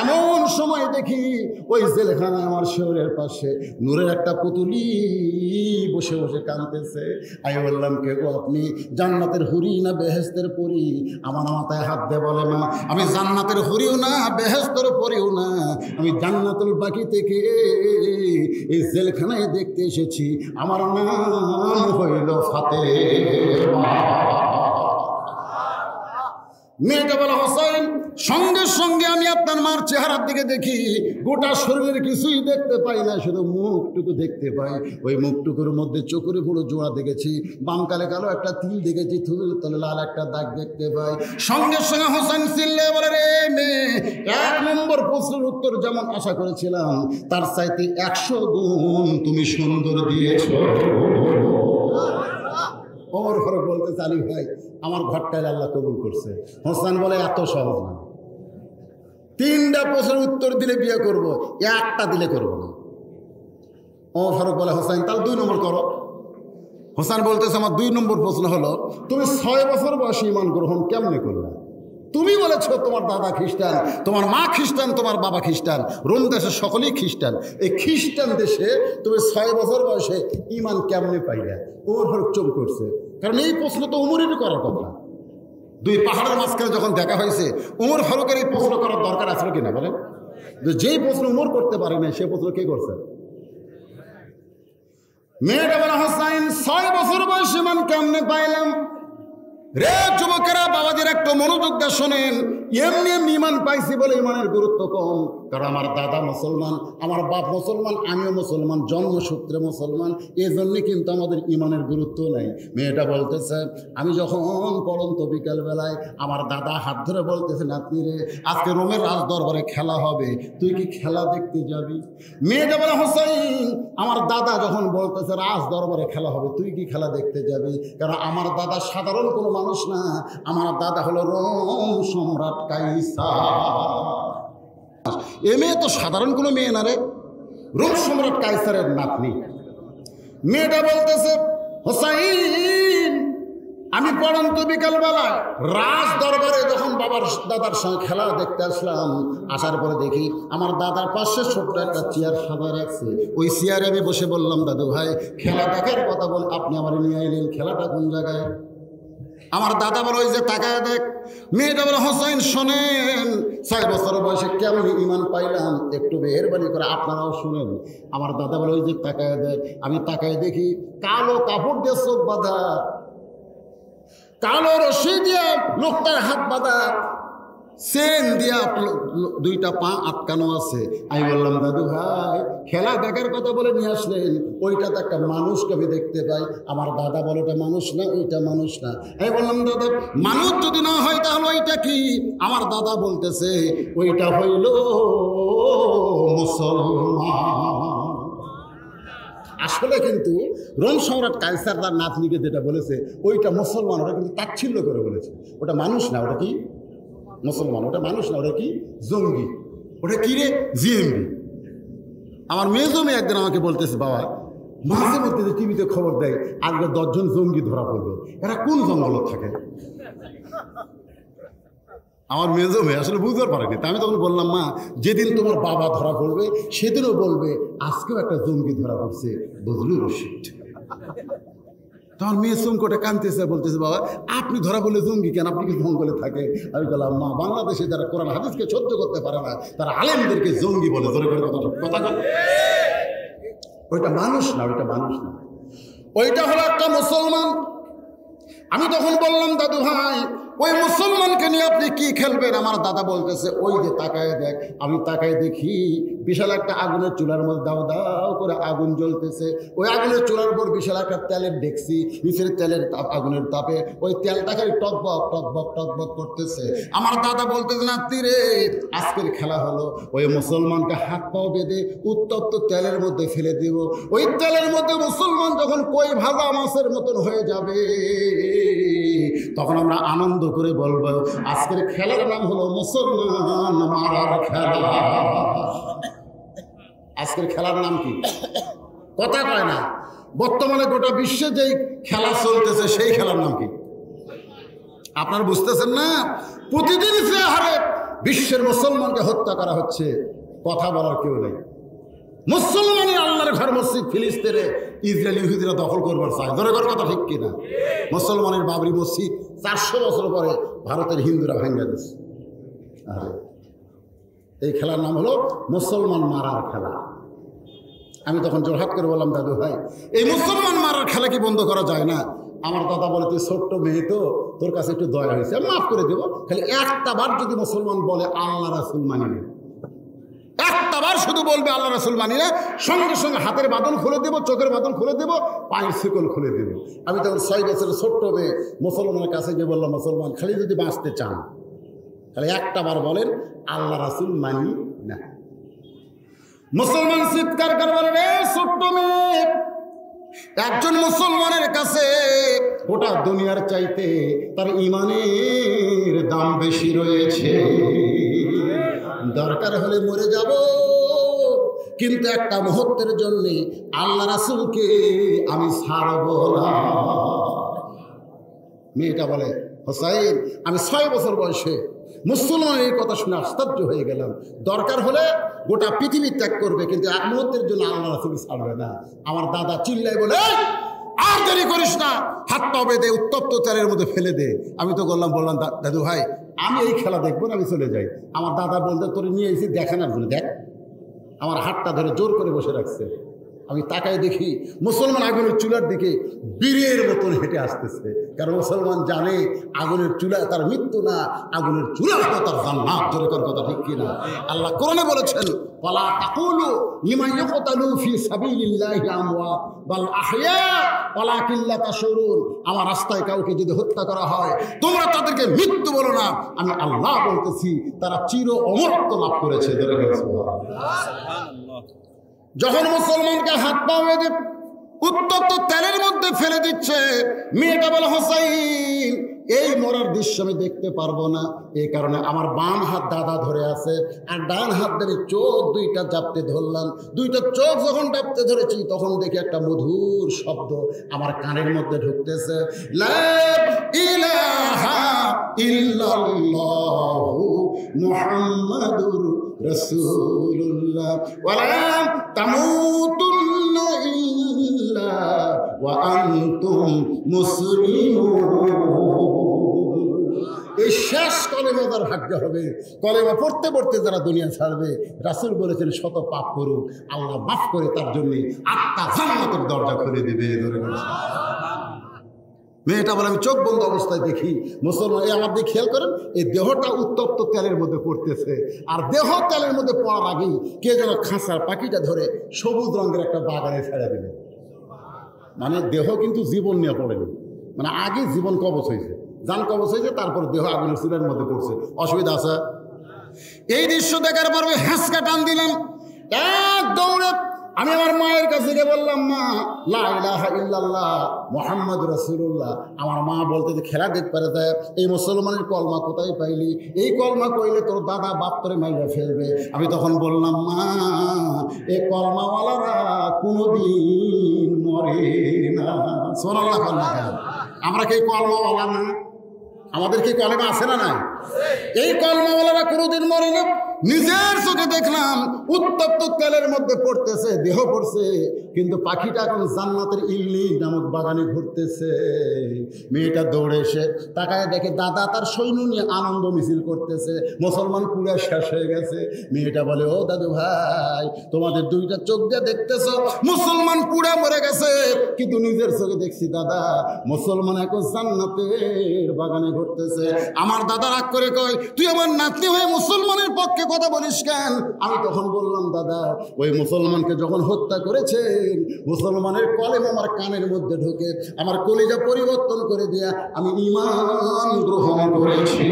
এমন সময় দেখি ওই জেলখানায় আমার শরীরের পাশে নূরের একটা পুতুলি বসে বসে কাঁদতেছে। আমি বললাম, কে গো আপনি? জান্নাতের হুরি না বেহেশতের পরী? আমার মাথায় হাত দিয়ে বলে, মা, আমি জান্নাতের হুরিও না, বেহেশতের পরীও না, আমি জান্নাতুল বাকি থেকে এই জেলখানায় দেখতে এসেছি, আমার নাম হইল ফাতেমা। মেয়েটা বলে, হোসেন সঙ্গে সঙ্গে আমি আপনার মার চেহারার দিকে দেখি, গোটা শরীরের কিছুই দেখতে পাই না, শুধু মুখটুকু দেখতে পাই। ওই মুখটুকুর মধ্যে চোখের পুরো জোড়া দেখেছি, বাম কালে কালো একটা তিল দেখেছি, থুতুর তলে লাল একটা দাগ দেখতে পাই। সঙ্গে সঙ্গে হোসেন চিল্লে বলে, রে মেয়ে, 1 নম্বর প্রশ্নের উত্তর যেমন আশা করেছিলাম তার চাইতে 100 গুণ তুমি সুন্দর দিয়েছ। ওমর ফারুক বলতে চালি, ভাই আমার ঘরটায় আল্লাহ কবুল করছে। হোসেন বলে, এত সহজ না, 3টা প্রশ্নের উত্তর দিলে বিয়ে করব, 1টা দিলে করব না। ওমর ফারুক বলে, হোসেন তাহলে 2 নম্বর করো। হোসেন বলতেছে, আমার 2 নম্বর প্রশ্ন হলো, তুমি 6 বছর বয়সে ঈমান গ্রহণ কেমনে করবে? তুমি বলেছ তোমার দাদা খ্রিস্টান, তোমার মা খ্রিস্টান, তোমার বাবা খ্রিস্টান, রোম দেশে সকলেই খ্রিস্টান। এই খ্রিস্টান দেশে তুমি 6 বছর বয়সে ঈমান কেমনে পাইলে? ওমর ফারুক চুপ করছে, কারণ এই প্রশ্ন তো উমরেরই করার কথা। 2 পাহাড়ের মাঝখানে যখন দেখা হয়েছে, ওমর ফারুকের এই প্রশ্ন করার দরকার আছে কিনা বলেন? যেই প্রশ্ন উমর করতে পারে না, সে প্রশ্ন কে করছে? মেয়েটা বলে, হোসাইন 6 বছর বয়সে ঈমান কেমনে পাইলাম? রে যুবকেরা, বাবাদের একটু মনোযোগ দিয়ে শোনেন। এমনি এমনি ঈমান পাইছি বলে ঈমানের গুরুত্ব কম, কারণ আমার দাদা মুসলমান, আমার বাপ মুসলমান, আমিও মুসলমান, জন্মসূত্রে মুসলমান, এই জন্যে কিন্তু আমাদের ঈমানের গুরুত্ব নেই। মেয়েটা বলতেছে, আমি যখন পড়ন্ত বিকালবেলায় আমার দাদা হাত ধরে বলতেছে, নাতনি রে, আজকে রোমের রাজ দরবারে খেলা হবে, তুই কি খেলা দেখতে যাবি? মেয়েটা বলে, হোসাইন আমার দাদা যখন বলতেছে রাজ দরবারে খেলা হবে, তুই কি খেলা দেখতে যাবি? কারণ আমার দাদা সাধারণ কোনো মানুষ না, আমার দাদা হলো রোম সম্রাট কাইসার। এ মেয়ে তো সাধারণ কোনো মেয়ে না রে, রোম সম্রাট কাইসারের নাতনি। মেয়েটা বলতেছে, হোসাইন আমি পড়ন্ত বিকালবেলায় রাজ দরবারে যখন বাবার দাদার সঙ্গে খেলা দেখতে আসলাম, আসার পরে দেখি আমার দাদার পাশে ছোট্ট একটা চেয়ার সাদা রাখছে। ওই চেয়ারে আমি বসে বললাম, দাদু ভাই খেলা দেখার কথা বল, আপনি আমার নিয়ে আইলেন, খেলাটা কোন জায়গায়? আমার দাদা বলে, ওই যে তাকায় দেখ। মেয়েটা বলে, হোসাইন শোনেন, 6 বছর বয়সে কেমন ঈমান পাইলাম একটু মেহেরবানি করে আপনারাও শুনেন। আমার দাদা বলে, ওই যে তাকায় দেখ। আমি তাকায় দেখি কালো কাপড় দিয়ে চোখ বাঁধা, কালো রশি দিয়ে লোকটার হাত বাঁধা, চেন দিয়া 2টা পা আটকানো আছে। আমি বললাম, দাদু ভাই খেলা দেখার কথা বলে নিয়ে আসলেন, ওইটা তো একটা মানুষকে আমি দেখতে পাই। আমার দাদা বলে, ওটা মানুষ না, ওইটা মানুষ না। আমি বললাম, দাদা মানুষ যদি না হয় তাহলে ওইটা কি? আমার দাদা বলতেছে, ওইটা হইল মুসলমান। আসলে কিন্তু রোম সম্রাট কাইসার তার নাতনিকে যেটা বলেছে ওইটা মুসলমান, ওটা কিন্তু তাচ্ছিল্য করে বলেছে। ওটা মানুষ না, ওটা কি? মুসলমান। ওটা মানুষ না, ওটা কি? জঙ্গি। ওটা কি রে? জিএমবি। আমার মেজো মেয়ে একদিন আমাকে বলতেছে, বাবা মাঝে মধ্যে যে টিভিতে খবর দেয় আজকে 10 জন জঙ্গি ধরা পড়লো, এরা কোন জঙ্গলে থাকে? আমার মেজো মেয়ে আসলে বুঝতে পারেনি। তা আমি তখন বললাম, মা যেদিন তোমার বাবা ধরা পড়বে সেদিনও বলবে আজকেও একটা জঙ্গি ধরা পড়ছে, বুঝলু রশিদ? তখন মেয়ে চমকটে কাঁদতেছে, বলতেছে, বাবা আপনি ধরা বলে জঙ্গি কেন, আপনি কি জঙ্গলে থাকে? আমি বললাম, মা বাংলাদেশে যারা কোরআন হাদিসকে সহ্য করতে পারে না তারা আলেমদেরকে জঙ্গি বলে। ধরে করে কথা ওইটা মানুষ না, ওইটা মানুষ না, ওইটা হলো একটা মুসলমান। আমি তখন বললাম, দাদু ভাই ওই মুসলমানকে নিয়ে আপনি কি খেলবেন? আমার দাদা বলতেছে, ওই যে তাকায় দেখ। আমি তাকায় দেখি বিশাল একটা আগুনের চুলার মধ্যে দাও দাও করে আগুন জ্বলতেছে। ওই আগুনের চুলার উপর বিশাল একটা তেলের ডেকসি, নিচের তেলের তাপ, আগুনের তাপে ওই তেলটাকে টকবক টকবক টকবক করতেছে। আমার দাদা বলতেছে, নাতি রে আজকের খেলা হলো ওই মুসলমানকে হাত পাও বেঁধে উত্তপ্ত তেলের মধ্যে ফেলে দিব। ওই তেলের মধ্যে মুসলমান যখন কই ভাজা মাছের মতন হয়ে যাবে তখন আমরা আনন্দ করে বলবো আজকের খেলার নাম হলো মুসলমান মারার খেলা। আজকের খেলার নাম কি? কথা কয় না। বর্তমানে গোটা বিশ্বে যেই খেলা চলতেছে সেই খেলার নাম কি আপনারা বুঝতেছেন না? প্রতিদিন যে হারে বিশ্বের মুসলমানকে হত্যা করা হচ্ছে, কথা বলার কেউ নেই। মুসলমানই আল্লাহর ঘর মসজিদ ফিলিস্তিনে ইসরায়েল ইহুদিরা দখল করবার চায়। ধরে করার কথা ঠিক কিনা? মুসলমানের বাবরি মসজিদ 400 বছর পরে ভারতের হিন্দুরা ভেঙে দিচ্ছে। আর এই খেলার নাম হলো মুসলমান মারার খেলা। আমি তখন জোরহাট করে বললাম, দাদু ভাই এই মুসলমান মারার খেলা কি বন্ধ করা যায় না? আমার দাদা বলে, তুই ছোট্ট মেয়ে তো, তোর কাছে একটু দয়া হয়েছে, মাফ করে দেবো। খালি একটা বার যদি মুসলমান বলে আল্লাহ রাসূল মানি না, একটা বার শুধু বলবে আল্লাহ রাসূল মানি না, সঙ্গে সঙ্গে হাতের বাঁধন খুলে দেবো, চোখের বাঁধন খুলে দেবো, পায়ের শিকল খুলে দেবো। আমি তখন 6 বছরের ছোট্ট মেয়ে মুসলমানের কাছে গিয়ে বললাম, মুসলমান খালি যদি বাঁচতে চান তাহলে একটা বার বলেন আল্লাহ রাসূল মানি না। মুসলমান চিৎকার করে বলে, রে ছোট্ট মেয়ে, একজন মুসলমানের কাছে গোটা দুনিয়ার চাইতে তার ইমানের দাম বেশি রয়েছে। দরকার হলে মরে যাব, কিন্তু একটা মুহূর্তের জন্য আল্লাহ রাসূলকে আমি ছাড়ব না। মেয়েটা বলে, হোসাইন আমি 6 বছর বয়সে মুসলমানের এই কথা শুনে আশ্চর্য হয়ে গেলাম। দরকার হলে গোটা পৃথিবী ত্যাগ করবে, কিন্তু এক মুহূর্তের জন্য আল্লাহ রাসূল ছাড়বে না। আমার দাদা চিল্লাই বলে, আর দেরি করিস না, হাতটা বেঁধে উত্তপ্ত তেলের মধ্যে ফেলে দে। আমি তো বললাম দাদু ভাই আমি এই খেলা দেখবো না, আমি চলে যাই। আমার দাদা বলতে, তোরে নিয়ে এসেছি দেখানোর জন্য, দেখ। আমার হাতটা ধরে জোর করে বসে রাখছে। আমি তাকায় দেখি মুসলমান আগুনের চুলার দিকে বীরের মতন হেঁটে আসতেছে। কারণ মুসলমান জানে আগুনের চুলা তার মৃত্যু না, আগুনের চুলা হলো তার জান্নাত। জোরে কর কথা, ঠিক কিনা? আল্লাহ কোরআনে বলেছেন, ওয়ালা তাকুলু লিমান ইয়াকতালু ফি সাবিলিল্লাহি আমওয়াত বাল আহইয়া ওয়ালাকিন লা তাশউরুন। আমার রাস্তায় কাউকে যদি হত্যা করা হয় তোমরা তাদেরকে মৃত্যু বলো না, আমি আল্লাহ বলতেছি তারা চির অমরত্ব লাভ করেছে। জোরে কর সুবহানাল্লাহ। যখন মুসলমানকে হাত পা বেঁধে উত্তপ্ত তেলের মধ্যে ফেলে দিচ্ছে, মেয়েটা বলে, হোসাইন এই মরার দৃশ্য আমি দেখতে পারবো না, এই কারণে আমার বাম হাত দাদা ধরে আছে, আর ডান হাত ধরে চোখ দুইটা চাপতে ধরলাম। দুইটা চোখ যখন চাপতে ধরেছি তখন দেখি একটা মধুর শব্দ আমার কানের মধ্যে ঢুকতেছে, লা ইলাহা ইল্লাল্লাহু মুহাম্মাদুর রাসূলুল্লাহ ওয়ালা তামুতুন্না ইল্লা ওয়া আনতুম মুসলিমুন। এই শেষ কলেমা তার ভাগ্য হবে। কলেমা পড়তে পড়তে যারা দুনিয়া ছাড়বে, রাসূল বলেছেন শত পাপ করুক, আল্লাহ মাফ করে তার জন্য আত্মা জান্নাতের দরজা খুলে দেবে। মেয়েটা বলে, আমি চোখ বন্ধ অবস্থায় দেখি মুসলমান, এই আমার দিকে খেয়াল করেন, এই দেহটা উত্তপ্ত তেলের মধ্যে পড়তেছে, আর দেহ তেলের মধ্যে পড়ার আগেই কে যেন খাঁচার পাখিটা ধরে সবুজ রঙের একটা বাগানে ছেড়ে দিলে। মানে দেহ কিন্তু জীবন নিয়ে পড়েনি, মানে আগে জীবন কবচ হয়েছে, জান কবচ হয়েছে, তারপর দেহ আগুনের চুলের মধ্যে পড়ছে। অসুবিধা আছে? এই দৃশ্য দেখার পর আমি হ্যাঁচকা টান দিলাম, এক দৌড়ে আমি আমার মায়ের কাছে গিয়ে বললাম, মা লা ইলাহা ইল্লাল্লাহ মুহাম্মাদুর রাসূলুল্লাহ। আমার মা বলতে যে খেলা দেখ পারে দেয়, এই মুসলমানের কলমা কোথায় পাইলি? এই কলমা কইলে তোর দাদা বাপ তোরে মাইরা ফেলবে। আমি তখন বললাম, মা এই কলমাওয়ালারা কোনোদিন মরে না। সুবহানাল্লাহ। আমরা কি কলমাওয়ালা না? আমাদের কি কলমা আছে না? নাই। এই কলমাওয়ালারা কোনোদিন মরে না। নিজের চোখে দেখলাম উত্তপ্ত তেলের মধ্যে পড়তেছে, দেহ পড়ছে, কিন্তু পাখিটা এখন জান্নাতের ইল্লি নামক বাগানে ঘুরতেছে। মেয়েটা দৌড়ে এসে তাকায় দেখে দাদা তার সৈন্য নিয়ে আনন্দ মিছিল করতেছে, মুসলমান পুরা শেষ হয়ে গেছে। মেয়েটা বলে, ও দাদু ভাই, তোমাদের দুইটা চোখ দিয়ে দেখতেছ মুসলমান পুরা মরে গেছে, কিন্তু নিজের চোখে দেখছি দাদা মুসলমান এখন জান্নাতের বাগানে ঘুরতেছে। আমার দাদা রাগ করে কয়, তুই আমার নাতনি হয়ে মুসলমানের পক্ষে কথা বলিস কেন? আমি তখন বললাম, দাদা ওই মুসলমানকে যখন হত্যা করেছেন, মুসলমানের কলেমা আমার কানের মধ্যে ঢুকে আমার কলিজা পরিবর্তন করে দিয়া আমি ঈমান গ্রহণ করেছি।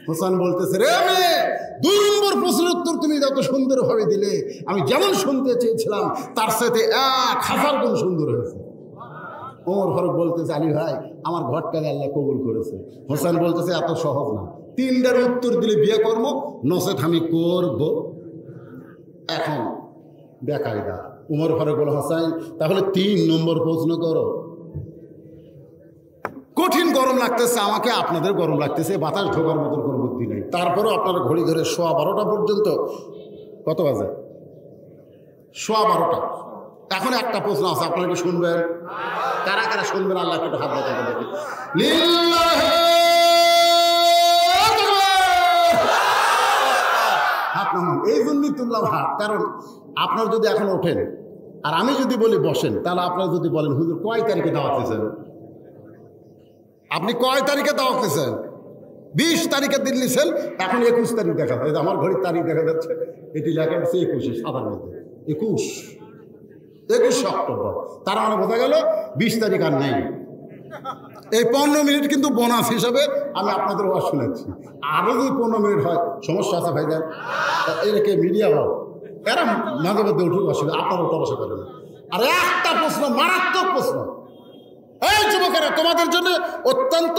হোসেন বলতেছে, রে মেয়ে, 2 নম্বর প্রশ্নের উত্তর তুমি যত সুন্দরভাবে দিলে, আমি যেমন শুনতে চেয়েছিলাম তার সাথে 1000 গুণ সুন্দর হয়েছে। ওমর ফারুক বলতেছে, আলী ভাই আমার ঘটকালে আল্লাহ কবুল করেছে। হোসেন বলতেছে, এত সহজ না, 3টার উত্তর দিলে বিয়ে করব, নচেত আমি করব। এখন বেকায়দা। উমর ফারুক বলে, হোসেন তাহলে 3 নম্বর প্রশ্ন করো। কঠিন গরম লাগতেছে আমাকে, আপনাদের গরম লাগতেছে, বাতাস ঢোকার মতন কোনো বুদ্ধি নেই। তারপরেও আপনারা ঘড়ি ধরে 12:15 পর্যন্ত, কত বাজে? 12:15। এখন একটা প্রশ্ন আছে, আপনারা কি শুনবেন? কারা কারা শুনবেন? আল্লাহ একটু হাত বাঁচাতে দেখি। হাত নামান। এই জন্যই তুললাম হাত, কারণ আপনারা যদি এখন ওঠেন আর আমি যদি বলি বসেন, তাহলে আপনারা যদি বলেন হুজুর কয় তারিখে দাওয়াত দিয়েছেন, আপনি কয় তারিখে দাওয়াত দিয়েছেন? 20 তারিখে দিল্লি সেল, এখন 21 তারিখ দেখা যায়। আমার ঘড়ির তারিখ দেখা যাচ্ছে, এটি লেখা হচ্ছে 21, সাদার মধ্যে 21 অক্টোবর। তার মানে বোঝা গেল 20 তারিখ আর নেই। এই 15 মিনিট কিন্তু বোনাস হিসাবে আমি আপনাদের ওয়াজ শুনেছি। আরও যদি 15 মিনিট হয় সমস্যা আছে ভাইজান। এরকে মিডিয়া হোক, এরা মাঝে মধ্যে উঠুক, অসুবিধা, আপনারা উঠা বসা করেন। আর একটা প্রশ্ন, মারাত্মক প্রশ্ন, এই যুবকেরা তোমাদের জন্য অত্যন্ত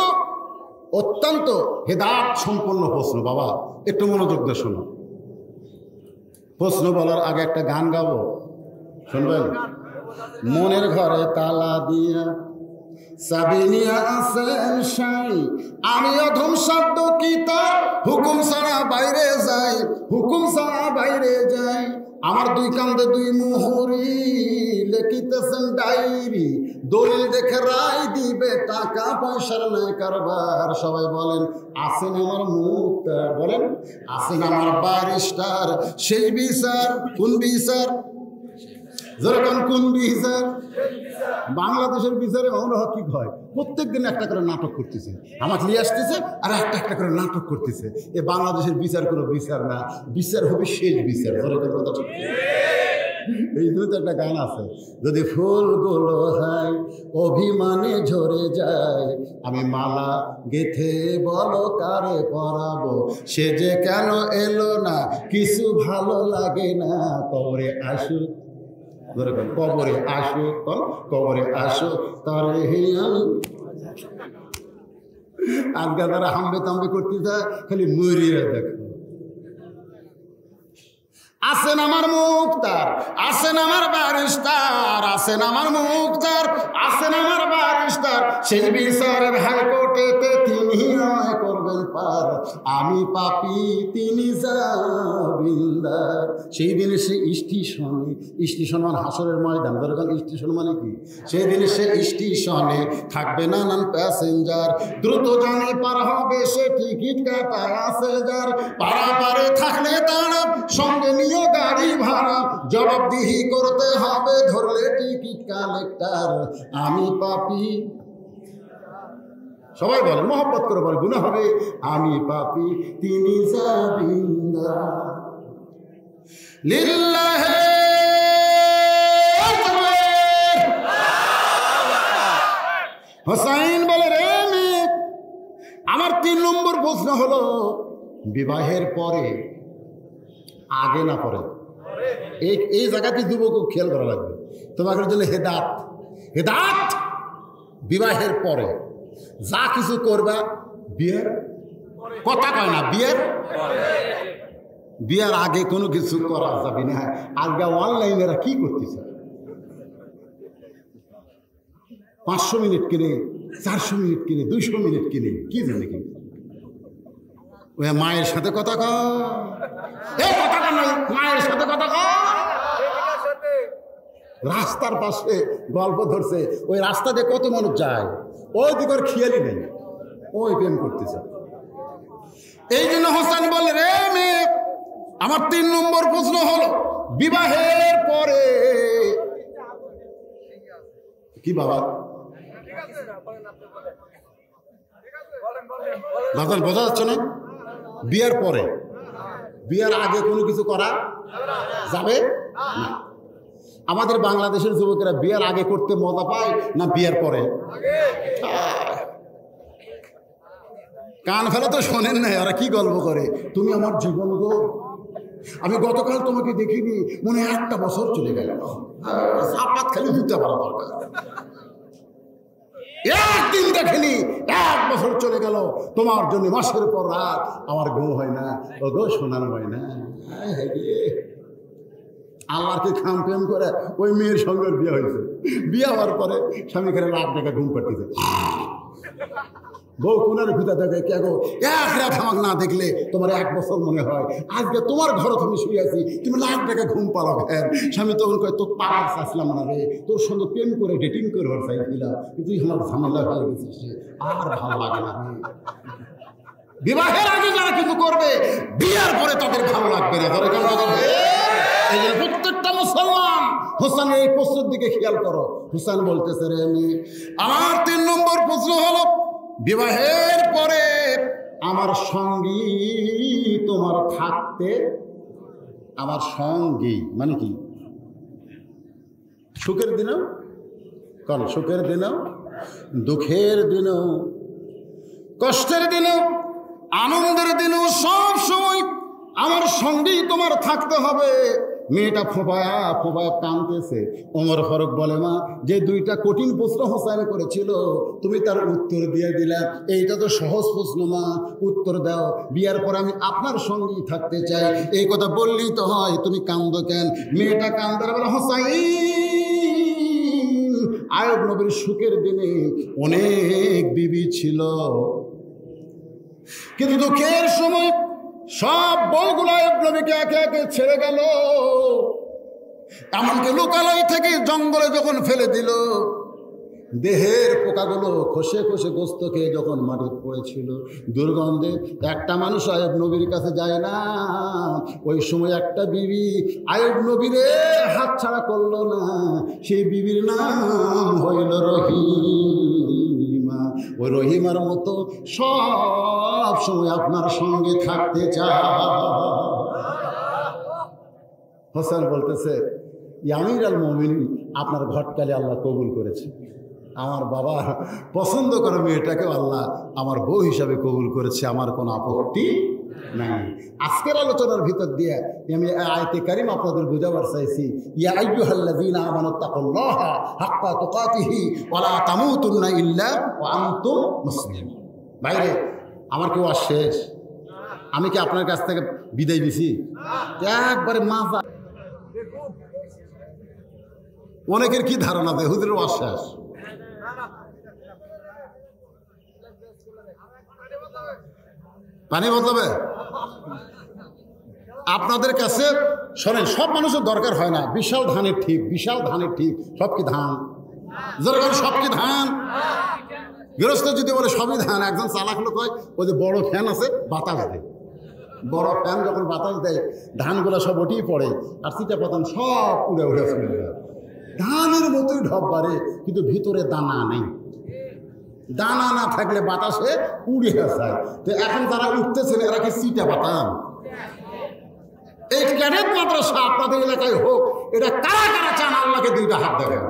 অত্যন্ত হেদায়েত সম্পন্ন প্রশ্ন। বাবা একটু মনোযোগ দিয়ে শোনো। প্রশ্ন বলার আগে একটা গান গাবো, শুনবেন? মনের ঘরে তালা দিয়া চাবি নিয়া আছেন সাই, আমি অধম শব্দ কি তার, হুকুম ছাড়া বাইরে যাই, হুকুম ছাড়া বাইরে যাই। আমার দুই কান্দে দুই মুহুরি, লিখিতেছেন ডায়েরি, দলিল দেখে রায় দিবে, টাকা পয়সার নাই কারবার। সবাই বলেন আছেন আমার মুক্তার, বলেন আছেন আমার ব্যারিস্টার। সেই বিচার কোন বিচার? যেরকম কোন বিচার? বাংলাদেশের বিচারে মনে হয় কি হয়, প্রত্যেক দিন একটা করে নাটক করতেছে, আমাকে নিয়ে আসতেছে আর একটা একটা করে নাটক করতেছে। এ বাংলাদেশের বিচার কোনো বিচার না, বিচার হবে শেষ বিচার। এই জন্য তো একটা গান আছে, যদি ফুলগুলো হয় অভিমানে ঝরে যায়, আমি মালা গেথে বলো কারে পরাবো, সে যে কেন এলো না, কিছু ভালো লাগে না, কবরে আসুক, কবরে আসো, কবরে আসো তারে আজকে তারা হামবে তাম্বে করতে যায়, খালি মরিয়া দেখো। আছেন আমার মুক্তার, আছেন আমার ব্যারিস্টার, আছেন আমার মুক্তার, আছেন আমার ব্যারিস্টার। সেই বিচারের হাইকোর্টেতে তিনি নয় করবেন পার, আমি পাপী তিনি জামিনদার। সেই দিনে সে স্টেশনে, স্টেশন মানে হাসরের ময়দান, দরকার স্টেশন মানে কি? সেই দিনে সে স্টেশনে থাকবে নানান প্যাসেঞ্জার, দ্রুত জানে পার হবে সে, টিকিট কাটা আছে যার, পারাপারে থাকলে তারা সঙ্গে নিয়ে গাড়ি ভাড়া, জবাবদিহি করতে হবে ধরলে টিকিট কালেক্টর। আমি পাপী, সবাই বলে মোহব্বত করে বলে, গুনাহ হবে, আমি পাপী তিনি জামিনদার। লিল্লাহে হোসাইন বলে, রে মেয়ে, আমার 3 নম্বর প্রশ্ন হলো বিবাহের পরে, আগে না পরে। এই জায়গাতে যুবক খেয়াল করা লাগবে, তোমাদের জন্য হেদাত। হেদাত বিবাহের পরে যা কিছু করবা, বিয়ের কথা কয় না, বিয়ের আগে কোনো কিছু করা যাবে না। আজকে অনলাইনেরা কি করতেছে, 500 মিনিট কিনে, 400 মিনিট কিনে, 200 মিনিট কিনে, কি জানে কি ওই মায়ের সাথে কথা মায়ের সাথে কথা রাস্তার পাশে গল্প ধরছে, ওই রাস্তা দিয়ে কত মানুষ যায়, ওই দিকে খেয়ালই নেই, ওই প্রেম করতেছে। এই জন্য হোসেন বলে, রে মেয়ে, আমার 3 নম্বর প্রশ্ন হলো বিবাহের পরে কি বাবা বাজার বোঝা যাচ্ছে না? বিয়ের পরে, বিয়ের আগে কোনো কিছু করা যাবে না। আমাদের বাংলাদেশের যুবকেরা বিয়ের আগে করতে মজা পায় না বিয়ের পরে? কান ফেলা তো শোনেন না, ওরা কি গল্প করে, তুমি আমার জীবন গো, আমি গতকাল তোমাকে দেখিনি, মনে 1টা বছর চলে গেল, সাপাত খালি দিতে পারা দরকার। একদিন দেখেনি, 1 বছর চলে গেল, তোমার জন্য মাসের পর রাত আমার ঘুম হয় না, ও গো শোনার হয় না। আল্লাহকে খাম প্রেম করে ওই মেয়ের সঙ্গে বিয়ে হয়েছে, বিয়ে হওয়ার পরে স্বামী করে লাখ টাকা ঘুম পাড়তেছে, বউ কুনার ভিতর দেখে, কে গো 1 রাত আমাকে না দেখলে তোমার 1 বছর মনে হয়, আজকে তোমার ঘরে তুমি শুয়ে আছি, তুমি লাখ টাকা ঘুম পাড়ো কেন? স্বামী তখন কয়, তোর পাড়ার চাইছিলাম না রে, তোর সঙ্গে প্রেম করে ডেটিং করে চাইছিলাম, কিন্তু আমার ঝামেলা হয়ে গেছিস, আর ভালো লাগে না। বিবাহের আগে যারা কিছু করবে, বিয়ার পরে তাদের ভালো লাগবে না। এই জন্য প্রত্যেকটা মুসলমান হোসেনের এই প্রশ্নের দিকে খেয়াল করো। হোসেন বলতেছে, রে আমি, আমার 3 নম্বর প্রশ্ন হলো বিবাহের পরে আমার সঙ্গী তোমার থাকতে, আমার সঙ্গী মানে কি? সুখের দিনেও, কারণ সুখের দিনেও, দুঃখের দিনেও, কষ্টের দিনেও, আনন্দের দিনেও সব সময় আমার সঙ্গেই তোমার থাকতে হবে। মেয়েটা ফোপায়া ফোপায়া কাঁদতেছে। ওমর ফারুক বলে, মা, যে দুইটা কঠিন প্রশ্ন হোসেন করেছিল তুমি তার উত্তর দিয়ে দিলা, এইটা তো সহজ প্রশ্ন, মা উত্তর দাও। বিয়ার পর আমি আপনার সঙ্গেই থাকতে চাই, এই কথা বললেই তো হয়, তুমি কান্দো কেন? মেয়েটা কান্দার বলে, হোসাইন, আয়ব নবীর সুখের দিনে অনেক বিবি ছিল, কিন্তু দুঃখের সময় সব বউগুলো আয়ব নবীকে একে একে ছেড়ে গেল। এমনকি লোকালয় থেকে জঙ্গলে যখন ফেলে দিল, দেহের পোকাগুলো খসে খসে গোস্ত খেয়ে যখন মাটিতে পড়েছিল দুর্গন্ধে, একটা মানুষ আয়ব নবীর কাছে যায় না। ওই সময় একটা বিবি আয়ব নবীরে হাত ছাড়া করলো না। সেই বিবির নাম হইল রহিমা। ওই রহিমার মতো সব সময় আপনার সঙ্গে থাকতে চায়। হোসেন বলতেছে, আমির আল মুমিনিন, আপনার ঘটকালে আল্লাহ কবুল করেছে। আমার বাবা পছন্দ করে মেয়েটাকেও আল্লাহ আমার বউ হিসাবে কবুল করেছে, আমার কোনো আপত্তি নাই। আজকের আলোচনার ভিতর দিয়ে আমি আয়াতে কারিম আপনাদের বুঝাবার চাইছি, ইয়া আইয়ুহাল্লাযীনা আমানুত্তাকুল্লাহা হাক্কা তুকাতিহি ওয়া লা তামুতুন্না ইল্লা ওয়া আনতুম মুসলিমুন। বাইরে আমার কেউ আর শেষ? আমি কি আপনার কাছ থেকে বিদায় দিছি? একবারে মাফ। অনেকের কি ধারণা দেয় হুজুরের ওয়াজ শেষ? পানি বদলাবে? আপনাদের কাছে শোনেন, সব মানুষের দরকার হয় না। বিশাল ধানের ঠিক, বিশাল ধানের ঠিক, সব কি ধান? যেরকম সব কি ধান? গৃহস্থ যদি বলে সবই ধান, একজন চালাক লোক হয়, ওই যে বড় ফ্যান আছে বাতাস দেয়, বড় ফ্যান যখন বাতাস দেয় ধানগুলো সব ওটিয়ে পড়ে, আর চিটা পাতান সব উড়ে উড়ে চলে যায়। ধানের মতোই ঢপ বাড়ে, কিন্তু ভিতরে দানা নেই। দানা না থাকলে বাতাসে উড়ে যায়। তো এখন যারা উঠতেছেন এরা কি চিটা পাতান? এই ক্যাডেট মাদ্রাসা আপনাদের এলাকায় হোক, এটা কারা কারা চান? আল্লাহকে দুইটা হাত দেখেন।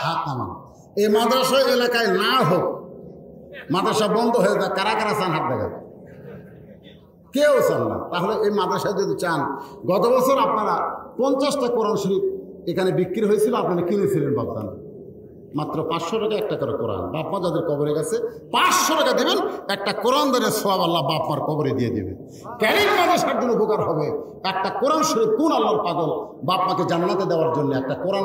হাত নামান। এই মাদ্রাসা এলাকায় না হোক, মাদ্রাসা বন্ধ হয়ে যায়, কারা কারা চান? হাত দেখেন। কেউ চান না। তাহলে এই মাদ্রাসায় যদি চান, গত বছর আপনারা 50টা কোরআন শরীফ এখানে বিক্রি হয়েছিল, আপনারা কিনেছিলেন বাপদান, মাত্র 500 টাকা একটা করে কোরআন। বাপমা যাদের কবরে গেছে 500 টাকা দেবেন, একটা কোরআন দানের সওয়াব আল্লাহ বাপমার কবরে দিয়ে দেবে। ক্যারিম মাদ্রাসার জন্য উপকার হবে। একটা কোরআন শরীফ কোন আল্লাহর পাগল বাপমাকে জান্নাতে দেওয়ার জন্য একটা কোরআন